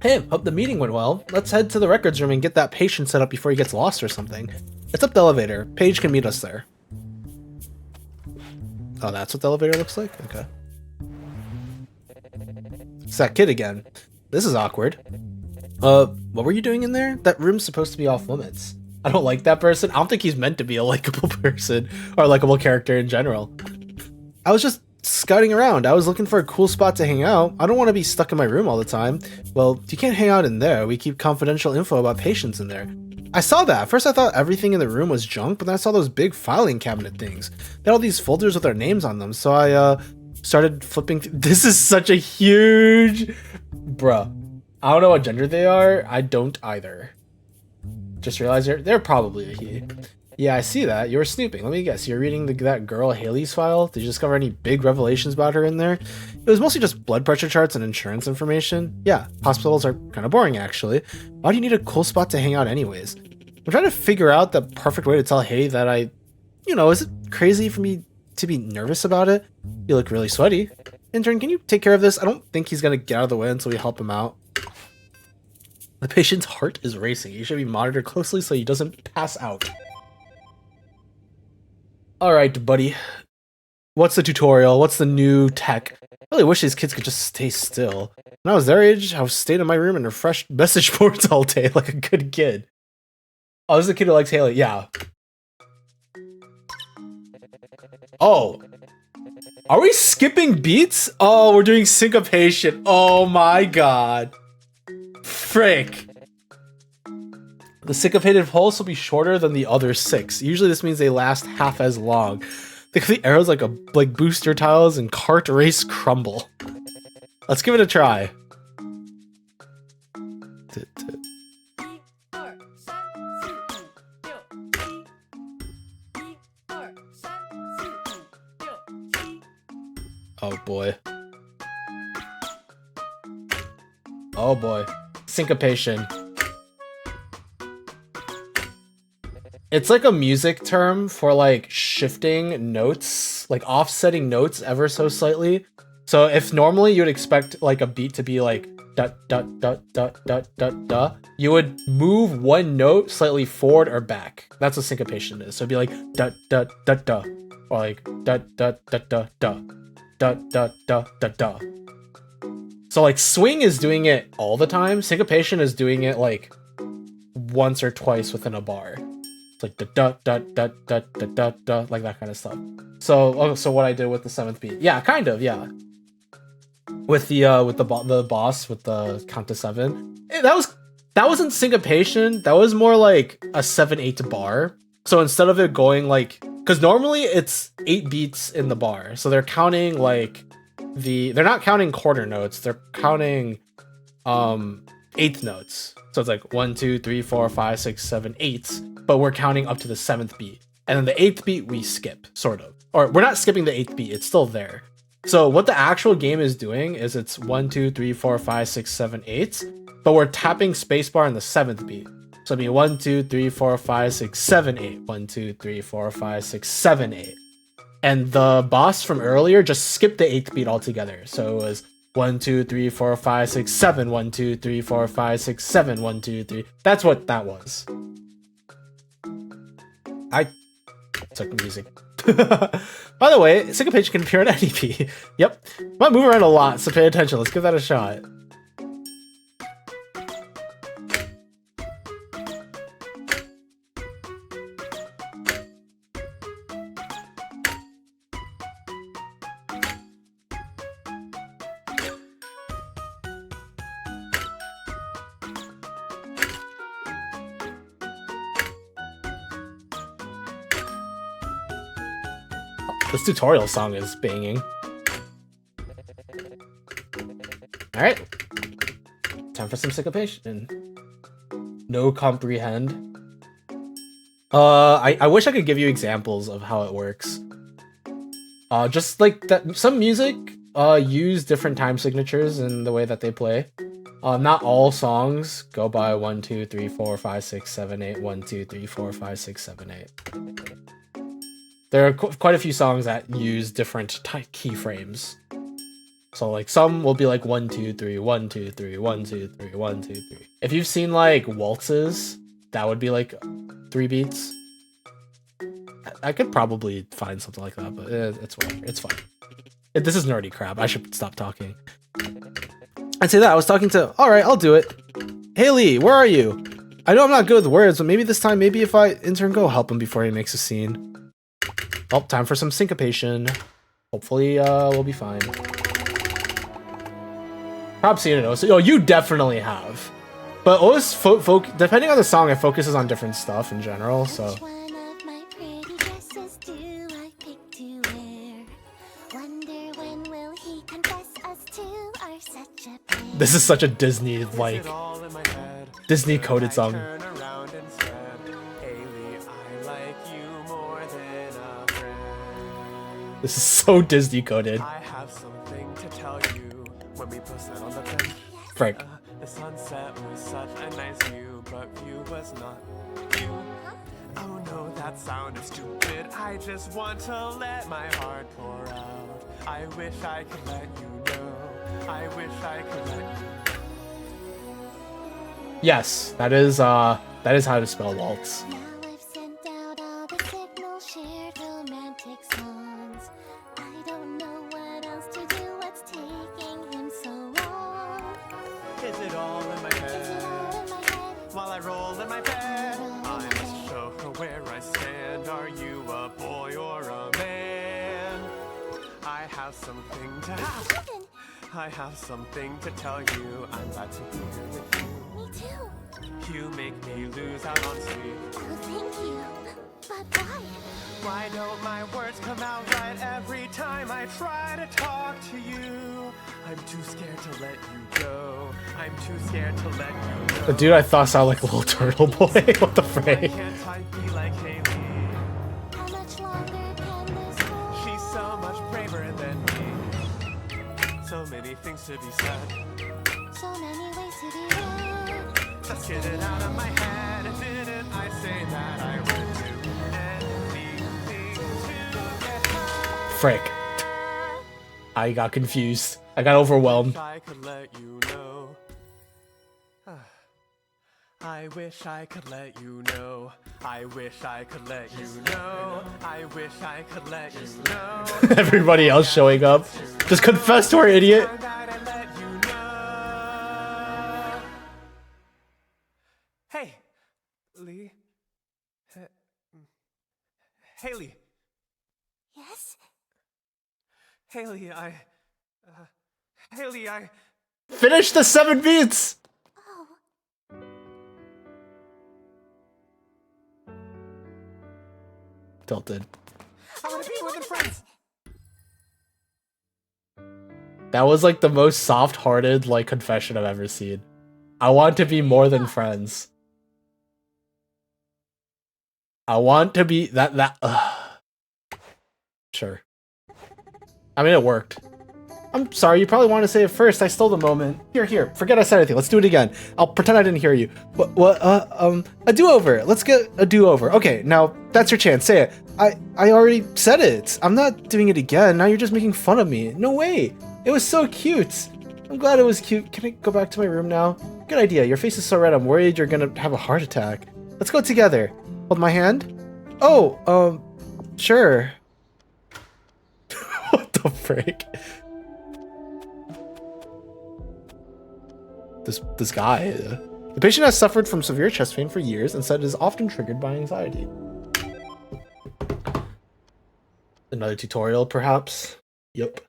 Hey, hope the meeting went well. Let's head to the records room and get that patient set up before he gets lost or something. It's up the elevator. Paige can meet us there. Oh, that's what the elevator looks like? Okay. It's that kid again. This is awkward. What were you doing in there? That room's supposed to be off limits. I don't like that person. I don't think he's meant to be a likable person or a likable character in general. I was just scouting around. I was looking for a cool spot to hang out. I don't want to be stuck in my room all the time. Well, you can't hang out in there. We keep confidential info about patients in there. I saw that. At first I thought everything in the room was junk, but then I saw those big filing cabinet things. They had all these folders with our names on them, so I started flipping. This is such a huge... Bruh. I don't know what gender they are. I don't either. Just realized they're probably a he. Yeah, I see that. You were snooping. Let me guess. You're reading that girl Haley's file? Did you discover any big revelations about her in there? It was mostly just blood pressure charts and insurance information. Yeah, hospitals are kind of boring, actually. Why do you need a cool spot to hang out anyways? I'm trying to figure out the perfect way to tell Haley that is it crazy for me to be nervous about it? You look really sweaty. Intern, can you take care of this? I don't think he's going to get out of the way until we help him out. The patient's heart is racing. He should be monitored closely so he doesn't pass out. Alright, buddy. What's the tutorial? What's the new tech? I really wish these kids could just stay still. When I was their age, I was staying in my room and refreshed message boards all day like a good kid. Oh, this is a kid who likes Haley. Yeah. Oh. Are we skipping beats? Oh, we're doing syncopation. Oh my god. Frick. The syncopated pulse will be shorter than the other 6. Usually this means they last half as long. Think of the arrows like booster tiles and cart race crumble. Let's give it a try. Oh boy. Oh boy. Syncopation. It's like a music term for like shifting notes, like offsetting notes ever so slightly. So if normally you would expect like a beat to be like da da da da da da da, you would move one note slightly forward or back. That's what syncopation is. So it'd be like da da da da, or like da da da da da da da da da da. So like swing is doing it all the time. Syncopation is doing it like once or twice within a bar. It's like da da da da da da da da, like that kind of stuff. So what I did with the 7th beat, yeah, kind of, yeah. With the boss with the count to 7, that wasn't syncopation. That was more like a 7/8 bar. So instead of it going like, because normally it's 8 beats in the bar, so they're counting like they're not counting quarter notes. They're counting 8th notes. So it's like 1, 2, 3, 4, 5, 6, 7, 8s. But we're counting up to the 7th beat. And then the 8th beat we skip, sort of. Or we're not skipping the 8th beat, it's still there. So what the actual game is doing is it's 1, 2, 3, 4, 5, 6, 7, 8. But we're tapping spacebar in the 7th beat. So it'd be 1, 2, 3, 4, 5, 6, 7, 8. 1, 2, 3, 4, 5, 6, 7, 8. And the boss from earlier just skipped the 8th beat altogether. So it was 1, 2, 3, 4, 5, 6, 7. 1, 2, 3, 4, 5, 6, 7. 1, 2, 3. That's what that was. I took music. By the way, syncopation can appear on any beat. Yep. Might move around a lot, so pay attention. Let's give that a shot. This tutorial song is banging. Alright. Time for some syncopation. No comprehend. I wish I could give you examples of how it works. Just like that, some music use different time signatures in the way that they play. Not all songs go by 1, 2, 3, 4, 5, 6, 7, 8. 1, 2, 3, 4, 5, 6, 7, 8. There are quite a few songs that use different keyframes. So like some will be like 1, 2, 3, 1, 2, 3, 1, 2, 3, 1, 2, 3. If you've seen like waltzes, that would be like 3 beats. I could probably find something like that, but it's whatever. It's fine. This is nerdy crap. I should stop talking. I'd say that I was talking to. All right, I'll do it. Haley, where are you? I know I'm not good with words, but maybe this time, maybe if I intern go help him before he makes a scene. Oh, time for some syncopation. Hopefully, we'll be fine. Probably seen it. So, you definitely have. But always depending on the song, it focuses on different stuff in general. So. Which one of my pretty dresses do I pick to wear? Wonder when will he confess us two are such a pair? This is such a Disney like Disney coded song. Turn around and said, Haley, I like you more than a friend. This is so Disney coded. I have something to tell you. When we both sat on the bench, Frank. the sunset was such a nice view, but view was not you. Oh no, that sounded stupid. I just want to let my heart pour out. I wish I could let you know. I wish I could let you know. Yes, that is how to spell waltz. Now I've sent out all the signals, shared romantic songs. I don't know what else to do. What's taking him so long? Is it all in my Is it head? all in my head? While I roll in my bed, I must show her where I stand. Are you a boy or a man? I have something to Heaven, I have something to tell you. I'm glad to be here with you. me too. You make me lose out on sleep. Oh, thank you. But why? Why don't my words come out right every time I try to talk to you? I'm too scared to let you go. I'm too scared to let you know. The dude I thought sounded like a little turtle boy. What the Why frick? can't I be like Haley? How much longer can this hold? She's so much braver than me. So many things to be said. So many ways to be read. Just get it out of my head. Didn't I say that I would do anything to get her? Frick. I got confused. I got overwhelmed. I could let you know. I wish I could let you know. I wish I could let you know. I wish I could let you know. Everybody else showing up. Just confess to our idiot. That I let you know. Hey, Lee. Haley. Yes? Haley, Haley, Finish the 7 beats. Oh, Tilted. I want to be more than friends. That was like the most soft-hearted like confession I've ever seen. I want to be more than friends. I want to be that. Sure. I mean, it worked. I'm sorry, you probably wanted to say it first. I stole the moment. Here, forget I said anything. Let's do it again. I'll pretend I didn't hear you. A do-over. Let's get a do-over. Okay, now that's your chance. Say it. I already said it. I'm not doing it again. Now you're just making fun of me. No way. It was so cute. I'm glad it was cute. Can I go back to my room now? Good idea. Your face is so red. I'm worried you're gonna have a heart attack. Let's go together. Hold my hand. Oh, sure. What the frick? This guy. The patient has suffered from severe chest pain for years and said it is often triggered by anxiety. Another tutorial, perhaps? Yep.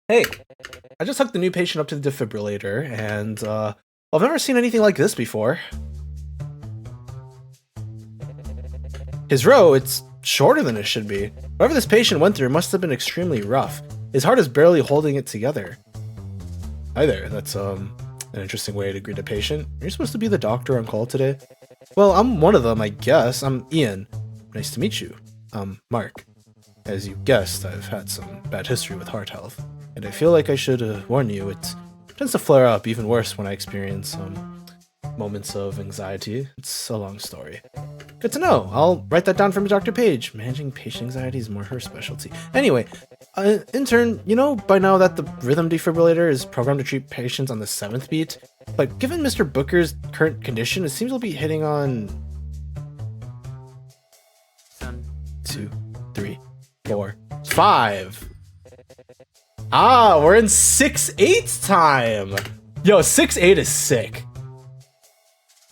Hey, I just hooked the new patient up to the defibrillator, and I've never seen anything like this before. His row, it's shorter than it should be. Whatever this patient went through must have been extremely rough. His heart is barely holding it together. Hi there, that's an interesting way to greet a patient. You're supposed to be the doctor on call today? Well, I'm one of them, I guess. I'm Ian. Nice to meet you. Mark. As you guessed, I've had some bad history with heart health, and I feel like I should warn you, it tends to flare up even worse when I experience moments of anxiety. It's a long story. Good to know. I'll write that down from Dr. Page. Managing patient anxiety is more her specialty. Anyway, intern, you know by now that the rhythm defibrillator is programmed to treat patients on the 7th beat, but given Mr. Booker's current condition, it seems we'll be hitting on 2, 3, 4, 5. Ah, we're in 6/8 time. Yo, 6/8 is sick.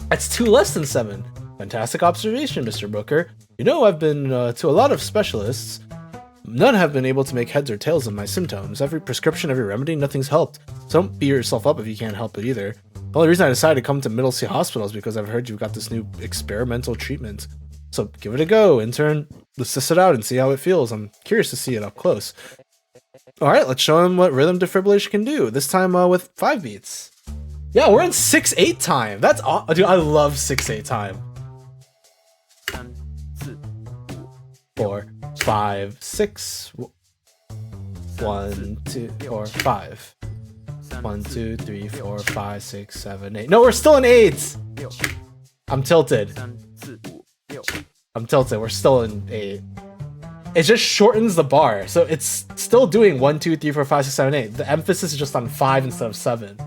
That's 2 less than 7. Fantastic observation, Mr. Booker. You know, I've been to a lot of specialists. None have been able to make heads or tails of my symptoms. Every prescription, every remedy, nothing's helped. So don't beat yourself up if you can't help it either. The only reason I decided to come to Middlesea Hospital is because I've heard you've got this new experimental treatment. So give it a go, intern. Let's test it out and see how it feels. I'm curious to see it up close. Alright, let's show him what rhythm defibrillation can do. This time with 5 beats. Yeah, we're in 6/8 time. That's dude, I love 6/8 time. 4, 5, 6. 1, 2, 4, 5. 1, 2, 3, 4, 5, 6, 7, 8. No, we're still in 8. I'm tilted. I'm tilted. We're still in 8. It just shortens the bar, so it's still doing 1, 2, 3, 4, 5, 6, 7, 8. The emphasis is just on 5 instead of 7.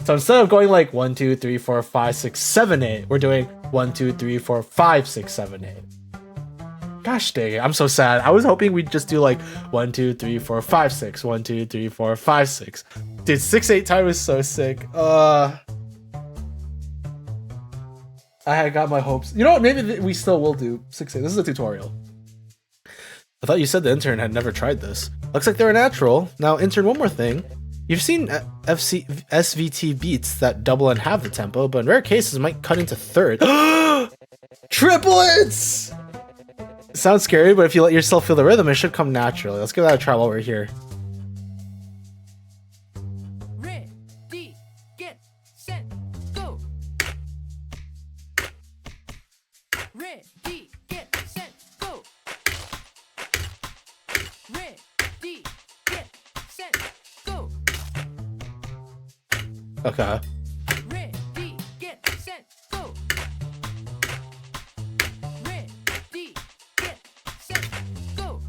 So instead of going like 1, 2, 3, 4, 5, 6, 7, 8, we're doing 1, 2, 3, 4, 5, 6, 7, 8. Gosh dang it, I'm so sad. I was hoping we'd just do like 1, 2, 3, 4, 5, 6. 1, 2, 3, 4, 5, 6. Dude, 6/8 time is so sick. I had got my hopes. You know what? Maybe we still will do 6/8. This is a tutorial. I thought you said the intern had never tried this. Looks like they're a natural. Now, intern, one more thing. You've seen SVT beats that double and halve the tempo, but in rare cases might cut into third. Triplets! Sounds scary, but if you let yourself feel the rhythm, it should come naturally. Let's give that a try while we're here. Ready, get, set, go. Ready, get, set, go. Ready, get, set, go. Okay. Ready, get, set, go. Ready, get, set, go.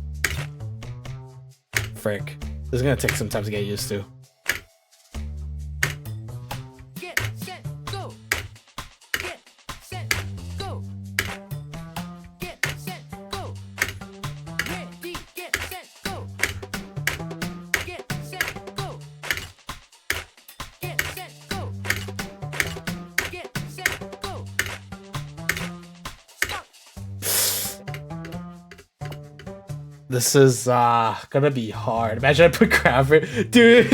Frick. This is gonna take some time to get used to. Get, set, go. Get, set, go. Get, set, go. Ready, get, set, go. Get, set, go. Get, set, go. Get, set, go. Stop. This is gonna be hard. Imagine I put Crabber. Dude,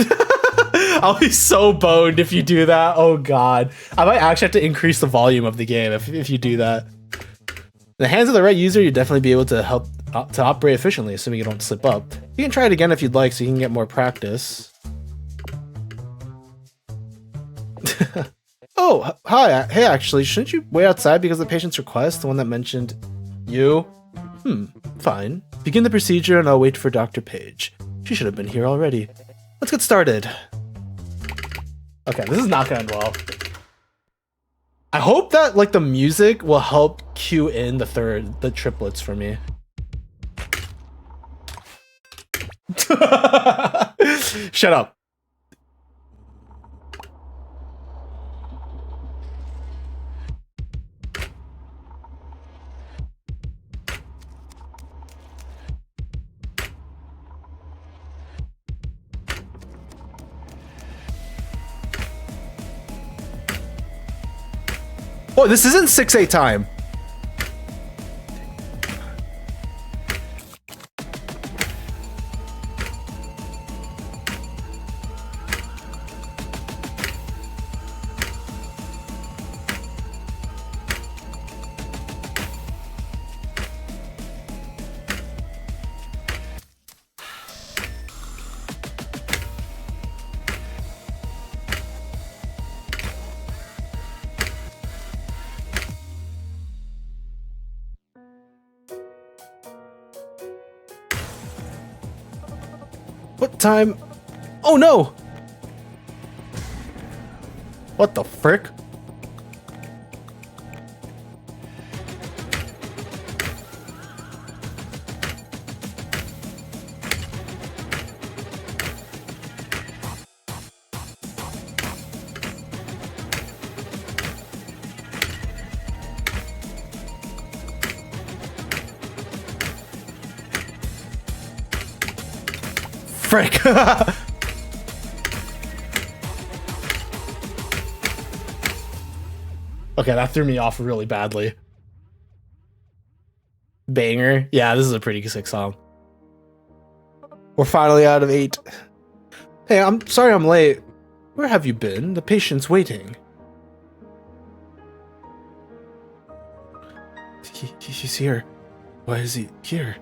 I'll be so boned if you do that. Oh god. I might actually have to increase the volume of the game if you do that. In the hands of the right user, you'd definitely be able to help to operate efficiently, assuming you don't slip up. You can try it again if you'd like, so you can get more practice. Oh, hi. Hey, actually, shouldn't you wait outside because of the patient's request? The one that mentioned you? Fine. Begin the procedure and I'll wait for Dr. Page. She should have been here already. Let's get started. Okay, this is not gonna end well. I hope that like the music will help cue in the triplets for me. Shut up. Oh, this isn't 6/8 time. What time? Oh no! What the frick? frick! Okay, that threw me off really badly. Banger. Yeah, this is a pretty sick song. We're finally out of 8. Hey, I'm sorry I'm late. Where have you been? The patient's waiting. He's here. Why is he here?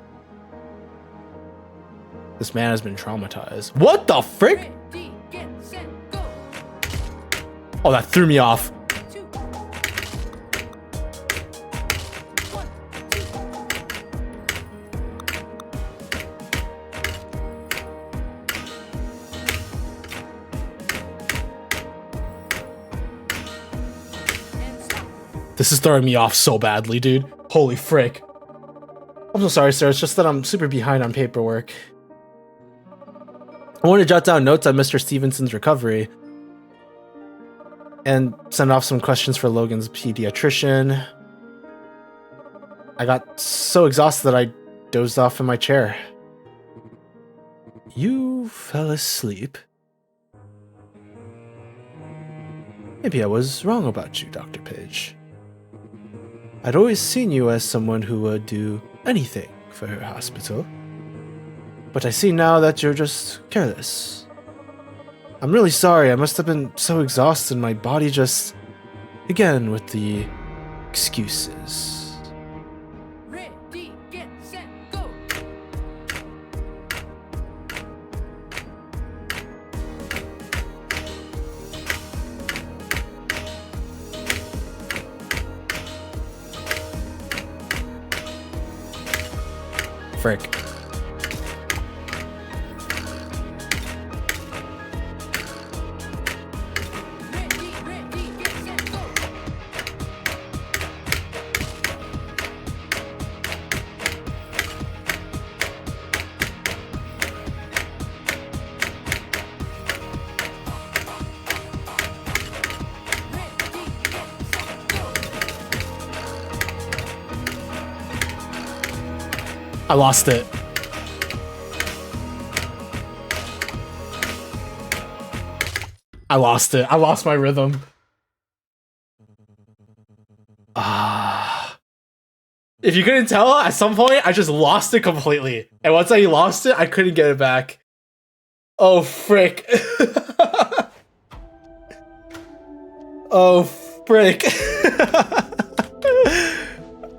This man has been traumatized. What the frick? Ready, get, set, go. Oh, that threw me off. 2. 1, 2. And stop. This is throwing me off so badly, dude. Holy frick. I'm so sorry, sir. It's just that I'm super behind on paperwork. I want to jot down notes on Mr. Stevenson's recovery and send off some questions for Logan's pediatrician. I got so exhausted that I dozed off in my chair. You fell asleep? Maybe I was wrong about you, Dr. Page. I'd always seen you as someone who would do anything for her hospital. But I see now that you're just careless. I'm really sorry. I must have been so exhausted. My body just... Again, with the excuses. Ready, get, set, go. Frick. Ready, get, set, go. Ready, get, set, go. I lost it. I lost it. I lost my rhythm. If you couldn't tell, at some point, I just lost it completely. And once I lost it, I couldn't get it back. Oh, frick. Oh, frick.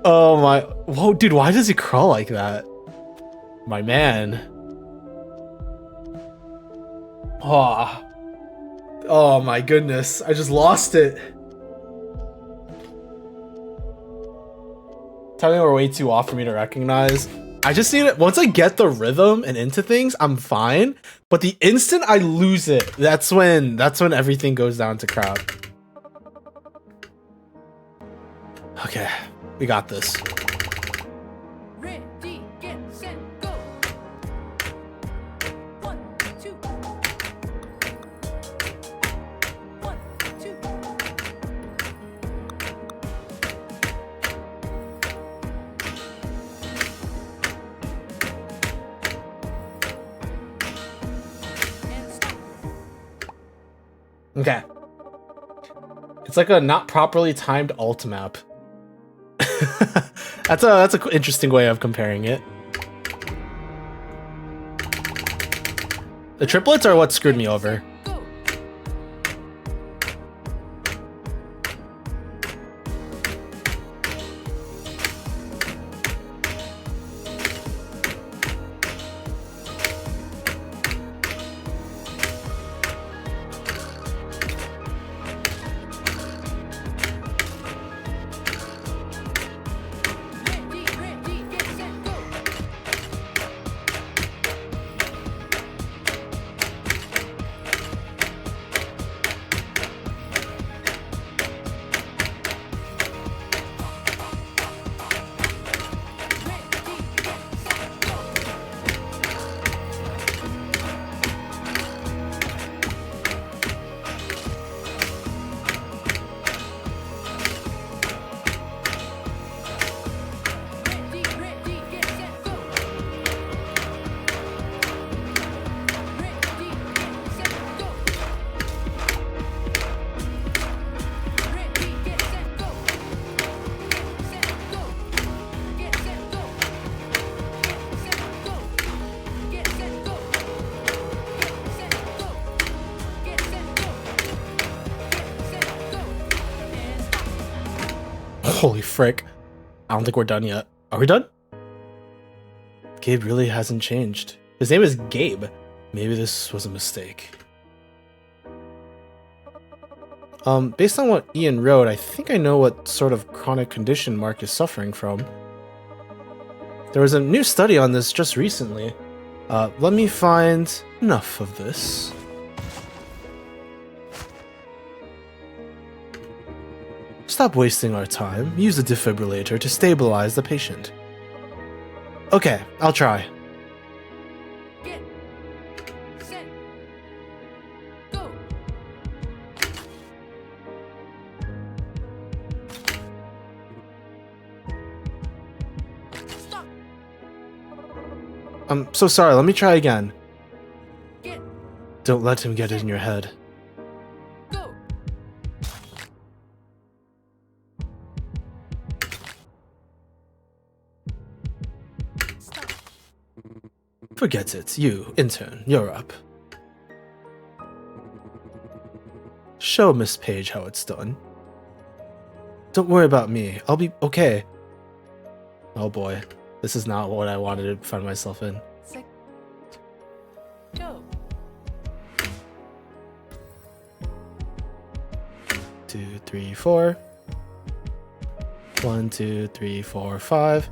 Oh, my. Whoa, dude, why does he crawl like that? My man. Oh, my goodness. I just lost it. Tell me we're way too off for me to recognize. I just need it. Once I get the rhythm and into things, I'm fine. But the instant I lose it, that's when everything goes down to crap. Okay, we got this. Ready, get, set, go. 1, 2. 1, 2. And stop. Okay. It's like a not properly timed alt map. That's a interesting way of comparing it. The triplets are what screwed me over. Go. Ready, get, set, go. Holy frick. I don't think we're done yet. Are we done? Gabe really hasn't changed. His name is Gabe. Maybe this was a mistake. Based on what Ian wrote, I think I know what sort of chronic condition Mark is suffering from. There was a new study on this just recently. Let me find enough of this. Stop wasting our time. Use the defibrillator to stabilize the patient. Okay, I'll try. Get set go. Stop. I'm so sorry, let me try again. Get Don't let him get in your head. go. Stop. Forget it. You, intern, you're up. Show Miss Page how it's done. Don't worry about me. I'll be okay. Oh boy. This is not what I wanted to find myself in. Set go. 2, 3, 4. 1, 2, 3, 4, 5.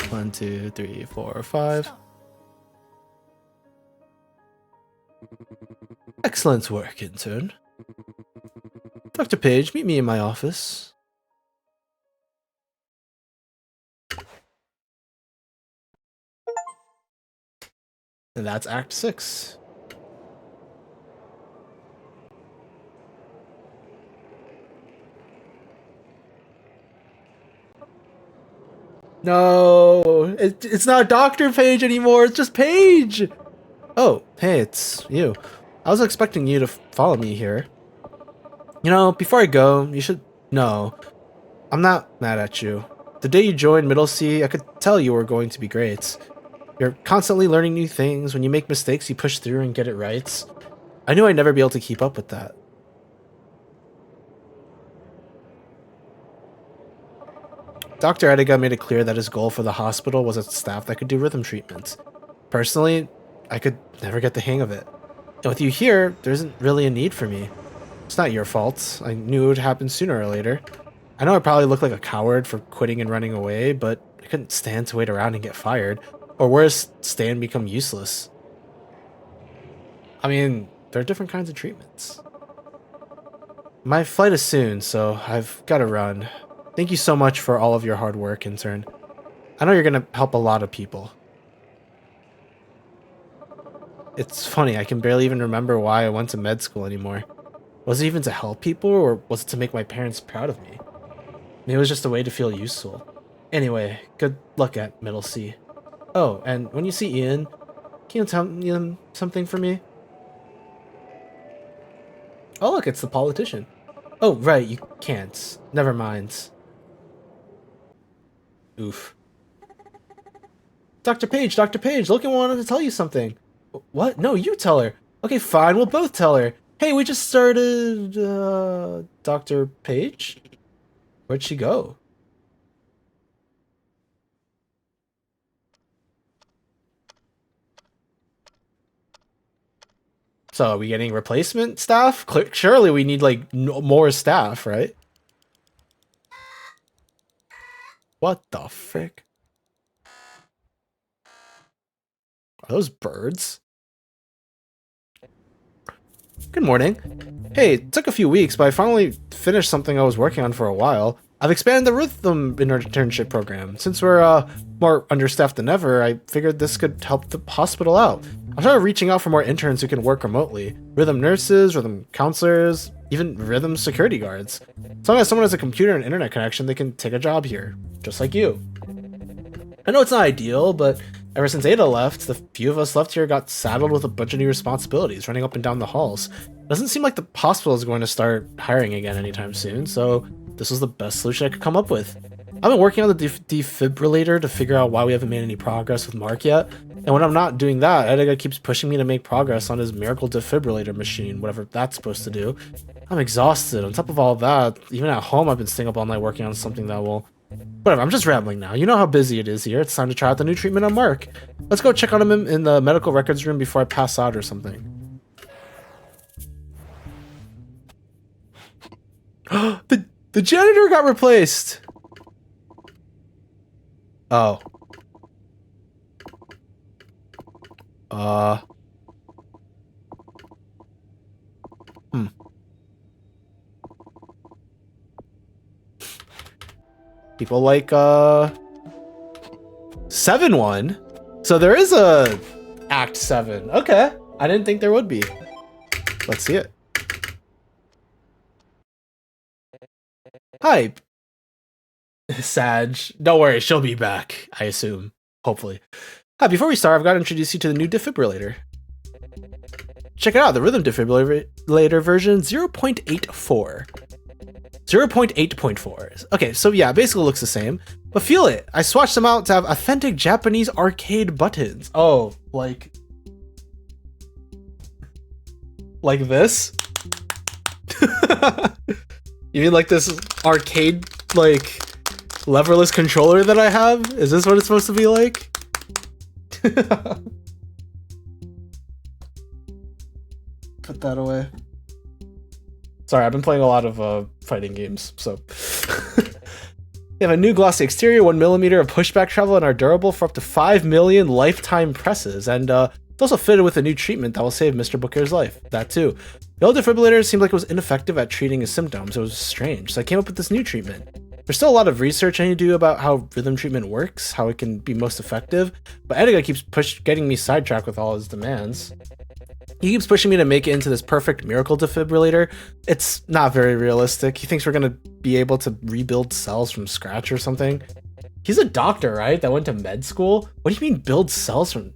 1, 2, 3, 4, 5. Stop. Excellent work, intern. Dr. Page, meet me in my office. And that's Act 6. No, it's not Dr. Page anymore, it's just Page! Oh, hey, it's you. I was expecting you to follow me here. You know, before I go, you should know, I'm not mad at you. The day you joined Middle C, I could tell you were going to be great. You're constantly learning new things. When you make mistakes, you push through and get it right. I knew I'd never be able to keep up with that. Dr. Ediga made it clear that his goal for the hospital was a staff that could do rhythm treatment. Personally, I could never get the hang of it. And with you here, there isn't really a need for me. It's not your fault. I knew it would happen sooner or later. I know I probably look like a coward for quitting and running away, but I couldn't stand to wait around and get fired. Or worse, stay and become useless. I mean, there are different kinds of treatments. My flight is soon, so I've got to run. Thank you so much for all of your hard work, intern. I know you're going to help a lot of people. It's funny, I can barely even remember why I went to med school anymore. Was it even to help people, or was it to make my parents proud of me? Maybe it was just a way to feel useful. Anyway, good luck at Middle C. Oh, and when you see Ian, can you tell him something for me? Oh look, it's the politician. Oh, right, you can't. Never mind. Oof. Dr. Page, look, I wanted to tell you something. What? No, you tell her. Okay, fine, we'll both tell her. Hey, we just started, Dr. Page? Where'd she go? So, are we getting replacement staff? Surely we need, like, more staff, right? What the frick? Are those birds? Good morning. Hey, it took a few weeks, but I finally finished something I was working on for a while. I've expanded the Rhythm internship program. Since we're more understaffed than ever, I figured this could help the hospital out. I'm sort of reaching out for more interns who can work remotely. Rhythm nurses, rhythm counselors, even rhythm security guards. As long as someone has a computer and internet connection, they can take a job here, just like you. I know it's not ideal, but ever since Ada left, the few of us left here got saddled with a bunch of new responsibilities, running up and down the halls. Doesn't seem like the hospital is going to start hiring again anytime soon, so this was the best solution I could come up with. I've been working on the defibrillator to figure out why we haven't made any progress with Mark yet. And when I'm not doing that, Edgar keeps pushing me to make progress on his miracle defibrillator machine, whatever that's supposed to do. I'm exhausted. On top of all that, even at home, I've been staying up all night working on something that will... Whatever, I'm just rambling now. You know how busy it is here. It's time to try out the new treatment on Mark. Let's go check on him in the medical records room before I pass out or something. The janitor got replaced! Oh. People like 7-1. So there is a Act 7. Okay. I didn't think there would be. Let's see it. Hi. Sag. Don't worry, she'll be back, I assume. Hopefully. Hi, before we start, I've got to introduce you to the new defibrillator. Check it out, the rhythm defibrillator version 0.84. 0.8.4. Okay, so yeah, basically looks the same. But feel it. I swatched them out to have authentic Japanese arcade buttons. Oh, like this? You mean like this arcade, like, leverless controller that I have? Is this what it's supposed to be like? Put that away. Sorry, I've been playing a lot of fighting games, so. We have a new glossy exterior, 1mm of pushback travel, and are durable for up to 5 million lifetime presses. And it's also fitted with a new treatment that will save Mr. Booker's life. That too. The old defibrillator seemed like it was ineffective at treating his symptoms. It was strange, so I came up with this new treatment. There's still a lot of research I need to do about how rhythm treatment works, how it can be most effective, but Edgar keeps getting me sidetracked with all his demands. He keeps pushing me to make it into this perfect miracle defibrillator. It's not very realistic. He thinks we're gonna be able to rebuild cells from scratch or something. He's a doctor, right? That went to med school? What do you mean build cells from...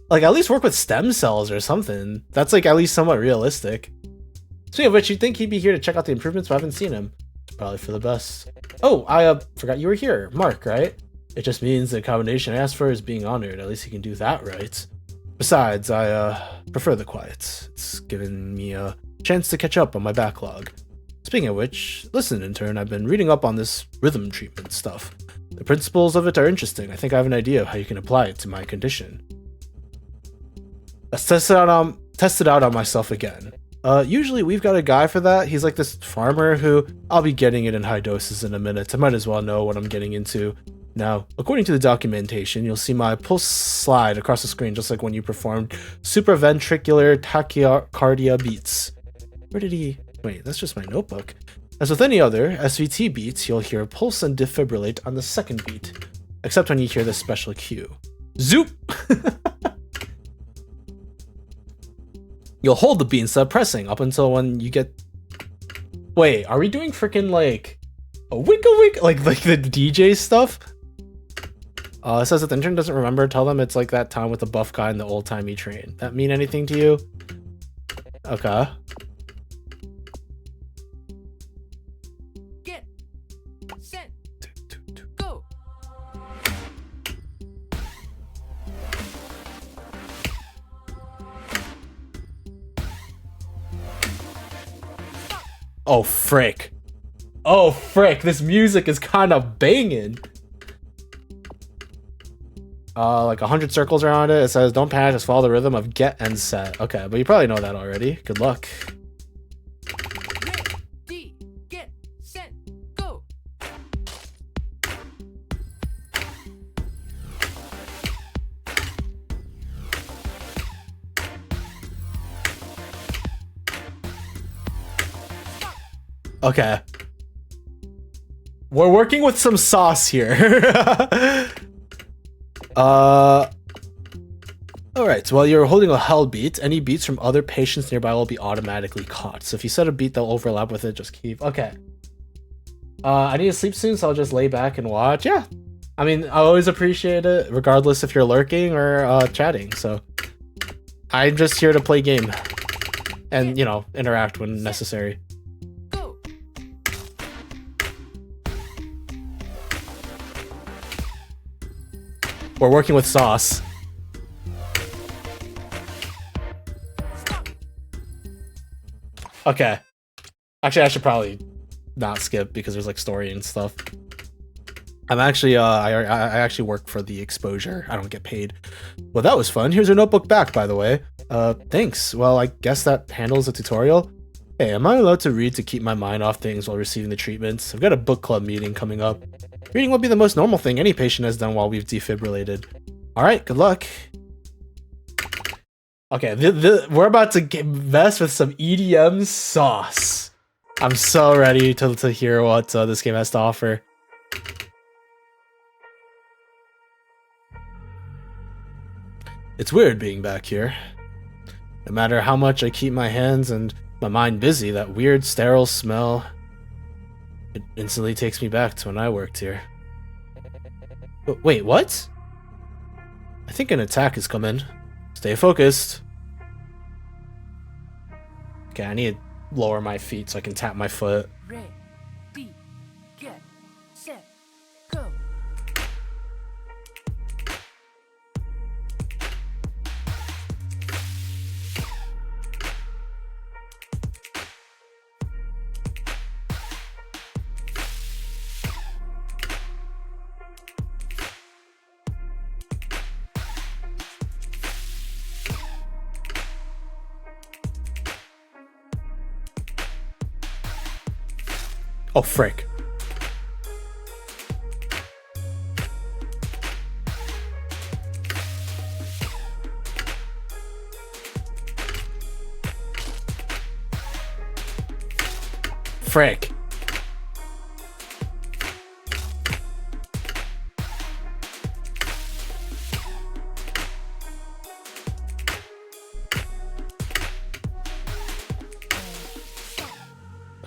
Like, at least work with stem cells or something. That's like at least somewhat realistic. Speaking of which, you'd think he'd be here to check out the improvements, but I haven't seen him. It's probably for the best. Oh, I forgot you were here. Mark, right? It just means the combination I asked for is being honored. At least he can do that right. Besides, I prefer the quiet. It's given me a chance to catch up on my backlog. Speaking of which, listen, intern, I've been reading up on this rhythm treatment stuff. The principles of it are interesting. I think I have an idea of how you can apply it to my condition. Let's test it out on myself again. Usually we've got a guy for that. He's like this farmer who I'll be getting it in high doses in a minute. I might as well know what I'm getting into. Now, according to the documentation, you'll see my pulse slide across the screen just like when you performed supraventricular tachycardia beats. Where did he... Wait, that's just my notebook. As with any other SVT beats, you'll hear pulse and defibrillate on the second beat, except when you hear this special cue. Zoop! You'll hold the beat instead of pressing up until when you get... Wait, are we doing freaking like a wink like the DJ stuff? It says that the intern doesn't remember. Tell them it's like that time with the buff guy in the old-timey train. That mean anything to you? Okay. Get set go. Oh frick. Oh frick, this music is kind of banging. Like 100 circles around it. It says, don't panic, just follow the rhythm of get and set. Okay, but you probably know that already. Good luck. Ready, get set go. Okay. We're working with some sauce here. Alright, so while you're holding a held beat, any beats from other patients nearby will be automatically caught. So if you set a beat that'll overlap with it, just keep... Okay. I need to sleep soon, so I'll just lay back and watch. Yeah. I mean, I always appreciate it, regardless if you're lurking or chatting, so... I'm just here to play game. And, you know, interact when necessary. Go. We're working with sauce. Okay. Actually, I should probably not skip because there's like story and stuff. I'm actually, I actually work for the exposure. I don't get paid. Well, that was fun. Here's your notebook back, by the way. Thanks. Well, I guess that handles the tutorial. Hey, am I allowed to read to keep my mind off things while receiving the treatments? I've got a book club meeting coming up. Reading would be the most normal thing any patient has done while we've defibrillated. All right, good luck. Okay, we're about to get messed with some EDM sauce. I'm so ready to hear what this game has to offer. It's weird being back here. No matter how much I keep my hands and my mind busy, that weird sterile smell, it instantly takes me back to when I worked here. But wait, what? I think an attack is coming. Stay focused. Okay, I need to lower my feet so I can tap my foot. Ready, get, set, go. Oh, frick. Frick.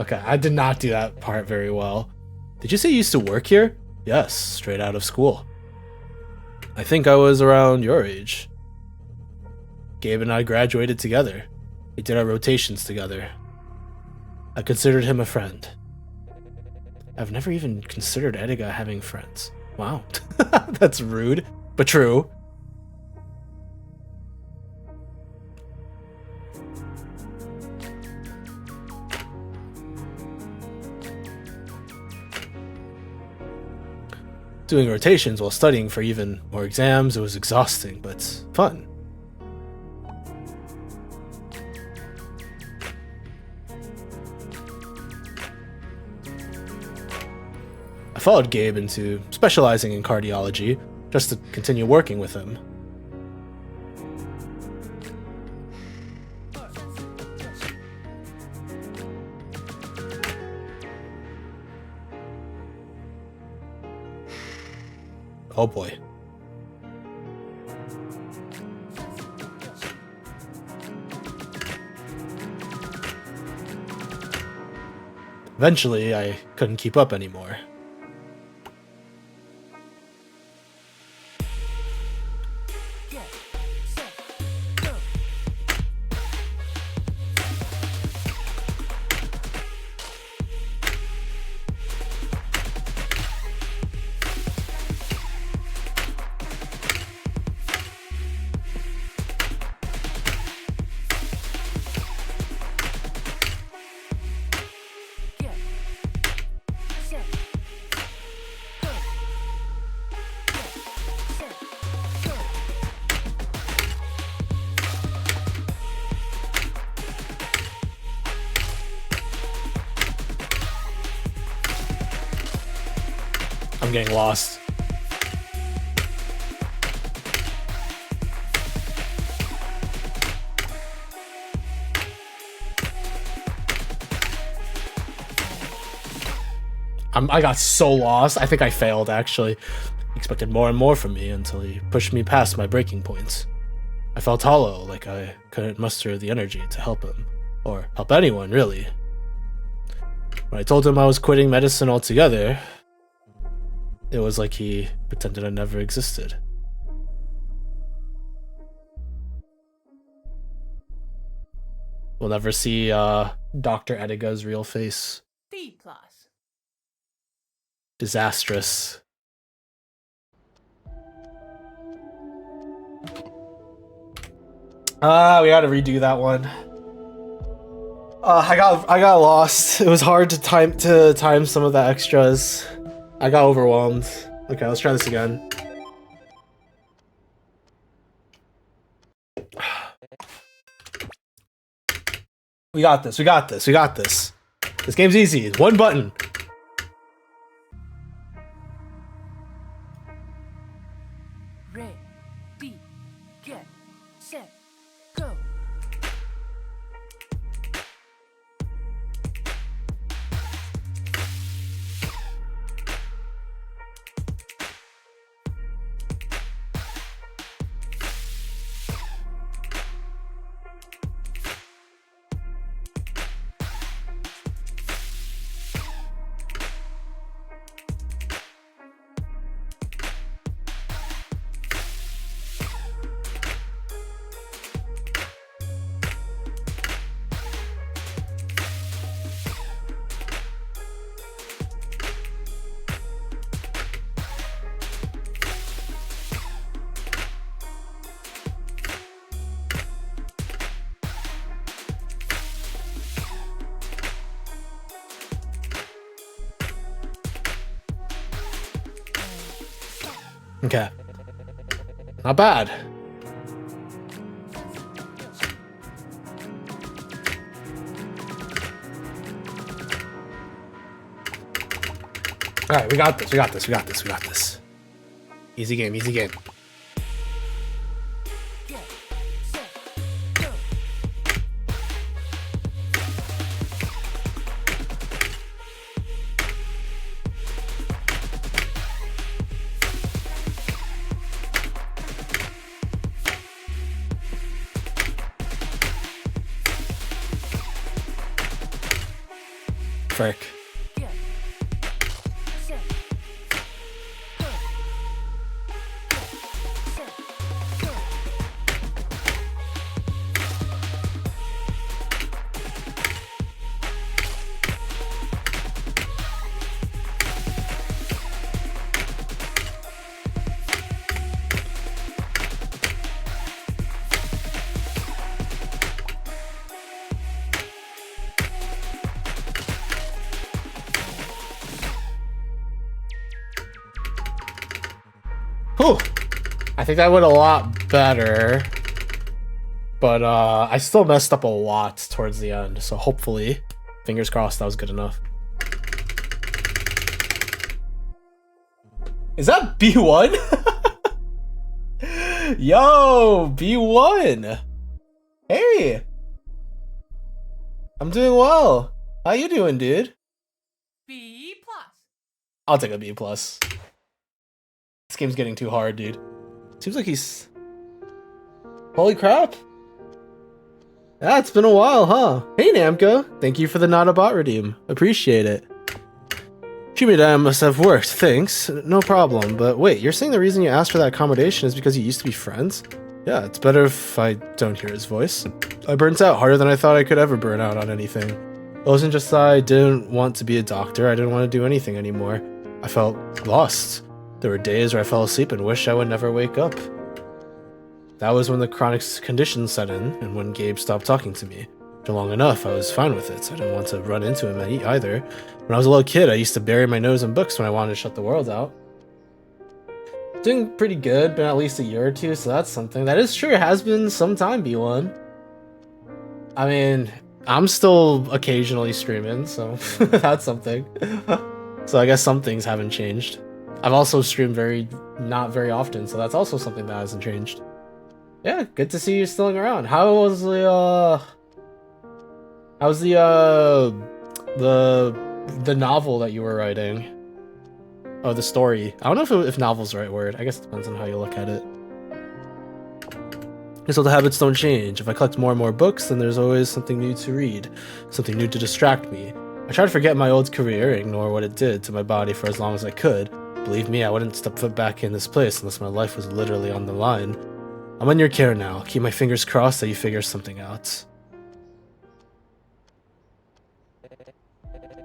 Okay, I did not do that part very well. Did you say you used to work here? Yes, straight out of school. I think I was around your age. Gabe and I graduated together. We did our rotations together. I considered him a friend. I've never even considered Edgar having friends. Wow, that's rude, but true. Doing rotations while studying for even more exams, it was exhausting, but fun. I followed Gabe into specializing in cardiology, just to continue working with him. Oh boy. Eventually, I couldn't keep up anymore. Get, set, go. Get, set, go. Get, set, go. I'm getting lost. I got so lost. I think I failed, actually. He expected more and more from me until he pushed me past my breaking points. I felt hollow, like I couldn't muster the energy to help him. Or help anyone, really. When I told him I was quitting medicine altogether, it was like he pretended I never existed. We'll never see Dr. Edgar's real face. D plus. Disastrous. We gotta redo that one. I got lost. It was hard to time some of the extras. I got overwhelmed. Okay, let's try this again. We got this. We got this. We got this. This game's easy. It's one button. Ready, get, set, go. Okay. Not bad. Alright, we got this, we got this, we got this, we got this. Easy game, easy game. Get, set, go. Frick. Get, set, go. Get, set, go. Whew. I think that went a lot better. But I still messed up a lot towards the end. So hopefully, fingers crossed, that was good enough. Is that B1? Yo, B1. Hey. I'm doing well. How you doing, dude? B plus. I'll take a B plus. This game's getting too hard, dude. Seems like he's... Holy crap. Yeah, it's been a while, huh? Hey, Namco. Thank you for the not a bot redeem. Appreciate it. Shumidam must have worked. Thanks. No problem. But wait, you're saying the reason you asked for that accommodation is because you used to be friends? Yeah, it's better if I don't hear his voice. I burnt out harder than I thought I could ever burn out on anything. It wasn't just that I didn't want to be a doctor, I didn't want to do anything anymore. I felt lost. There were days where I fell asleep and wished I would never wake up. That was when the chronic condition set in and when Gabe stopped talking to me. For long enough, I was fine with it. I didn't want to run into him either. When I was a little kid, I used to bury my nose in books when I wanted to shut the world out. Doing pretty good, been at least a year or two, so that's something. That is true, it has been some time, B1. I mean, I'm still occasionally streaming, so that's something. So I guess some things haven't changed. I've also streamed not very often, so that's also something that hasn't changed. Yeah, good to see you still around. How's the novel that you were writing? Oh, the story. I don't know if novel's the right word. I guess it depends on how you look at it. So the habits don't change. If I collect more and more books, then there's always something new to read, something new to distract me. I try to forget my old career, ignore what it did to my body for as long as I could. Believe me, I wouldn't step foot back in this place unless my life was literally on the line. I'm in your care now. Keep my fingers crossed that you figure something out.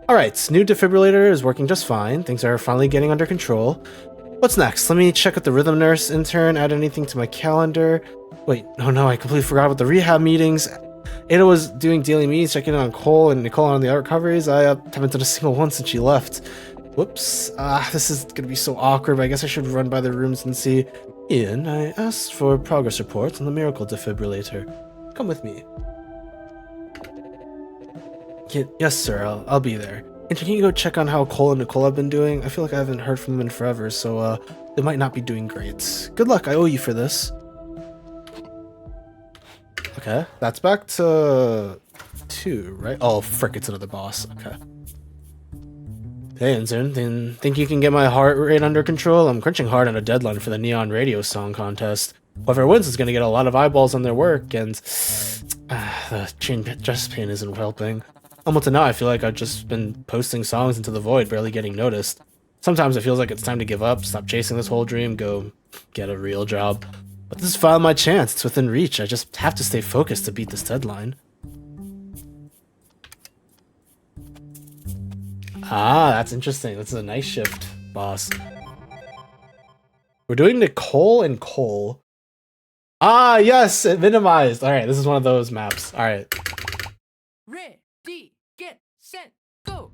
Alright, new defibrillator is working just fine. Things are finally getting under control. What's next? Let me check with the rhythm nurse intern, add anything to my calendar. Wait, oh no, I completely forgot about the rehab meetings. Ada was doing daily meetings, checking in on Cole and Nicole on the art recoveries. I haven't done a single one since she left. Whoops. This is gonna be so awkward, but I guess I should run by the rooms and see. Ian, I asked for progress reports on the miracle defibrillator. Come with me. Yes, sir, I'll be there. And can you go check on how Cole and Nicole have been doing? I feel like I haven't heard from them in forever, so they might not be doing great. Good luck, I owe you for this. Okay, that's back to 2, right? Oh, frick, it's another boss. Okay. Hey, intern, think you can get my heart rate under control? I'm crunching hard on a deadline for the Neon Radio Song Contest. Whoever wins is going to get a lot of eyeballs on their work, and the chest pain isn't helping. Almost to now, I feel like I've just been posting songs into the void, barely getting noticed. Sometimes it feels like it's time to give up, stop chasing this whole dream, go get a real job. But this is finally my chance, it's within reach, I just have to stay focused to beat this deadline. Ah, that's interesting. That's a nice shift, boss. We're doing Nicole and Cole. Ah, yes, it minimized. All right, this is one of those maps. All right. Ready, get, set, go.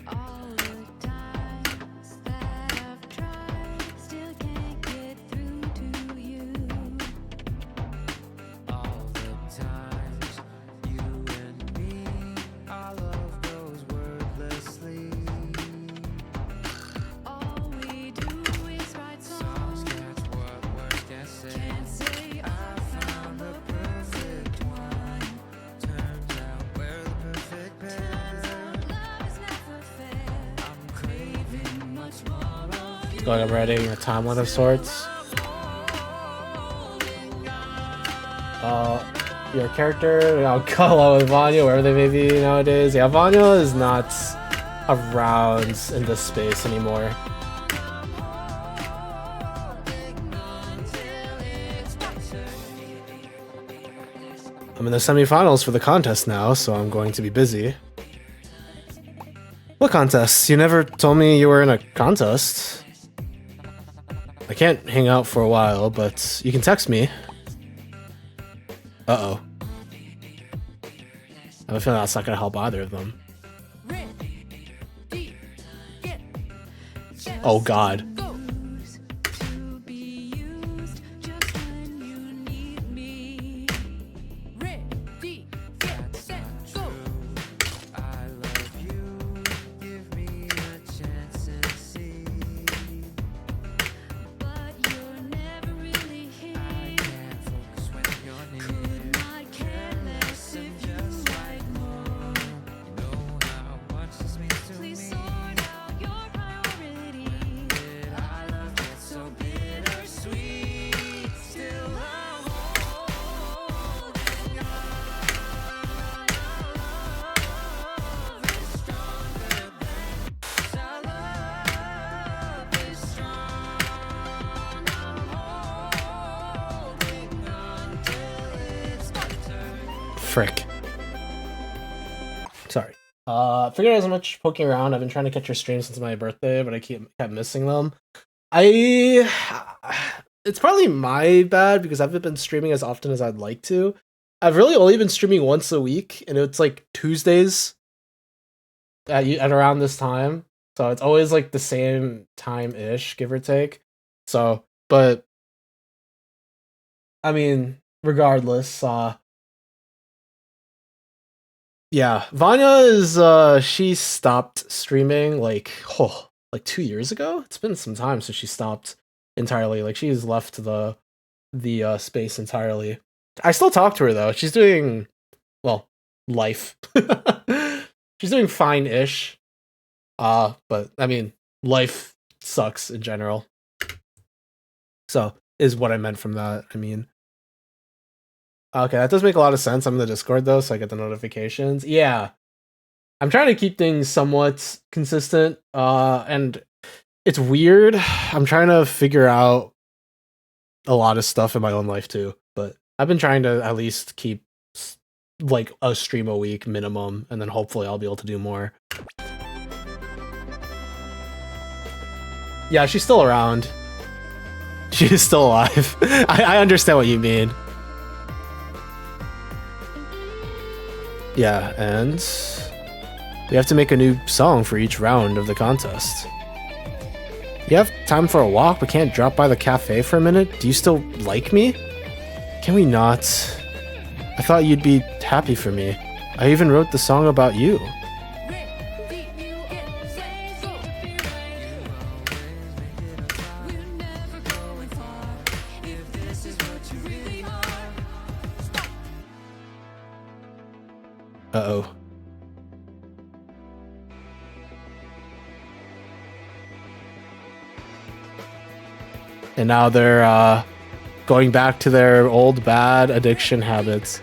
All the times that I've tried, still can't get through to you. All the times you and me, our love goes wordlessly. All we do is write Songs songs. catch what words can say. Can't say I found the perfect one. Turns out we're the perfect pair. Love is never fair. I'm craving much more of you. Going up writing a timeline of sorts. Your character, I'll go along with Vanya, wherever they may be nowadays. Yeah, Vanya is not around in this space anymore. I'm in the semifinals for the contest now, so I'm going to be busy. What contest? You never told me you were in a contest. I can't hang out for a while, but you can text me. Uh-oh. I have a feeling that's not gonna help either of them. Ready, get, set, Oh god. go. To be used just when you need me. Ready, get, set, go. I love you, give me a chance and see. But you're never really here. I can't focus when you're near. Could not care less if you write more. You know how much this means to Please me. sort out your priorities. Did our love get so bittersweet? Still I'm holding on. Our love is stronger than our love is strong. I'm holding on till it's my turn. Frick. Sorry. Figured out as much poking around. I've been trying to catch your streams since my birthday, but I kept missing them. It's probably my bad because I haven't been streaming as often as I'd like to. I've really only been streaming once a week, and it's like Tuesdays at around this time. So it's always like the same time-ish, give or take. So, but I mean, regardless, yeah, Vanya is she stopped streaming like 2 years ago. It's been some time since she stopped entirely. Like she's left the space entirely. I still talk to her though. She's doing well. life. She's doing fine-ish. But I mean, life sucks in general. So, is what I meant from that. I mean, okay, that does make a lot of sense. I'm in the Discord though, so I get the notifications. Yeah. I'm trying to keep things somewhat consistent. And it's weird. I'm trying to figure out a lot of stuff in my own life too, but I've been trying to at least keep like a stream a week minimum, and then hopefully I'll be able to do more. Yeah, she's still around. She is still alive. I understand what you mean. Yeah, and we have to make a new song for each round of the contest. You have time for a walk, but can't drop by the cafe for a minute? Do you still like me? Can we not? I thought you'd be happy for me. I even wrote the song about you. Uh-oh. And now they're going back to their old bad addiction habits.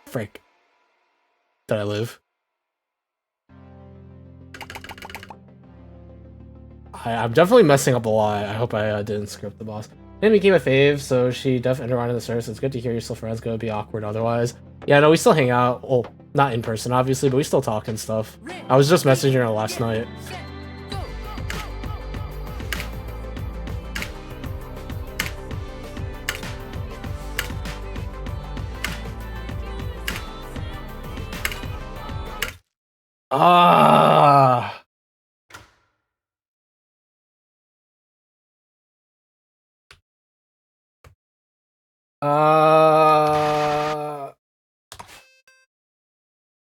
Frick. Did I live? I'm definitely messing up a lot. I hope I didn't script the boss. Then became a fave, so she definitely entered around in the service. It's good to hear you're still friends. Gonna be awkward otherwise. Yeah, no, we still hang out. Well, not in person, obviously, but we still talk and stuff. I was just messaging her last night. Ah.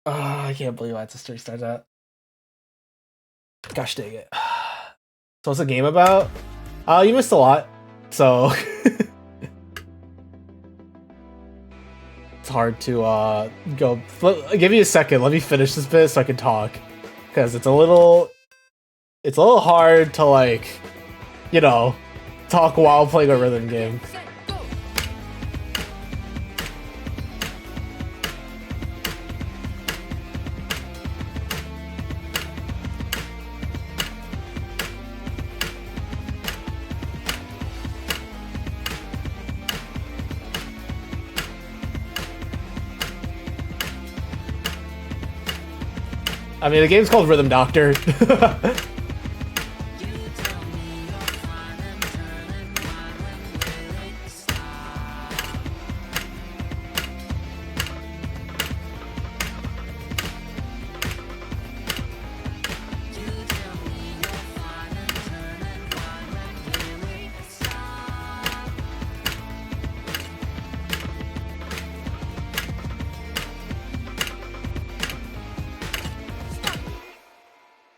I can't believe I had to restart that. Gosh dang it. So what's the game about? You missed a lot, so it's hard to go. Give me a second. Let me finish this bit so I can talk, because it's a little hard to, like, you know, talk while playing a rhythm game. I mean, the game's called Rhythm Doctor.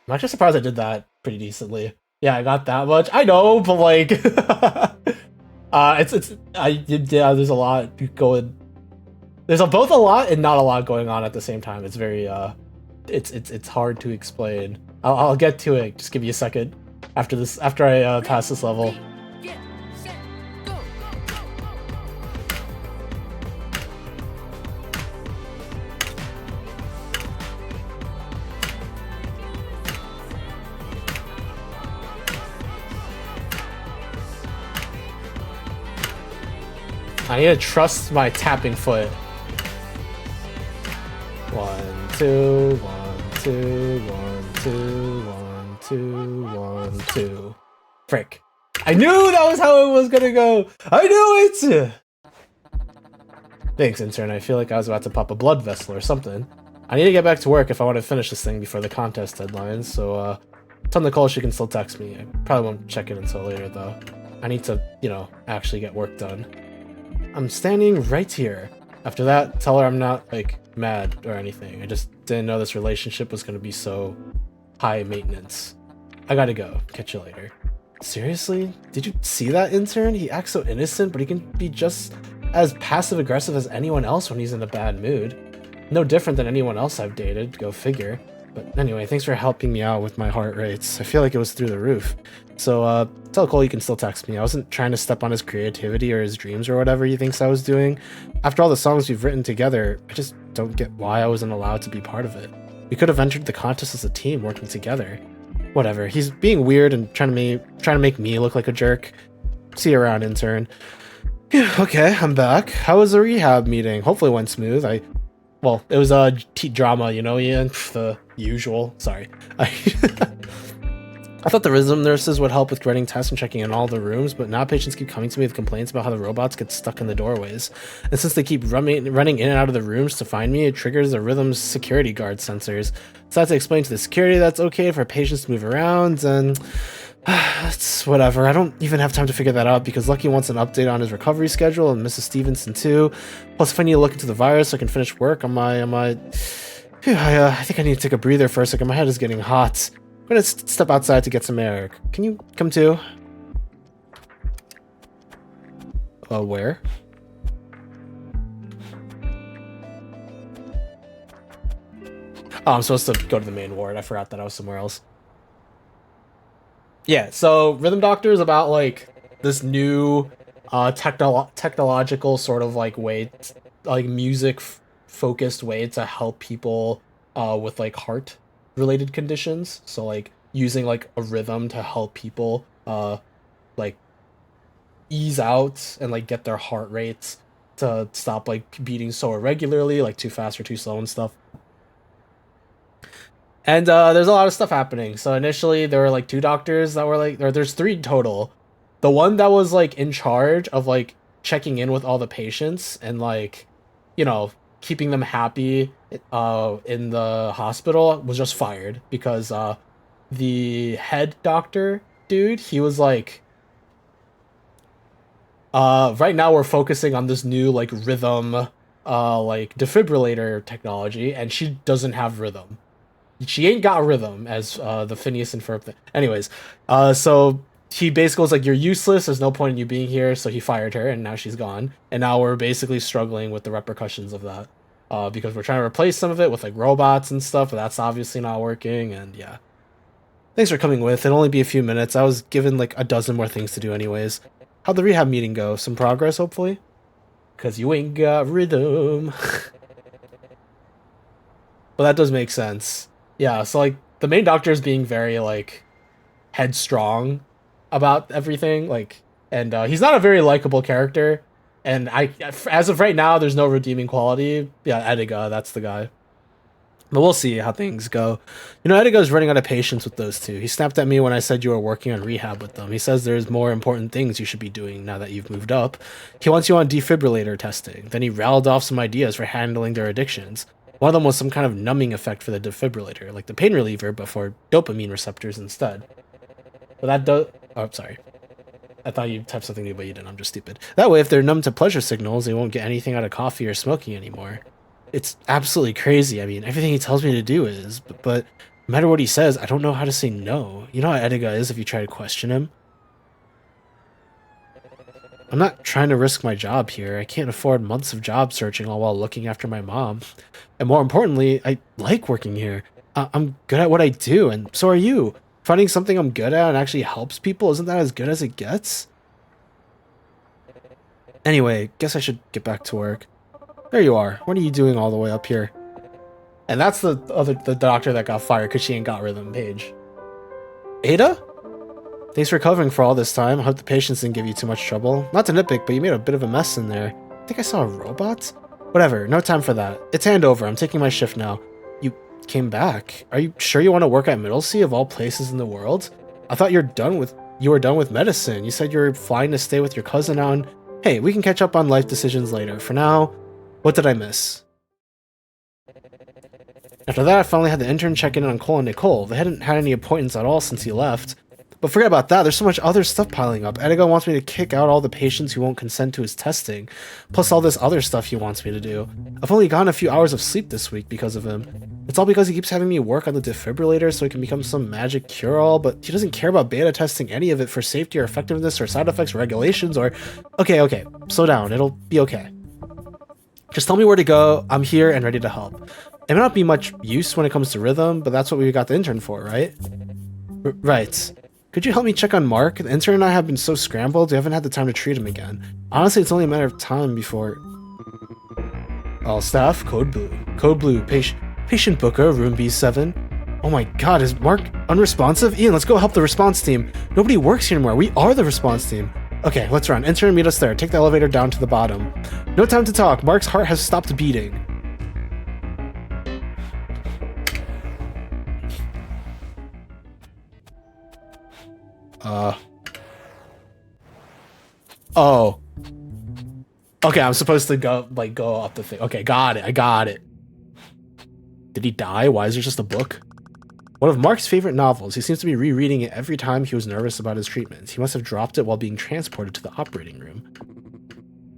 I'm actually surprised I did that pretty decently. Yeah, I got that much. I know, but like, there's a lot going. There's both a lot and not a lot going on at the same time. It's very it's hard to explain. I'll get to it. Just give me a second after this. After I pass this level. I need to trust my tapping foot. 1, 2, 1, 2, 1, 2, 1, 2, 1, 2. Frick. I knew that was how it was gonna go! I knew it! Thanks, intern. I feel like I was about to pop a blood vessel or something. I need to get back to work if I want to finish this thing before the contest deadline, so tell Nicole she can still text me. I probably won't check it until later, though. I need to, you know, actually get work done. I'm standing right here. After that, tell her I'm not, like, mad or anything. I just didn't know this relationship was going to be so high maintenance. I gotta go. Catch you later. Seriously? Did you see that, intern? He acts so innocent, but he can be just as passive-aggressive as anyone else when he's in a bad mood. No different than anyone else I've dated, go figure. But anyway, thanks for helping me out with my heart rates. I feel like it was through the roof. So, tell Cole you can still text me. I wasn't trying to step on his creativity or his dreams or whatever he thinks I was doing. After all the songs we've written together, I just don't get why I wasn't allowed to be part of it. We could have entered the contest as a team working together. Whatever, he's being weird and trying to make me look like a jerk. See you around, intern. Okay, I'm back. How was the rehab meeting? Hopefully it went smooth. Well, it was a drama, you know, Ian. The usual. Sorry. I thought the rhythm nurses would help with grading tests and checking in all the rooms, but now patients keep coming to me with complaints about how the robots get stuck in the doorways. And since they keep running in and out of the rooms to find me, it triggers the rhythm's security guard sensors. So I have to explain to the security that's okay for patients to move around, and it's whatever. I don't even have time to figure that out because Lucky wants an update on his recovery schedule and Mrs. Stevenson too. Plus, if I need to look into the virus so I can finish work on my I think I need to take a breather for a second. My head is getting hot. I'm gonna step outside to get some air. Can you come too? Where? Oh, I'm supposed to go to the main ward. I forgot that I was somewhere else. Yeah, so Rhythm Doctor is about, like, this new technological sort of, like, way, like, music-focused way to help people with, like, heart-related conditions. So, like, using, like, a rhythm to help people, like, ease out and, like, get their heart rates to stop, like, beating so irregularly, like, too fast or too slow and stuff. And there's a lot of stuff happening. So initially there were like 2 doctors that were like, or there's 3 total. The one that was like in charge of like checking in with all the patients and like, you know, keeping them happy in the hospital was just fired because the head doctor dude, he was like, right now we're focusing on this new like rhythm like defibrillator technology, and she doesn't have rhythm. She ain't got rhythm, as the Phineas and Ferb thing. Anyways, so he basically was like, you're useless, there's no point in you being here, so he fired her, and now she's gone. And now we're basically struggling with the repercussions of that. Because we're trying to replace some of it with, like, robots and stuff, but that's obviously not working, and yeah. Thanks for coming with, it'll only be a few minutes. I was given, like, a dozen more things to do anyways. How'd the rehab meeting go? Some progress, hopefully? Because you ain't got rhythm. Well, that does make sense. Yeah, so, like, the main doctor is being very, like, headstrong about everything, like, and he's not a very likable character, and as of right now, there's no redeeming quality. Yeah, Edgar, that's the guy. But we'll see how things go. You know, Edgar's running out of patience with those 2. He snapped at me when I said you were working on rehab with them. He says there's more important things you should be doing now that you've moved up. He wants you on defibrillator testing. Then he rattled off some ideas for handling their addictions. One of them was some kind of numbing effect for the defibrillator, like the pain reliever, but for dopamine receptors instead. But that does... Oh, sorry. I thought you typed something new, but you didn't. I'm just stupid. That way, if they're numb to pleasure signals, they won't get anything out of coffee or smoking anymore. It's absolutely crazy. I mean, everything he tells me to do is, but no matter what he says, I don't know how to say no. You know how Edgar is if you try to question him? I'm not trying to risk my job here. I can't afford months of job searching all while looking after my mom. And more importantly, I like working here. I'm good at what I do, and so are you. Finding something I'm good at and actually helps people, isn't that as good as it gets? Anyway, guess I should get back to work. There you are. What are you doing all the way up here? And that's the doctor that got fired because she ain't got rhythm, Paige. Ada? Thanks for covering for all this time. I hope the patients didn't give you too much trouble. Not to nitpick, but you made a bit of a mess in there. I think I saw a robot? Whatever, no time for that. It's handover. I'm taking my shift now. You came back. Are you sure you want to work at Middlesea of all places in the world? I thought you were done with medicine. You said you were flying to stay with your cousin now. And hey, we can catch up on life decisions later. For now, what did I miss? After that, I finally had the intern check in on Cole and Nicole. They hadn't had any appointments at all since he left. But forget about that, there's so much other stuff piling up. Edigo wants me to kick out all the patients who won't consent to his testing, plus all this other stuff he wants me to do. I've only gotten a few hours of sleep this week because of him. It's all because he keeps having me work on the defibrillator so he can become some magic cure-all, but he doesn't care about beta testing any of it for safety or effectiveness or side effects or regulations or... Okay, slow down, it'll be okay. Just tell me where to go, I'm here and ready to help. It may not be much use when it comes to rhythm, but that's what we got the intern for, right? Right. Could you help me check on Mark? The intern and I have been so scrambled, we haven't had the time to treat him again. Honestly, it's only a matter of time before... All staff, code blue. Code blue, patient booker, room B7. Oh my god, is Mark unresponsive? Ian, let's go help the response team. Nobody works here anymore, we are the response team. Okay, let's run. Intern, meet us there. Take the elevator down to the bottom. No time to talk, Mark's heart has stopped beating. Oh. Okay, I'm supposed to go up the thing. Okay, got it. I got it. Did he die? Why is there just a book? One of Mark's favorite novels. He seems to be rereading it every time he was nervous about his treatments. He must have dropped it while being transported to the operating room.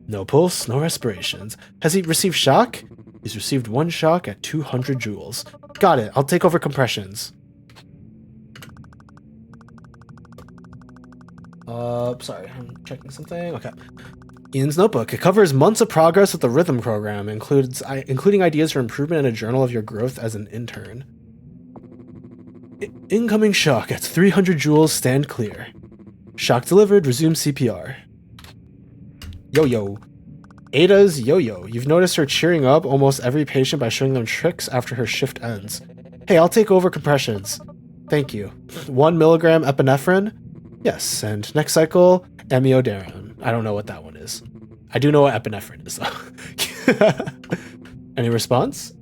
No pulse, no respirations. Has he received shock? He's received 1 shock at 200 joules. Got it. I'll take over compressions. Sorry, I'm checking something. Okay. Ian's notebook. It covers months of progress with the rhythm program, including ideas for improvement and a journal of your growth as an intern. Incoming shock at 300 joules, stand clear. Shock delivered, resume CPR. Yo-yo. Ada's yo-yo. You've noticed her cheering up almost every patient by showing them tricks after her shift ends. Hey, I'll take over compressions. Thank you. 1 milligram epinephrine? Yes, and next cycle, amiodarone. I don't know what that one is. I do know what epinephrine is, though. Any response?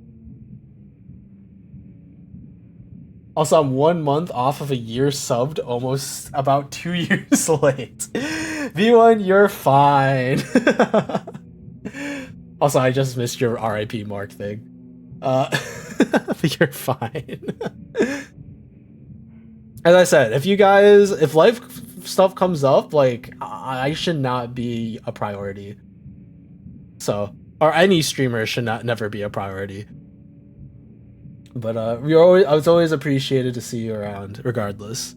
Also, I'm 1 month off of a year subbed, almost about 2 years late. V1, you're fine. Also, I just missed your RIP Mark thing. But you're fine. As I said, if life stuff comes up, like, I should not be a priority. So, or any streamer should never be a priority. But I was always appreciated to see you around, regardless.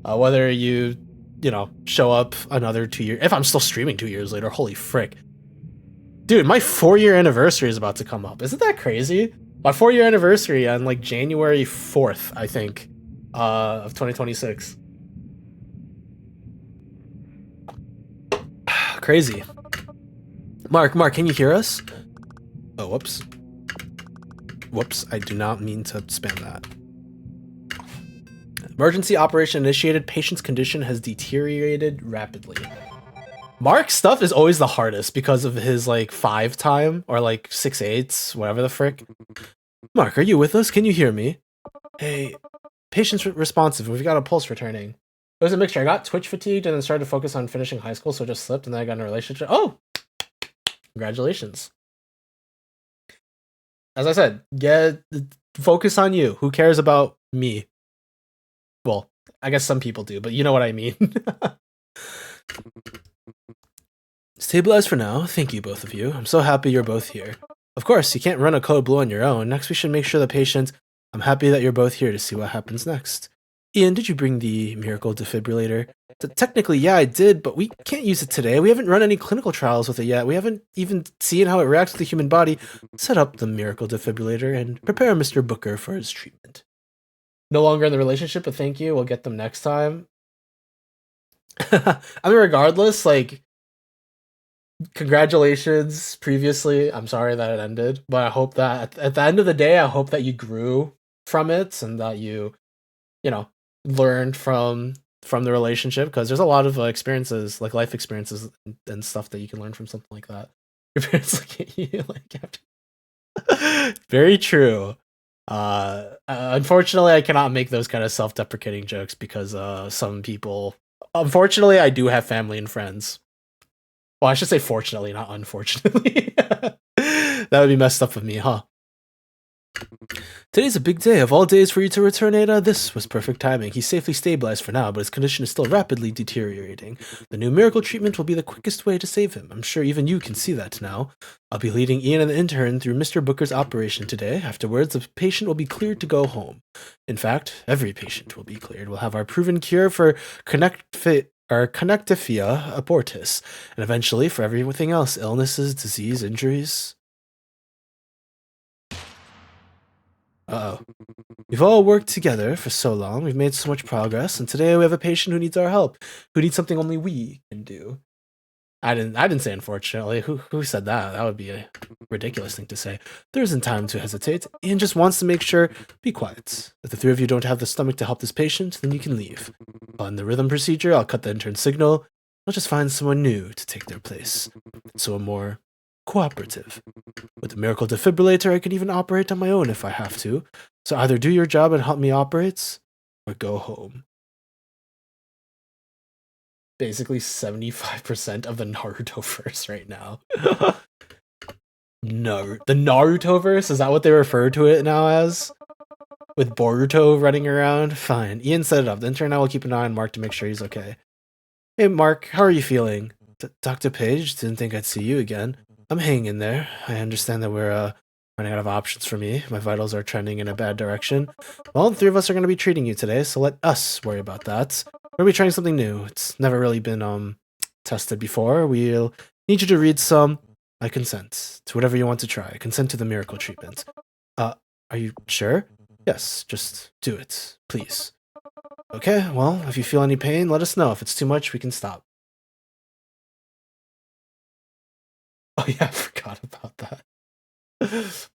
Whether you show up another 2 years, if I'm still streaming 2 years later, holy frick. Dude, my 4-year anniversary is about to come up. Isn't that crazy? My 4-year anniversary on like January 4th, I think. Of 2026. Crazy. Mark, can you hear us? Oh, whoops. Whoops, I do not mean to spam that. Emergency operation initiated. Patient's condition has deteriorated rapidly. Mark's stuff is always the hardest because of his like 5 time or like 6/8, whatever the frick. Mark, are you with us? Can you hear me? Hey. Patient's responsive. We've got a pulse returning. It was a mixture. I got Twitch fatigued and then started to focus on finishing high school, so it just slipped, and then I got in a relationship. Oh! Congratulations. As I said, focus on you. Who cares about me? Well, I guess some people do, but you know what I mean. Stabilized for now. Thank you, both of you. I'm so happy you're both here. Of course, you can't run a code blue on your own. Next, we should make sure the patient... I'm happy that you're both here to see what happens next. Ian, did you bring the miracle defibrillator? Technically, yeah, I did, but we can't use it today. We haven't run any clinical trials with it yet. We haven't even seen how it reacts with the human body. Set up the miracle defibrillator and prepare Mr. Booker for his treatment. No longer in the relationship, but thank you. We'll get them next time. I mean, regardless, like, congratulations previously. I'm sorry that it ended, but I hope that at the end of the day, I hope that you grew from it and that you learned from from the relationship, because there's a lot of experiences, like life experiences and stuff that you can learn from something like that. Your parents look at you like after. Very true. Unfortunately, I cannot make those kind of self-deprecating jokes because some people. Unfortunately, I do have family and friends. Well, I should say fortunately, not unfortunately. That would be messed up of me, huh? Today's a big day. Of all days for you to return, Ada, this was perfect timing. He's safely stabilized for now, but his condition is still rapidly deteriorating. The new miracle treatment will be the quickest way to save him. I'm sure even you can see that now. I'll be leading Ian and the intern through Mr. Booker's operation today. Afterwards, the patient will be cleared to go home. In fact, every patient will be cleared. We'll have our proven cure for connectifia abortus, and eventually for everything else, illnesses, disease, injuries. Uh-oh. We've all worked together for so long, we've made so much progress, and today we have a patient who needs our help, who needs something only we can do. I didn't say unfortunately. Who said that? That would be a ridiculous thing to say. There isn't time to hesitate. Ian just wants to make sure, be quiet. If the three of you don't have the stomach to help this patient, then you can leave. On the rhythm procedure, I'll cut the intern signal. I'll just find someone new to take their place. So more cooperative. With the miracle defibrillator, I can even operate on my own if I have to. So either do your job and help me operate, or go home. Basically 75% of the Naruto verse right now. No, the Naruto verse? Is that what they refer to it now as? With Boruto running around? Fine. Ian set it up. The intern and I will keep an eye on Mark to make sure he's okay. Hey Mark, how are you feeling? Dr. Page, didn't think I'd see you again. I'm hanging in there. I understand that we're running out of options for me. My vitals are trending in a bad direction. Well, the three of us are going to be treating you today, so let us worry about that. We're going to be trying something new. It's never really been tested before. We'll need you to read some. I consent to whatever you want to try. I consent to the miracle treatment. Are you sure? Yes, just do it, please. Okay, well, if you feel any pain, let us know. If it's too much, we can stop. Oh yeah, I forgot about that.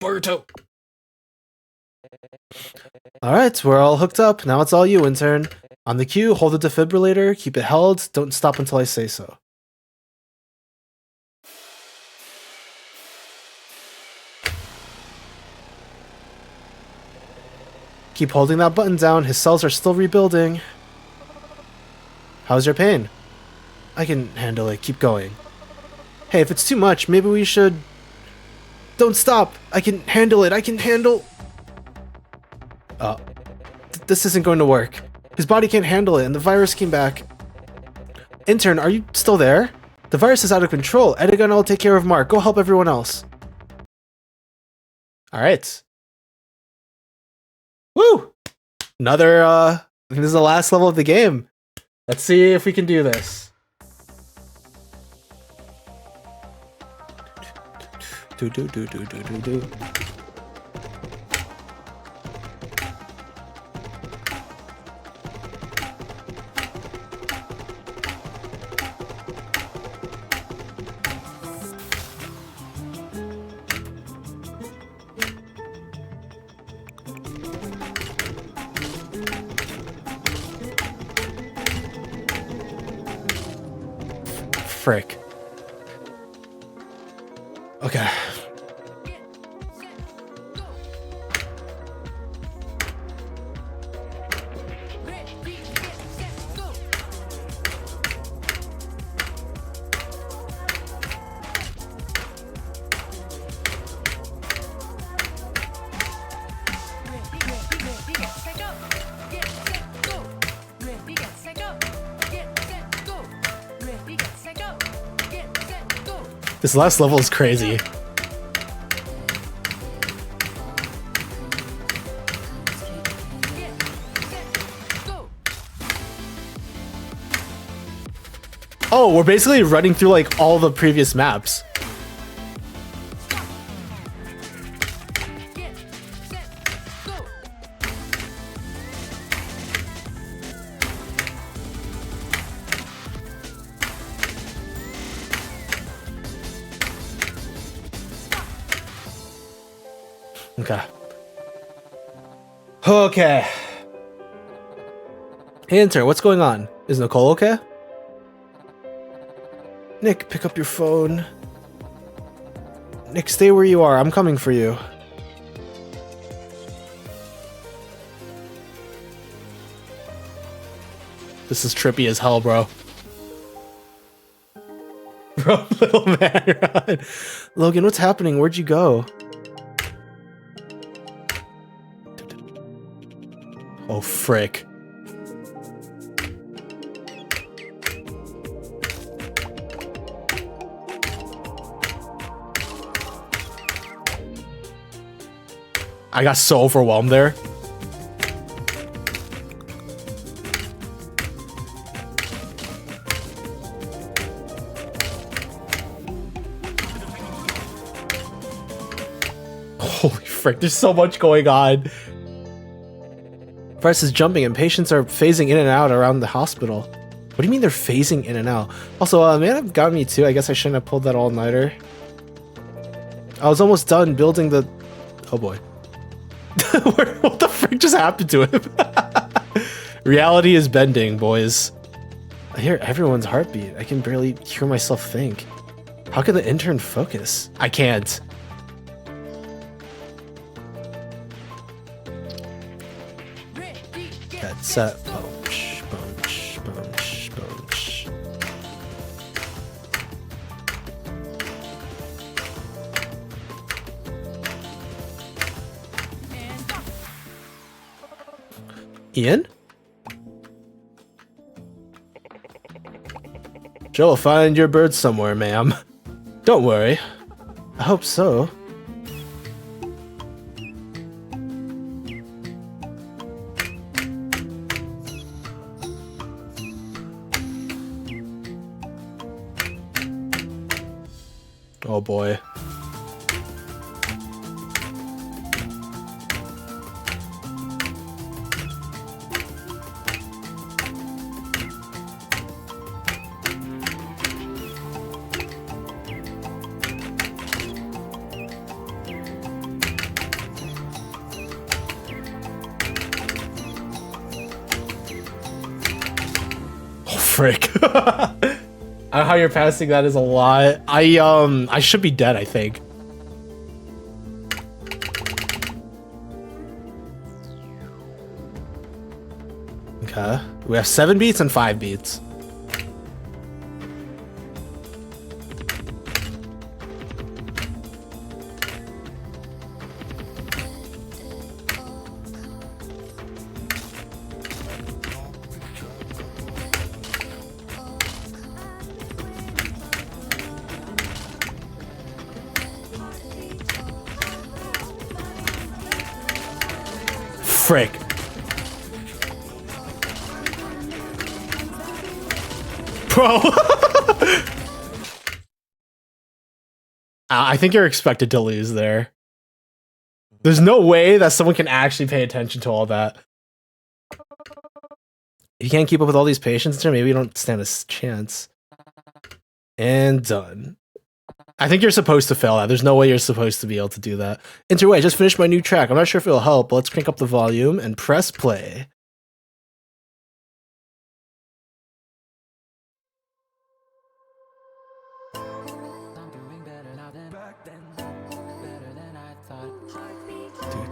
Boruto! Alright, we're all hooked up. Now it's all you, intern. On the cue, hold the defibrillator, keep it held, don't stop until I say so. Keep holding that button down, his cells are still rebuilding. How's your pain? I can handle it, keep going. Hey, if it's too much, maybe we should... Don't stop! I can handle it, I can handle... This isn't going to work. His body can't handle it, and the virus came back. Intern, are you still there? The virus is out of control. Edgar and I'll take care of Mark. Go help everyone else. Alright. Woo! Another, this is the last level of the game. Let's see if we can do this. Do. Frick. Okay. This last level is crazy. Oh, we're basically running through like all the previous maps. Okay. Hey, intern, what's going on? Is Nicole okay? Nick, pick up your phone. Nick, stay where you are. I'm coming for you. This is trippy as hell, bro. Bro, little man, run. Logan, what's happening? Where'd you go? Oh, frick. I got so overwhelmed there. Holy frick, there's so much going on. Price is jumping and patients are phasing in and out around the hospital. What do you mean they're phasing in and out? Also, man, have got me too. I guess I shouldn't have pulled that all-nighter. I was almost done building the... Oh boy. What the frick just happened to him? Reality is bending, boys. I hear everyone's heartbeat. I can barely hear myself think. How can the intern focus? I can't. Get set. Bunch, bunch, bunch, bunch. Ian? Joe will find your bird somewhere, ma'am. Don't worry. I hope so. Oh boy. Frick. How you're passing that is a lot. I should be dead, I think. Okay. We have 7 beats and 5 beats. Frick. Bro. I think you're expected to lose there. There's no way that someone can actually pay attention to all that. If you can't keep up with all these patients, maybe you don't stand a chance. And done. I think you're supposed to fail that. There's no way you're supposed to be able to do that. Interway, I just finished my new track. I'm not sure if it'll help, but let's crank up the volume and press play.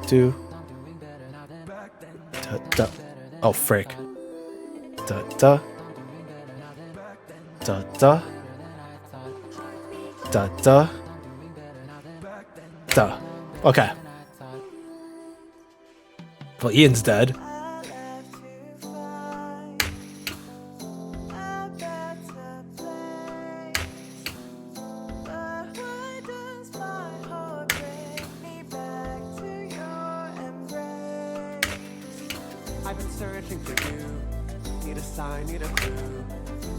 Do. Da, da. Oh, frick. Da, da. Da, da. Da, da. Da. Okay. Well, Ian's dead. I've been searching for you. Need a sign, need a clue.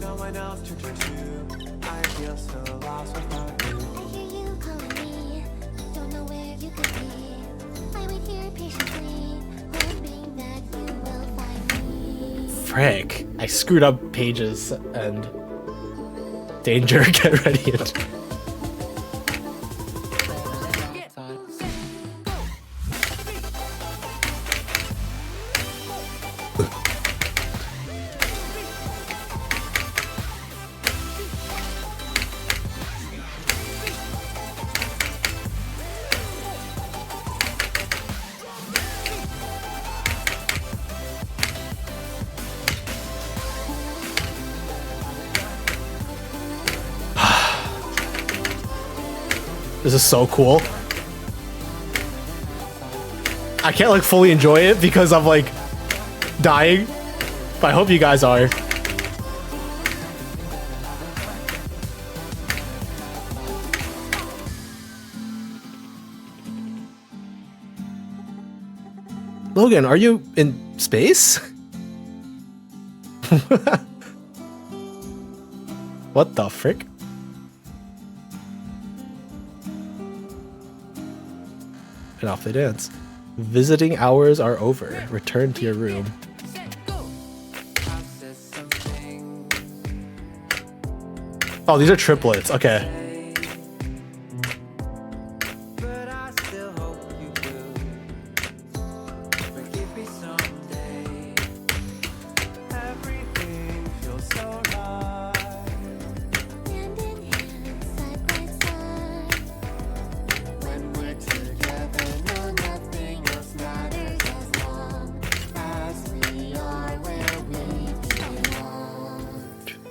No one else to turn to. I feel so lost without you. I hear you calling me, don't know where you could be. I wait here patiently, hoping that you will find me. Frick. I screwed up pages and... Danger, get ready. This is so cool. I can't like fully enjoy it because I'm like dying, but I hope you guys are. Logan, are you in space? What the frick? And off they dance. Visiting hours are over. Return to your room. Oh, these are triplets. Okay. But I still hope you will forgive me someday. Everything feels so right. Hand in hand, side by side. When we're together, no, nothing else matters as long as we are where we belong.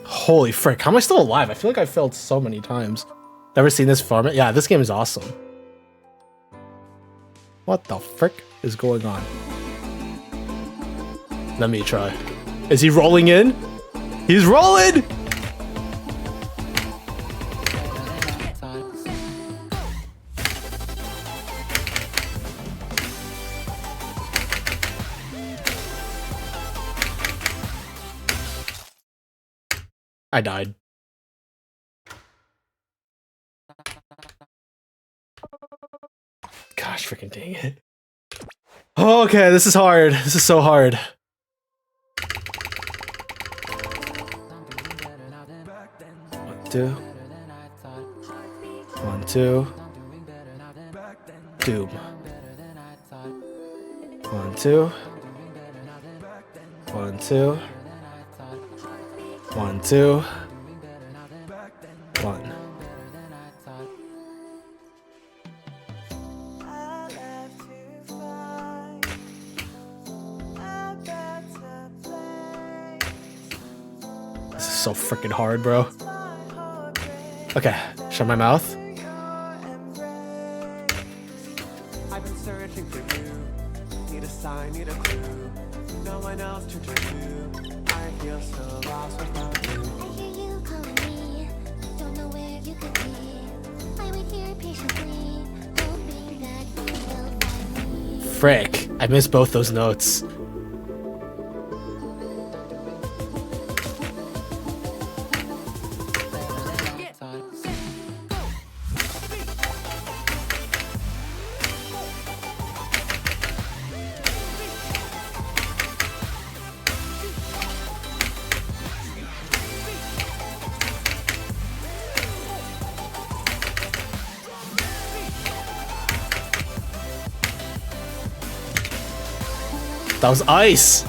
Holy frick. How am I still alive? I feel like I failed so many times. Never seen this format? Yeah, this game is awesome. What the frick is going on? Let me try. Is he rolling in? He's rolling! I died. Gosh, freaking dang it. Oh, okay, this is hard. This is so hard. One, two. One, two. Doom. One, two. One, two. One, two. One. I left to find a better place. This is so freaking hard, bro. My heart breaks Okay, shut my mouth. to your embrace. I've been searching for you. Need a sign, need a clue. No one else to do. I feel so lost without you. I hear you calling me, don't know where you could be. I wait here patiently, hoping that you will find me. Frick, I missed both those notes. That was ice.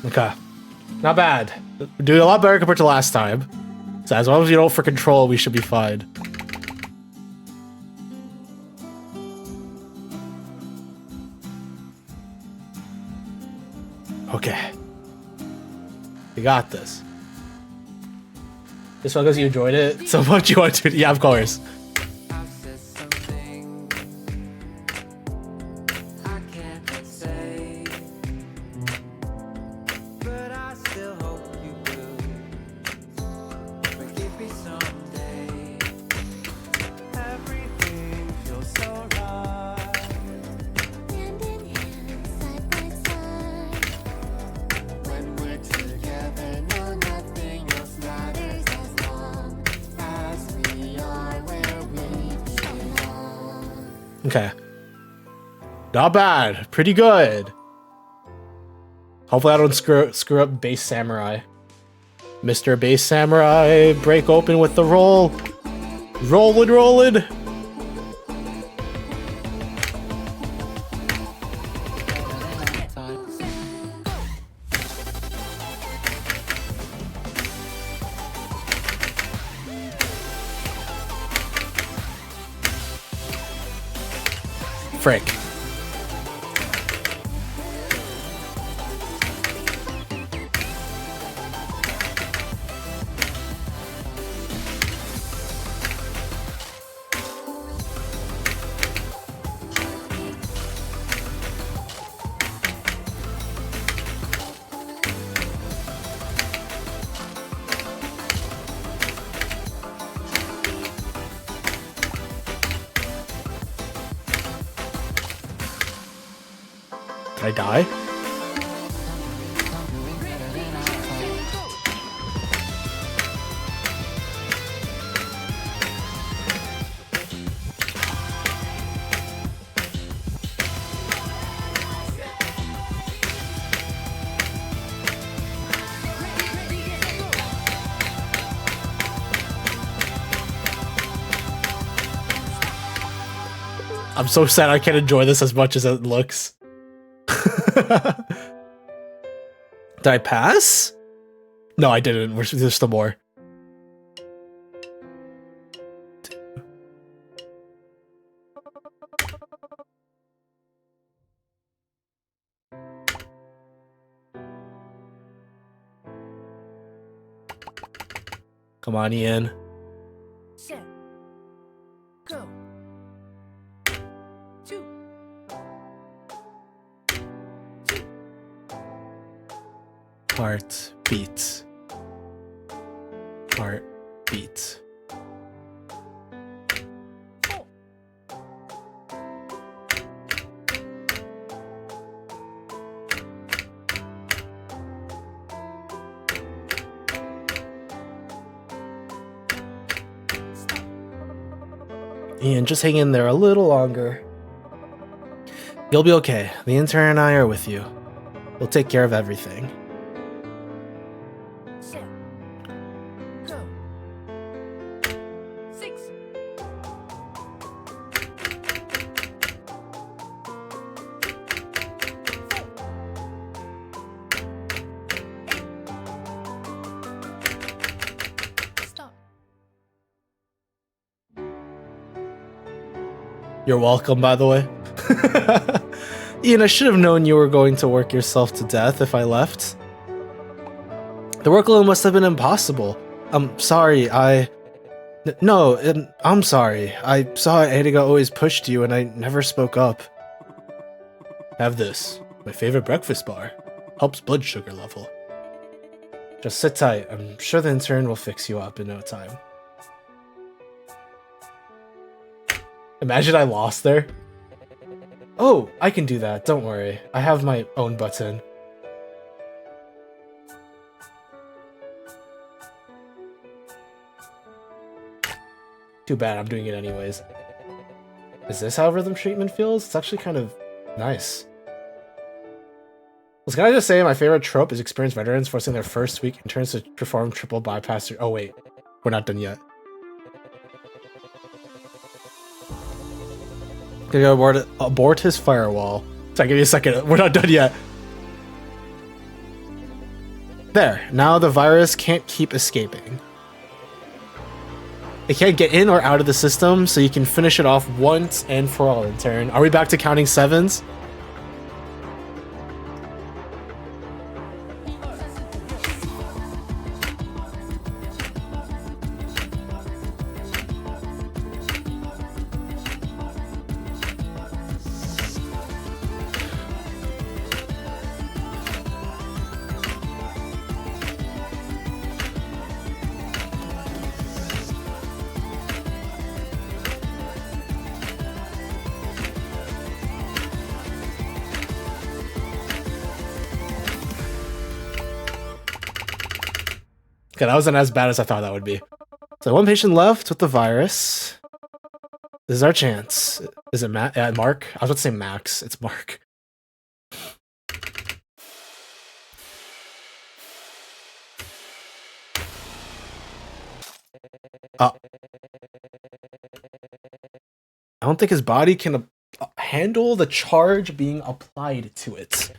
Okay. Not bad. We're doing a lot better compared to last time. So as long as you don't for control, we should be fine. Okay. You got this. Just because you enjoyed it so much, you want to... Yeah, of course. I've said something I can't say, but I still hope you will forgive me someday. Everything feels so right. Hand in hand, side by side. When we're together, no, nothing else matters as long as we are where we belong. Okay. Not bad. Pretty good. Hopefully I don't screw up Base Samurai. Mr. Base Samurai, break open with the roll. Rollin', rollin'. Frick. Did I die? I'm so sad I can't enjoy this as much as it looks. Did I pass? No, I didn't. There's still more. Come on, Ian. Set. Go. 2. Heartbeat. Heartbeat. Ian, just hang in there a little longer. You'll be okay. The intern and I are with you. We'll take care of everything. Set. Go. 6. Stop. You're welcome, by the way. Ian, I should have known you were going to work yourself to death if I left. The work alone must have been impossible. I'm sorry, No, I'm sorry. I saw Ediga always pushed you and I never spoke up. Have this. My favorite breakfast bar. Helps blood sugar level. Just sit tight. I'm sure the intern will fix you up in no time. Imagine I lost there. Oh, I can do that. Don't worry. I have my own button. Too bad, I'm doing it anyways. Is this how rhythm treatment feels? It's actually kind of nice. Can I just say my favorite trope is experienced veterans forcing their first week interns to perform triple bypass. Oh wait, we're not done yet. Gonna go abort his firewall. Sorry, give me a second. We're not done yet. There. Now the virus can't keep escaping. It can't get in or out of the system, so you can finish it off once and for all, intern. Are we back to counting sevens? Okay, that wasn't as bad as I thought that would be. So one patient left with the virus. This is our chance. Is it Mark? I was about to say Max. It's Mark. I don't think his body can handle the charge being applied to it.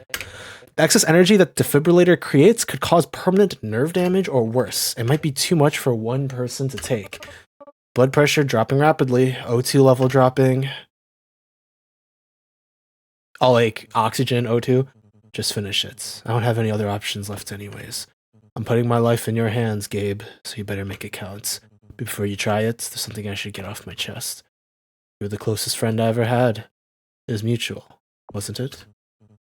The excess energy that defibrillator creates could cause permanent nerve damage or worse. It might be too much for one person to take. Blood pressure dropping rapidly, O2 level dropping. all like oxygen, O2. Just finish it. I don't have any other options left anyways. I'm putting my life in your hands, Gabe, so you better make it count. Before you try it, there's something I should get off my chest. You're the closest friend I ever had. It was mutual, wasn't it?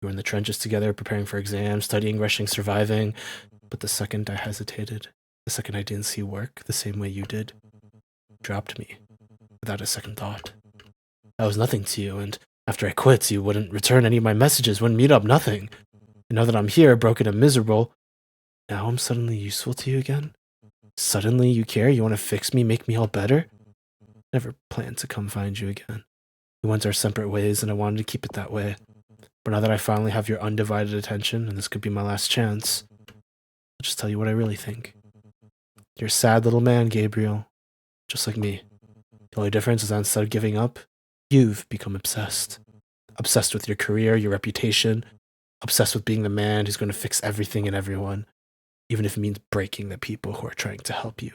We were in the trenches together, preparing for exams, studying, rushing, surviving. But the second I hesitated, the second I didn't see work the same way you did, you dropped me, without a second thought. I was nothing to you, and after I quit, you wouldn't return any of my messages, wouldn't meet up, nothing. And now that I'm here, broken and miserable, now I'm suddenly useful to you again? Suddenly you care? You want to fix me, make me all better? Never planned to come find you again. We went our separate ways, and I wanted to keep it that way. But now that I finally have your undivided attention, and this could be my last chance, I'll just tell you what I really think. You're a sad little man, Gabriel. Just like me. The only difference is that instead of giving up, you've become obsessed. Obsessed with your career, your reputation. Obsessed with being the man who's going to fix everything and everyone, even if it means breaking the people who are trying to help you.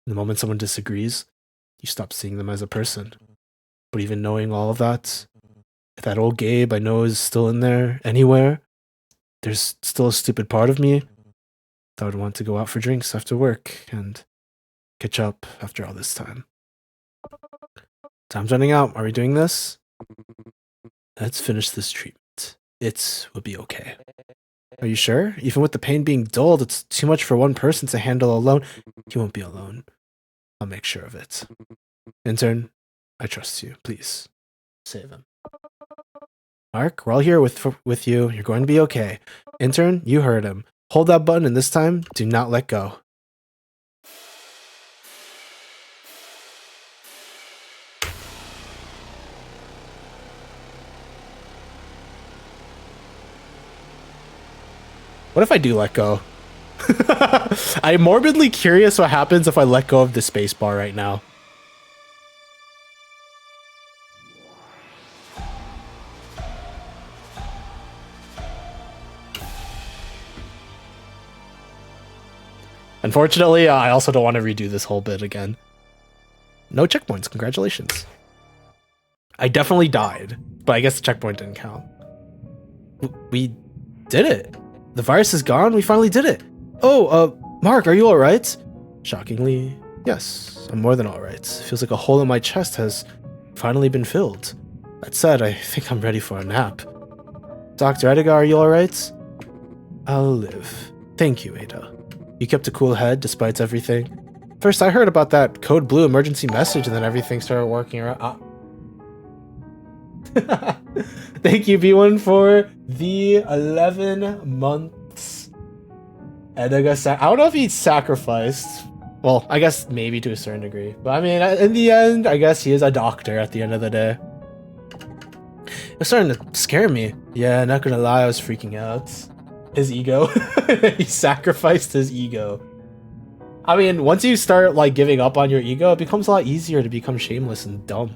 The moment someone disagrees, you stop seeing them as a person. But even knowing all of that, if that old Gabe I know is still in there anywhere, there's still a stupid part of me that would want to go out for drinks after work and catch up after all this time. Time's running out. Are we doing this? Let's finish this treatment. It will be okay. Are you sure? Even with the pain being dulled, it's too much for one person to handle alone. You won't be alone. I'll make sure of it. Intern, I trust you. Please, save him. Mark, we're all here with you. You're going to be okay. Intern, you heard him. Hold that button, and this time, do not let go. What if I do let go? I'm morbidly curious what happens if I let go of the spacebar right now. Unfortunately, I also don't want to redo this whole bit again. No checkpoints, congratulations. I definitely died, but I guess the checkpoint didn't count. We did it. The virus is gone, we finally did it. Oh, Mark, are you alright? Shockingly, yes, I'm more than alright. Feels like a hole in my chest has finally been filled. That said, I think I'm ready for a nap. Dr. Edgar, are you alright? I'll live. Thank you, Ada. You kept a cool head despite everything. First, I heard about that Code Blue emergency message, and then everything started working around. Thank you, B1, for the 11 months. Edgar, I don't know if he sacrificed. Well, I guess maybe to a certain degree. But I mean, in the end, I guess he is a doctor at the end of the day. It's starting to scare me. Yeah, not gonna lie, I was freaking out. His ego. He sacrificed his ego. I mean, once you start like giving up on your ego, it becomes a lot easier to become shameless and dumb.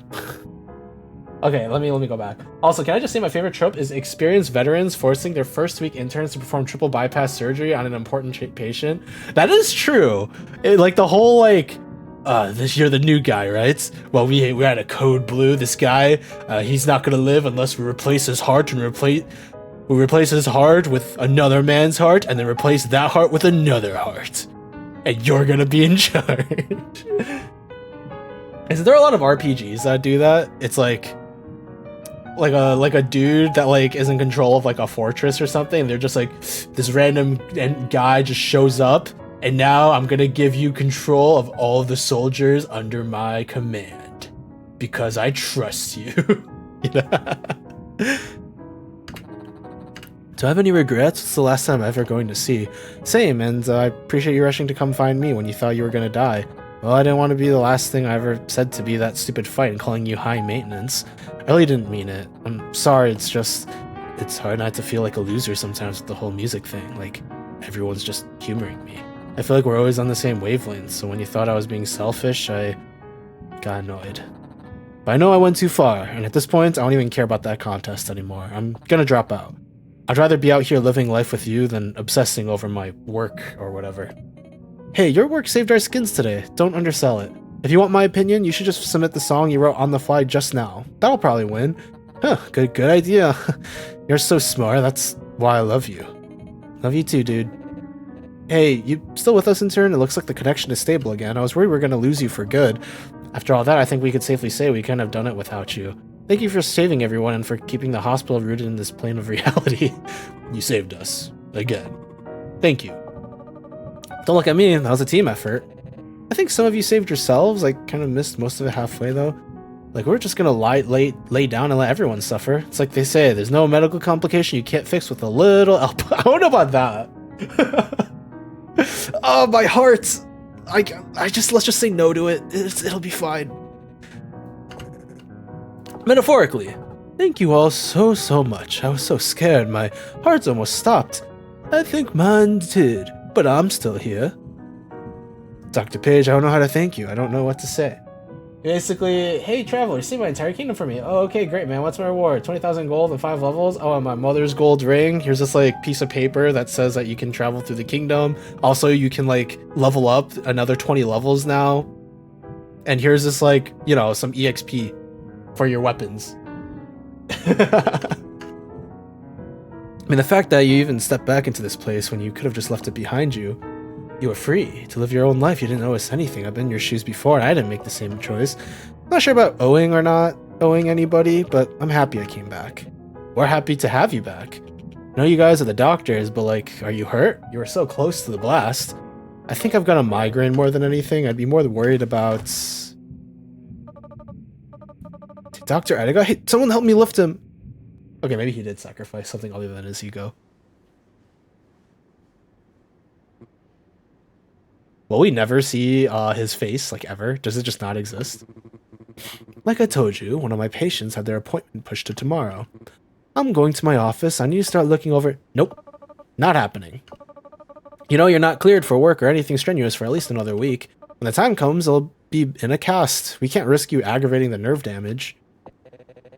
Okay, let me go back. Also, can I just say my favorite trope is experienced veterans forcing their first week interns to perform triple bypass surgery on an important patient. That is true. Like the whole like, you're the new guy, right? Well, we had a Code Blue. This guy, he's not gonna live unless we replace his heart and replace his heart with another man's heart, and then replace that heart with another heart. And you're gonna be in charge. Is there a lot of RPGs that do that? It's like a dude that like is in control of like a fortress or something. And they're just like, this random guy just shows up, and now I'm gonna give you control of all of the soldiers under my command because I trust you. You know? Do I have any regrets? It's the last time I'm ever going to see. Same, and I appreciate you rushing to come find me when you thought you were gonna die. Well, I didn't want to be the last thing I ever said to be that stupid fight and calling you high maintenance. I really didn't mean it. I'm sorry, it's just... It's hard not to feel like a loser sometimes with the whole music thing. Like, everyone's just humoring me. I feel like we're always on the same wavelength, so when you thought I was being selfish, I got annoyed. But I know I went too far, and at this point, I don't even care about that contest anymore. I'm gonna drop out. I'd rather be out here living life with you than obsessing over my work or whatever. Hey, your work saved our skins today. Don't undersell it. If you want my opinion, you should just submit the song you wrote on the fly just now. That'll probably win. Huh, good idea. You're so smart, that's why I love you. Love you too, dude. Hey, you still with us, intern? It looks like the connection is stable again. I was worried we were gonna lose you for good. After all that, I think we could safely say we couldn't have done it without you. Thank you for saving everyone and for keeping the hospital rooted in this plane of reality. You saved us. Again. Thank you. Don't look at me, that was a team effort. I think some of you saved yourselves. I kind of missed most of it halfway though. Like, we're just gonna lay down and let everyone suffer. It's like they say, there's no medical complication you can't fix with a little help. I don't know about that. Oh, my heart! Let's just say no to it. It'll be fine. Metaphorically. Thank you all so much. I was so scared, my heart's almost stopped. I think mine did, but I'm still here. Dr. Page, I don't know how to thank you. I don't know what to say. Basically, hey traveler, see my entire kingdom for me. Oh, okay, great, man. What's my reward? 20,000 gold and 5 levels. Oh, and my mother's gold ring. Here's this like piece of paper that says that you can travel through the kingdom. Also, you can like level up another 20 levels now. And here's this like, you know, some EXP for your weapons. I mean, the fact that you even stepped back into this place when you could have just left it behind you. You were free to live your own life. You didn't owe us anything. I've been in your shoes before and I didn't make the same choice. I'm not sure about owing or not owing anybody, but I'm happy I came back. We're happy to have you back. I know you guys are the doctors, but like, are you hurt? You were so close to the blast. I think I've got a migraine more than anything. I'd be more worried about... Dr. Edgar? Hey, someone help me lift him. Okay, maybe he did sacrifice something other than his ego. Will we never see his face, like, ever? Does it just not exist? Like I told you, one of my patients had their appointment pushed to tomorrow. I'm going to my office. I need to start looking over... Nope. Not happening. You know, you're not cleared for work or anything strenuous for at least another week. When the time comes, I'll be in a cast. We can't risk you aggravating the nerve damage.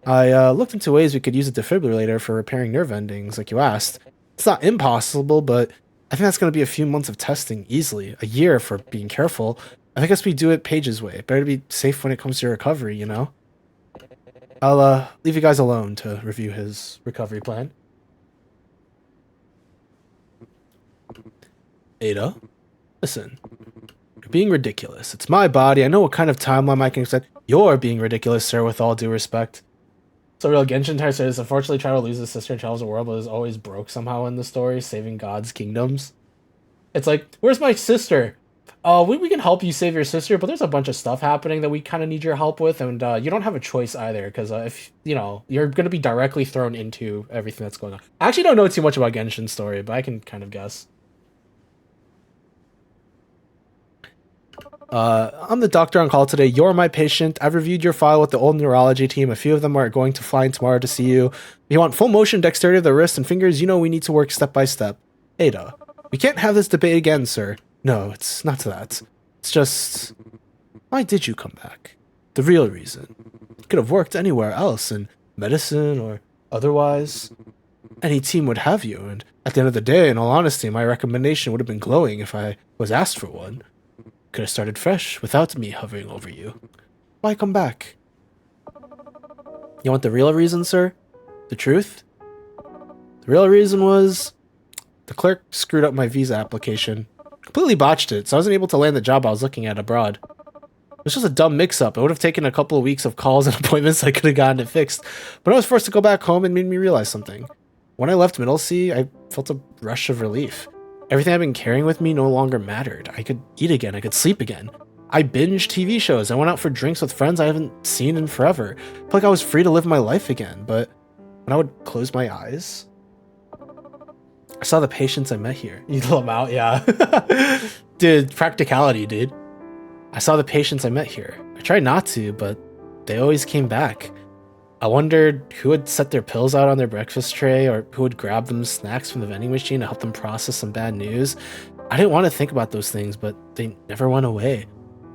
I looked into ways we could use a defibrillator for repairing nerve endings, like you asked. It's not impossible, but... I think that's going to be a few months of testing, easily. A year for being careful. I guess we do it Page's way. Better to be safe when it comes to recovery, you know? I'll leave you guys alone to review his recovery plan. Ada? Listen. You're being ridiculous. It's my body. I know what kind of timeline I can expect. You're being ridiculous, sir, with all due respect. So real Genshin Tire says, unfortunately try to lose his sister and travels the world, but is always broke somehow in the story, saving God's kingdoms. It's like, where's my sister? We can help you save your sister, but there's a bunch of stuff happening that we kind of need your help with, and you don't have a choice either, because if, you know, you're going to be directly thrown into everything that's going on. I actually don't know too much about Genshin's story, but I can kind of guess. I'm the doctor on call today. You're my patient. I've reviewed your file with the old neurology team. A few of them are going to fly in tomorrow to see you. If you want full motion dexterity of the wrists and fingers, you know we need to work step by step. Ada, we can't have this debate again, sir. No, it's not that. It's just... Why did you come back? The real reason. You could have worked anywhere else, in medicine or otherwise. Any team would have you, and at the end of the day, in all honesty, my recommendation would have been glowing if I was asked for one. Could have started fresh without me hovering over you. Why come back? You want the real reason, sir? The truth? The real reason was... The clerk screwed up my visa application. Completely botched it, so I wasn't able to land the job I was looking at abroad. It was just a dumb mix-up. It would have taken a couple of weeks of calls and appointments so I could have gotten it fixed. But I was forced to go back home and made me realize something. When I left Middlesea, I felt a rush of relief. Everything I've been carrying with me no longer mattered. I could eat again. I could sleep again. I binged TV shows. I went out for drinks with friends I haven't seen in forever. I felt like I was free to live my life again. But when I would close my eyes, I saw the patients I met here. You let them out, yeah. Dude, practicality, dude. I saw the patients I met here. I tried not to, but they always came back. I wondered who would set their pills out on their breakfast tray or who would grab them snacks from the vending machine to help them process some bad news. I didn't want to think about those things, but they never went away.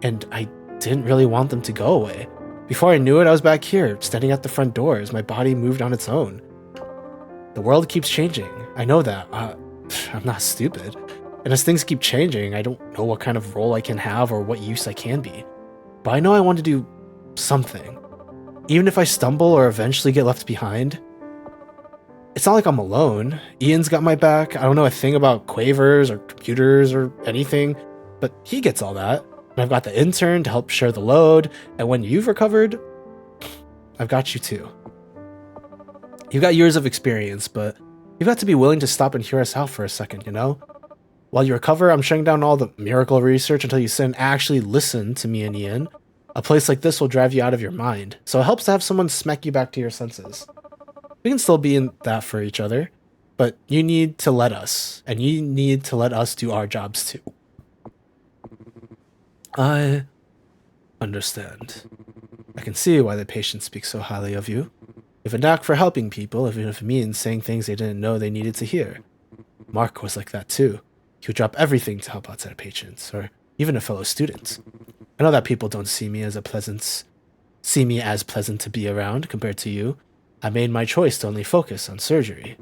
And I didn't really want them to go away. Before I knew it, I was back here, standing at the front door as my body moved on its own. The world keeps changing. I know that. I'm not stupid. And as things keep changing, I don't know what kind of role I can have or what use I can be. But I know I want to do something. even if I stumble or eventually get left behind, it's not like I'm alone. Ian's got my back. I don't know a thing about quavers or computers or anything, but he gets all that. And I've got the intern to help share the load, and when you've recovered, I've got you too. You've got years of experience, but you've got to be willing to stop and hear us out for a second, you know? While you recover, I'm shutting down all the miracle research until you sit and actually listen to me and Ian. A place like this will drive you out of your mind, so it helps to have someone smack you back to your senses. We can still be in that for each other, but you need to let us, and you need to let us do our jobs too. I understand. I can see why the patients speak so highly of you. You have a knack for helping people, even if it means saying things they didn't know they needed to hear. Mark was like that too. He would drop everything to help outside patients, or even a fellow student. I know that people don't see me as pleasant to be around compared to you. I made my choice to only focus on surgery.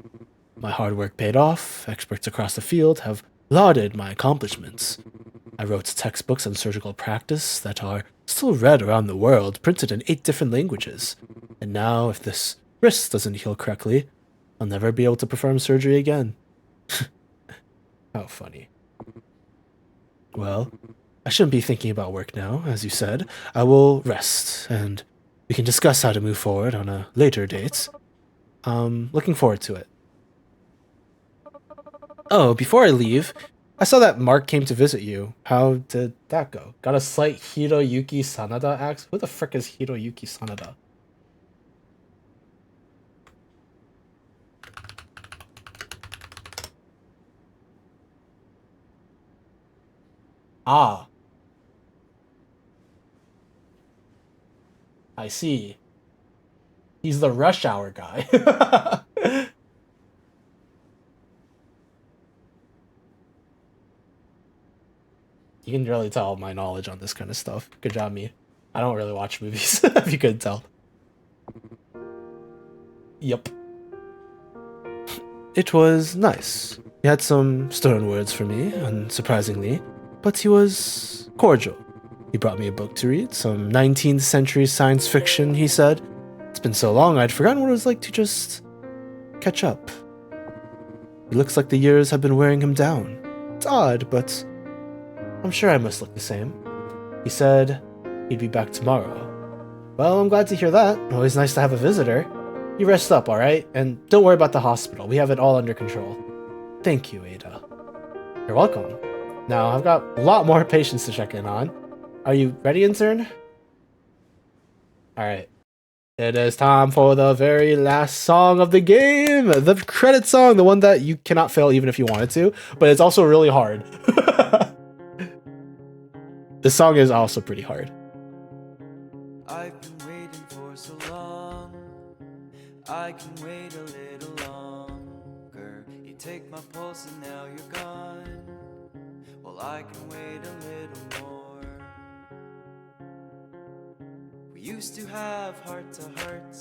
My hard work paid off. Experts across the field have lauded my accomplishments. I wrote textbooks on surgical practice that are still read around the world, printed in 8 different languages. And now, if this wrist doesn't heal correctly, I'll never be able to perform surgery again. How funny. Well, I shouldn't be thinking about work now, as you said. I will rest, and we can discuss how to move forward on a later date. Looking forward to it. Oh, before I leave, I saw that Mark came to visit you. How did that go? Got a slight Hiroyuki Sanada axe? Who the frick is Hiroyuki Sanada? Ah. I see. He's the Rush Hour guy. You can really tell my knowledge on this kind of stuff. Good job, me. I don't really watch movies, if you couldn't tell. Yup. It was nice. He had some stern words for me, unsurprisingly, but he was cordial. He brought me a book to read, some 19th century science fiction, he said. It's been so long I'd forgotten what it was like to just catch up. It looks like the years have been wearing him down. It's odd, but I'm sure I must look the same. He said he'd be back tomorrow. Well, I'm glad to hear that. Always nice to have a visitor. You rest up, alright? And don't worry about the hospital. We have it all under control. Thank you, Ada. You're welcome. Now, I've got a lot more patients to check in on. Are you ready, intern? Alright. It is time for the very last song of the game! The credit song, the one that you cannot fail even if you wanted to, but it's also really hard. This song is also pretty hard. I've been waiting for so long. I can wait a little longer. You take my pulse and now you're gone. Well, I can wait a little more. We used to have heart to heart,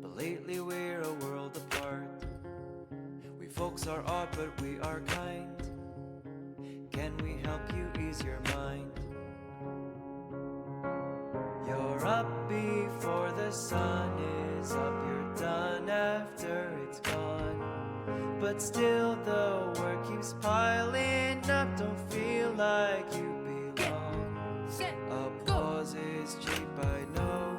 but lately we're a world apart. We folks are odd, but we are kind. Can we help you ease your mind? You're up before the sun is up. You're done after it's gone. But still the work keeps piling up. Don't feel like you belong. Applause is cheap, I know.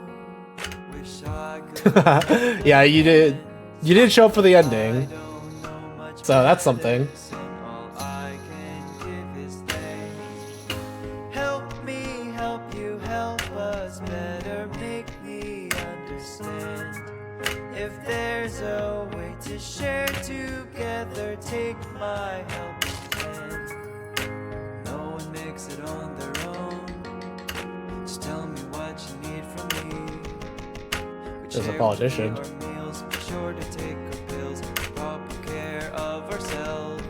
Wish I could. Yeah, you did show up for the ending. So that's something. If there's a way to share together, take my helping hand. No one makes it on their own. Just tell me what you need from me. There's a politician. Meals, be sure to take our pills, proper care of ourselves.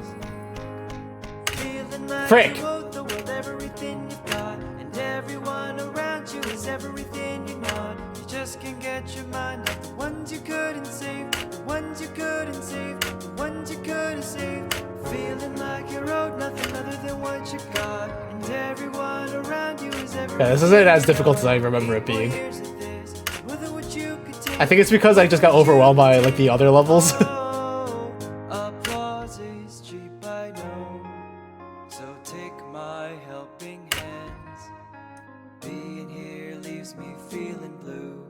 Feeling like Frick. you owe the world everything you've got, and everyone around you is everything you're not. You just can't get your mind off the ones you couldn't save, the ones you couldn't save, the ones you couldn't save. Feeling like you're owed nothing other than what you got, and everyone around you is everything. Yeah, this isn't as difficult as I remember it being. With I think it's because I just got overwhelmed by like the other levels. Applause is cheap, I know. So take my helping hands. Being here leaves me feeling blue,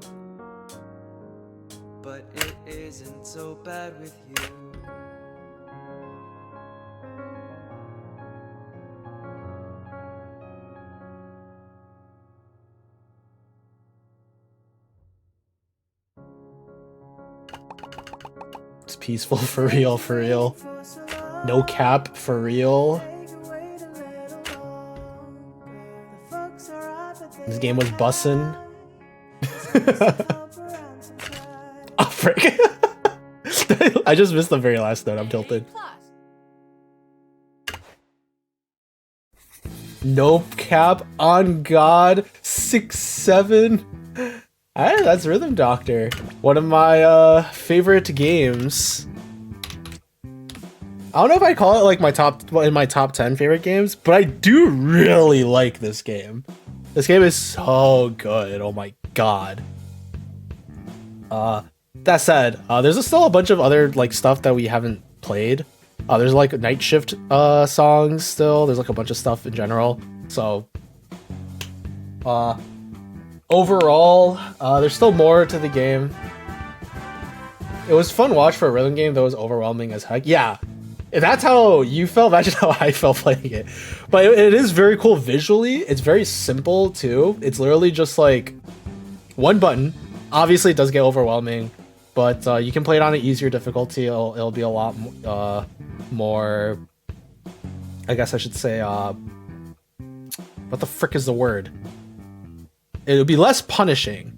but it isn't so bad with you. It's peaceful for real, for real. No cap for real. This game was bussin'. Oh frick. I just missed the very last note, I'm tilted. No cap on God. 6-7. Alright, that's Rhythm Doctor. One of my favorite games. I don't know if I call it like my top 10 favorite games, but I do really like this game. This game is so good. Oh my god. That said, there's still a bunch of other like stuff that we haven't played. There's like Night Shift songs still. There's like a bunch of stuff in general. So overall, there's still more to the game. It was fun watch for a rhythm game that was overwhelming as heck. Yeah, if that's how you felt, that's just how I felt playing it. But it is very cool visually. It's very simple too. It's literally just like one button. Obviously, it does get overwhelming, but you can play it on an easier difficulty. It'll be a lot more. I guess I should say. What the frick is the word? It'll be less punishing.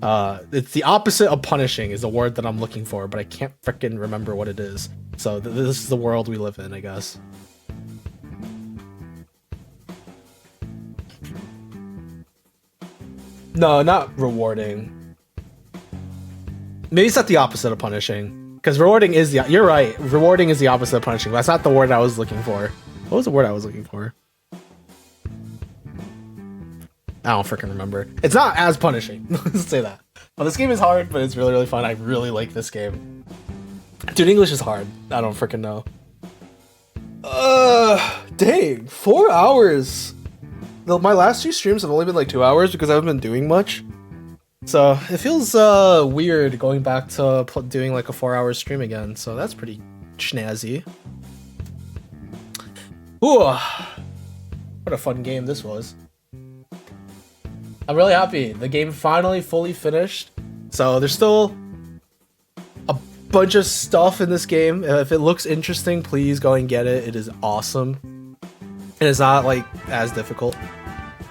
It's the opposite of punishing is the word that I'm looking for, but I can't frickin' remember what it is. So this is the world we live in, I guess. No, not rewarding. Maybe it's not the opposite of punishing. Because rewarding is the... You're right. Rewarding is the opposite of punishing. That's not the word I was looking for. What was the word I was looking for? I don't freaking remember. It's not as punishing. Let's say that. But this game is hard, but it's really, really fun. I really like this game. Dude, English is hard. I don't freaking know. Dang. 4 hours. My last 2 streams have only been like 2 hours because I haven't been doing much. So it feels weird going back to doing like a 4-hour stream again. So that's pretty snazzy. Ooh. What a fun game this was. I'm really happy. The game finally fully finished. So there's still a bunch of stuff in this game. If it looks interesting, please go and get it. It is awesome. And it's not like as difficult.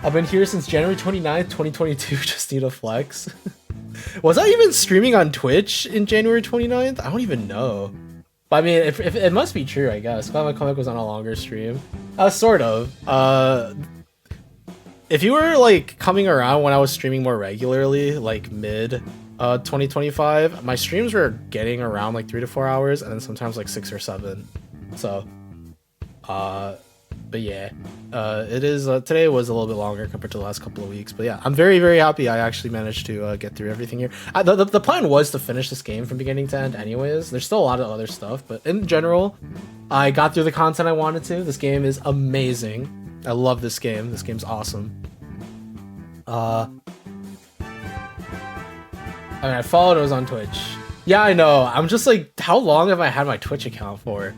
I've been here since January 29th, 2022. Just need a flex. Was I even streaming on Twitch in January 29th? I don't even know. But I mean, if it must be true, I guess. My comic was on a longer stream. Sort of. If you were like coming around when I was streaming more regularly, like mid 2025, my streams were getting around like 3 to 4 hours, and then sometimes like 6 or 7. So, but yeah, it is. Today was a little bit longer compared to the last couple of weeks, but yeah, I'm very, very happy I actually managed to get through everything here. The plan was to finish this game from beginning to end anyways. There's still a lot of other stuff, but in general, I got through the content I wanted to. This game is amazing. I love this game. This game's awesome. I mean, I followed those on Twitch. Yeah, I know. I'm just like, how long have I had my Twitch account for?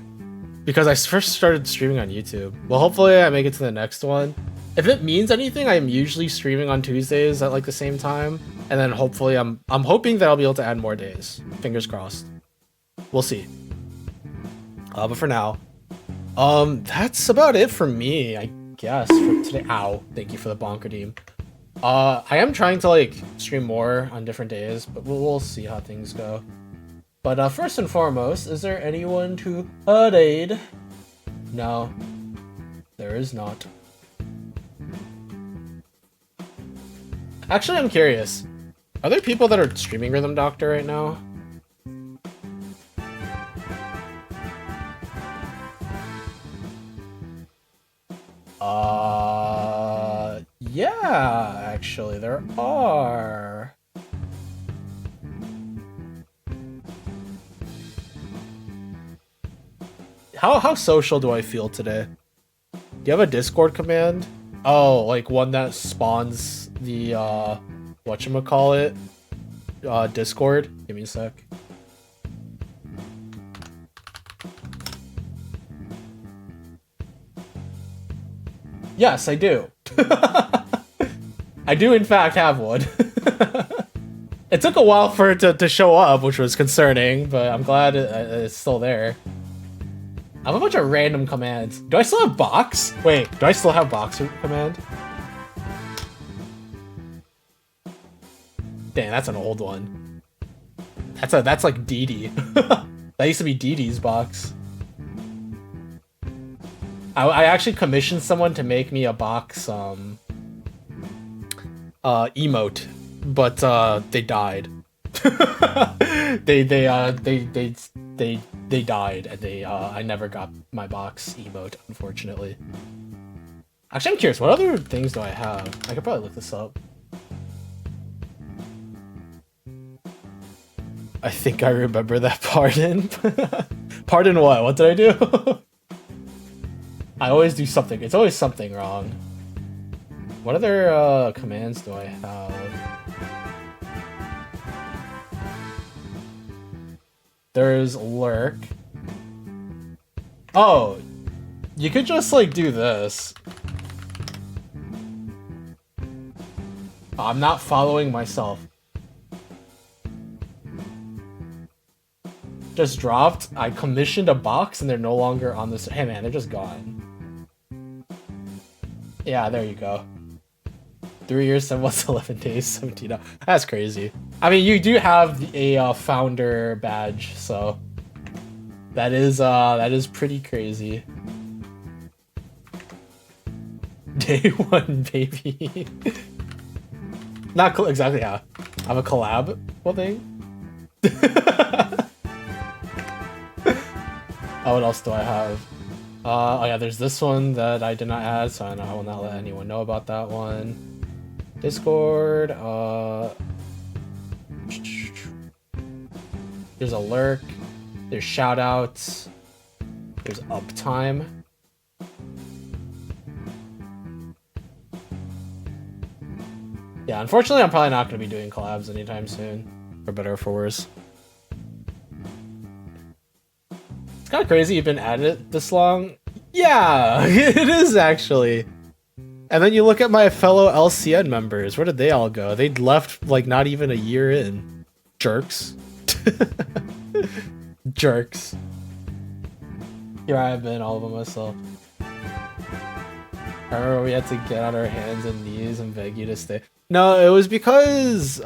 Because I first started streaming on YouTube. Well, hopefully I make it to the next one. If it means anything, I'm usually streaming on Tuesdays at like the same time. And then hopefully I'm hoping that I'll be able to add more days. Fingers crossed. We'll see. But for now, that's about it for me, I guess, for today. Ow, thank you for the bonk redeem. I am trying to like stream more on different days, but we'll see how things go. But first and foremost, is there anyone to raid? No, there is not. Actually, I'm curious. Are there people that are streaming Rhythm Doctor right now? Yeah, actually, there are. how social do I feel today? Do you have a Discord command? Oh, like one that spawns the whatchamacallit Discord? Give me a sec. Yes, I do. I do in fact have one. It took a while for it to show up, which was concerning, but I'm glad it's still there. I have a bunch of random commands. Do I still have box? Wait, do I still have box command? Dang, that's an old one. That's like DD. That used to be DD's box. I actually commissioned someone to make me a box emote, but they died. they died, and I never got my box emote, unfortunately. Actually, I'm curious, what other things do I have? I could probably look this up. I think I remember that pardon. Pardon what? What did I do? I always do something. It's always something wrong. What other commands do I have? There's lurk. Oh, you could just like do this. I'm not following myself. Just dropped. I commissioned a box and they're no longer on this. Hey man, they're just gone. Yeah, there you go. 3 years, 7 months, 11 days, 17 hours. That's crazy. I mean, you do have a founder badge, so that is pretty crazy. Day one, baby. Not exactly how. I have a collab thing. Oh, what else do I have? Oh yeah, there's this one that I did not add, so I will not let anyone know about that one. Discord, there's a lurk, there's shoutouts, there's uptime. Yeah, unfortunately I'm probably not going to be doing collabs anytime soon, for better or for worse. It's kind of crazy you've been at it this long. Yeah, it is actually. And then you look at my fellow LCN members. Where did they all go? They left like not even a year in. Jerks. Jerks. Here I have been, all of them myself. I remember we had to get on our hands and knees and beg you to stay. No, it was because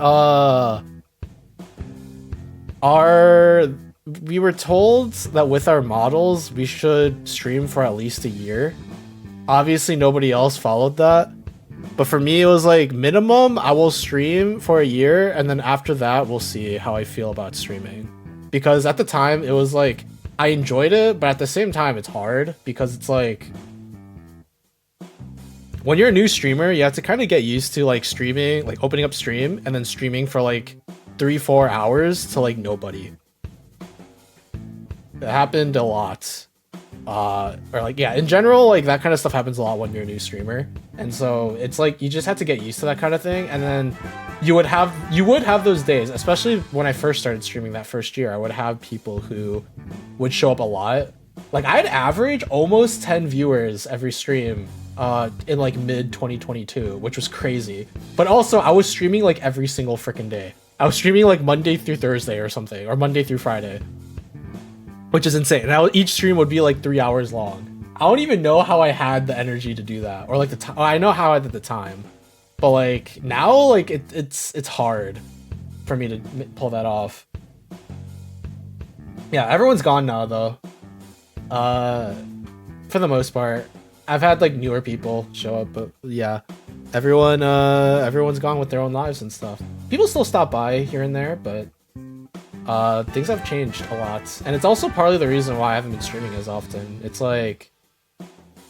we were told that with our models we should stream for at least a year. Obviously nobody else followed that, but for me it was like minimum I will stream for a year, and then after that we'll see how I feel about streaming. Because at the time it was like I enjoyed it, but at the same time it's hard because it's like when you're a new streamer you have to kind of get used to like streaming, like opening up stream and then streaming for like 3-4 hours to like nobody. It happened a lot. Or like, yeah, in general, like that kind of stuff happens a lot when you're a new streamer. And so it's like, you just have to get used to that kind of thing. And then you would have those days, especially when I first started streaming that first year, I would have people who would show up a lot. Like I'd average almost 10 viewers every stream in like mid 2022, which was crazy. But also I was streaming like every single freaking day. I was streaming like Monday through Thursday or something, or Monday through Friday. Which is insane. And each stream would be like 3 hours long. I don't even know how I had the energy to do that, or like the time. I know how I did the time, but like now, like it's hard for me to pull that off. Yeah, everyone's gone now though. For the most part, I've had like newer people show up, but yeah, everyone's gone with their own lives and stuff. People still stop by here and there, but things have changed a lot, and it's also partly the reason why I haven't been streaming as often. It's like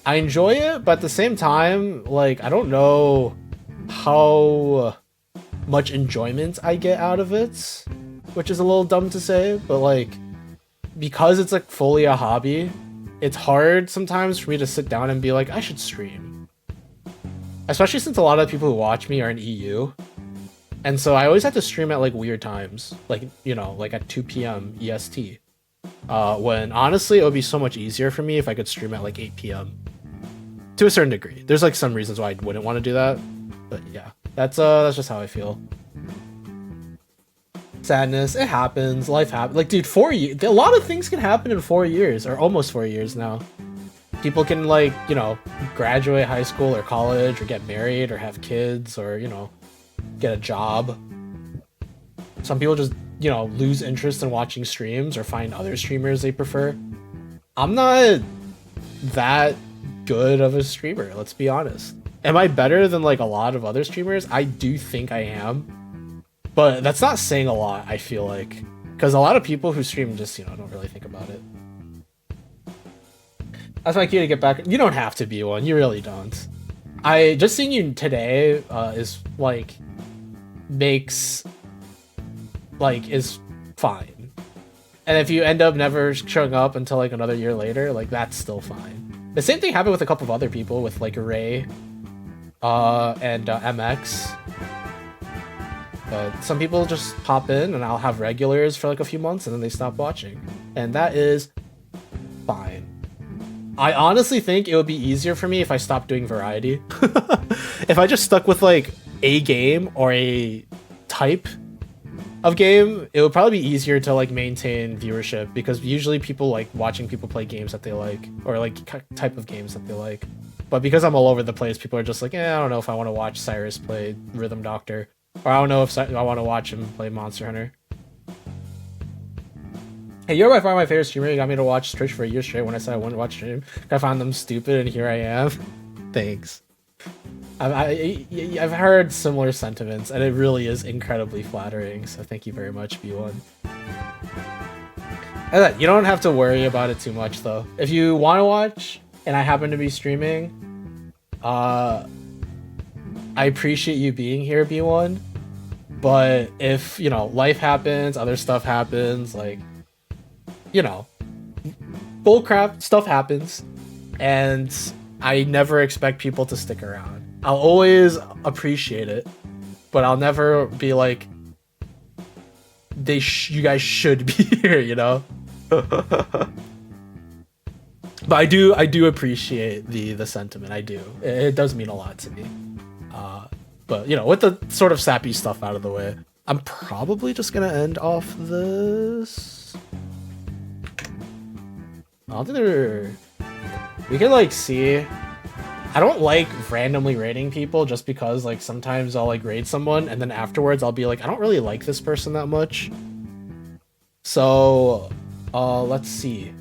I enjoy it, but at the same time, like I don't know how much enjoyment I get out of it, which is a little dumb to say, but like because it's like fully a hobby, it's hard sometimes for me to sit down and be like, I should stream. Especially since a lot of the people who watch me are in EU. And so I always have to stream at like weird times, like, you know, like at 2 p.m. EST. When honestly, it would be so much easier for me if I could stream at like 8 p.m. To a certain degree. There's like some reasons why I wouldn't want to do that. But yeah, that's just how I feel. Sadness, it happens, life happens. Like, dude, 4 years, a lot of things can happen in 4 years, or almost 4 years now. People can, like, you know, graduate high school or college, or get married, or have kids, or, you know, get a job. Some people just, you know, lose interest in watching streams or find other streamers they prefer. I'm not that good of a streamer, let's be honest. Am I better than, like, a lot of other streamers? I do think I am. But that's not saying a lot, I feel like. Because a lot of people who stream just, you know, don't really think about it. That's my key to get back. You don't have to be one. You really don't. Just seeing you today is, like, is fine. And if you end up never showing up until, like, another year later, like, that's still fine. The same thing happened with a couple of other people, with, like, Ray and MX. But some people just pop in and I'll have regulars for like a few months and then they stop watching. And that is fine. I honestly think it would be easier for me if I stopped doing variety. If I just stuck with like a game or a type of game, it would probably be easier to like maintain viewership, because usually people like watching people play games that they like, or like type of games that they like. But because I'm all over the place, people are just like, I don't know if I want to watch Cyrus play Rhythm Doctor. Or I don't know if I want to watch him play Monster Hunter. Hey, you're by far my favorite streamer. You got me to watch Twitch for a year straight when I said I wouldn't watch stream. I found them stupid, and here I am. Thanks. I've heard similar sentiments, and it really is incredibly flattering. So thank you very much, B1. And you don't have to worry about it too much, though. If you want to watch, and I happen to be streaming, I appreciate you being here, B1, but if, you know, life happens, other stuff happens, like, you know, bullcrap stuff happens, and I never expect people to stick around. I'll always appreciate it, but I'll never be like, you guys should be here, you know? But I do appreciate the sentiment. I do. It does mean a lot to me. But, you know, with the sort of sappy stuff out of the way, I'm probably just going to end off this. I don't think we can, like, see. I don't like randomly rating people just because, like, sometimes I'll, like, raid someone and then afterwards I'll be like, I don't really like this person that much. So, let's see.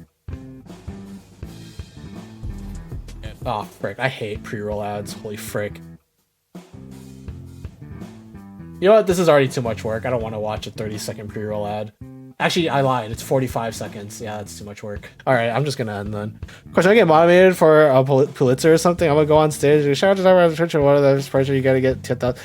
Oh, frick. I hate pre-roll ads. Holy frick. You know what? This is already too much work. I don't want to watch a 30-second pre-roll ad. Actually, I lied. It's 45 seconds. Yeah, that's too much work. All right, I'm just going to end then. Question, I get motivated for a Pulitzer or something? I'm going to go on stage and shout out to Twitch and one of those pressure you got to get tipped out.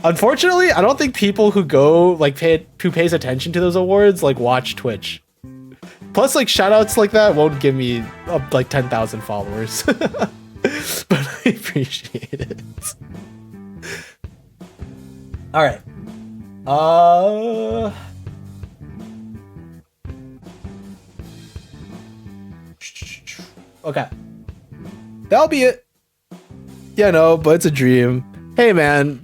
Unfortunately, I don't think people who go, like, who pays attention to those awards, like, watch Twitch. Plus, like, shoutouts like that won't give me, like, 10,000 followers. But I appreciate it. Alright. Okay. That'll be it. Yeah, no, but it's a dream. Hey, man.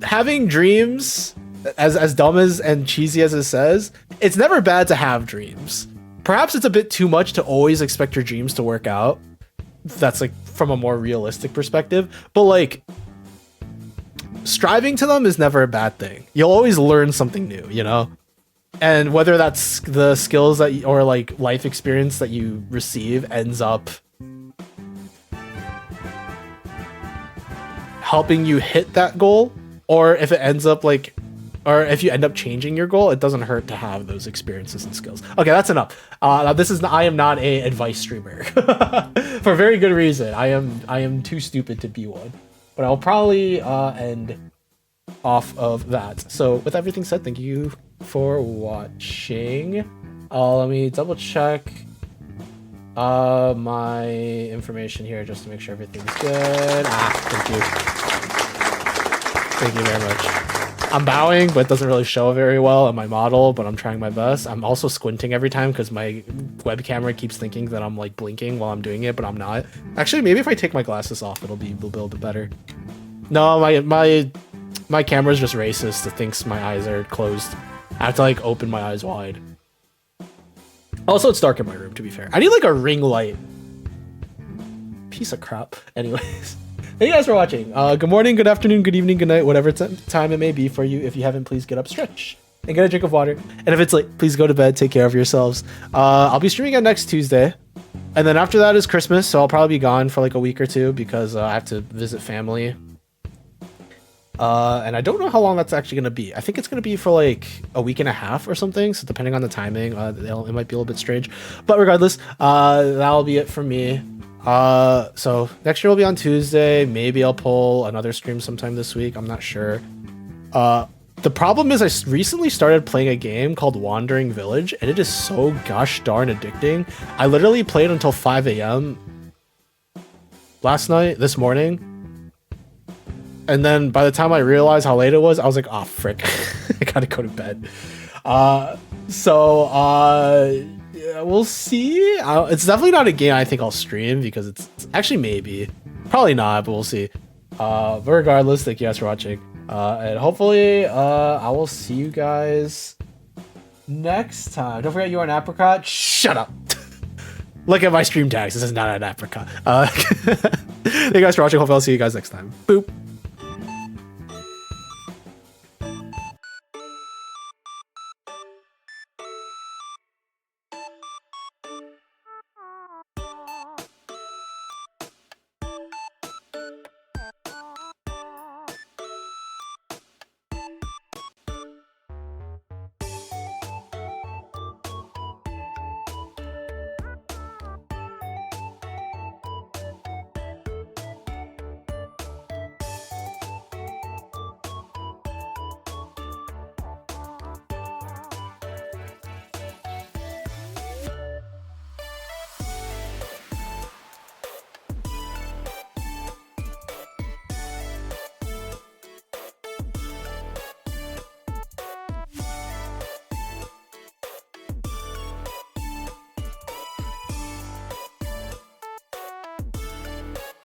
Having dreams, as dumb as and cheesy as it says, it's never bad to have dreams. Perhaps it's a bit too much to always expect your dreams to work out. That's like from a more realistic perspective, but like striving to them is never a bad thing. You'll always learn something new, you know? And whether that's the skills that or like life experience that you receive ends up helping you hit that goal, or if it ends up like, or if you end up changing your goal, it doesn't hurt to have those experiences and skills. Okay, that's enough. I am not a advice streamer for very good reason. I am too stupid to be one. But I'll probably end off of that. So with everything said, thank you for watching. Let me double check my information here just to make sure everything's good. Thank you. Thank you very much. I'm bowing, but it doesn't really show very well on my model, but I'm trying my best. I'm also squinting every time because my web camera keeps thinking that I'm like blinking while I'm doing it, but I'm not. Actually, maybe if I take my glasses off, it'll be a little bit better. No, my camera's just racist. It thinks my eyes are closed. I have to like open my eyes wide. Also, it's dark in my room, to be fair. I need like a ring light. Piece of crap. Anyways. Thank you guys for watching. Good morning, good afternoon, good evening, good night, whatever time it may be for you. If you haven't, please get up, stretch, and get a drink of water. And if it's late, please go to bed. Take care of yourselves. I'll be streaming again next Tuesday. And then after that is Christmas, so I'll probably be gone for like a week or two because I have to visit family. And I don't know how long that's actually going to be. I think it's going to be for like a week and a half or something. So depending on the timing, it might be a little bit strange. But regardless, that'll be it for me. So next year will be on Tuesday. Maybe I'll pull another stream sometime this week. I'm not sure. The problem is I recently started playing a game called Wandering Village, and it is so gosh darn addicting. I literally played until 5 a.m. this morning. And then by the time I realized how late it was, I was like, oh, frick. I gotta go to bed. Yeah, we'll see. It's definitely not a game I think I'll stream because it's actually maybe. Probably not, but we'll see. But regardless, thank you guys for watching. And hopefully, I will see you guys next time. Don't forget you are an apricot. Shut up. Look at my stream tags. This is not an apricot. Thank you guys for watching. Hopefully I'll see you guys next time. Boop.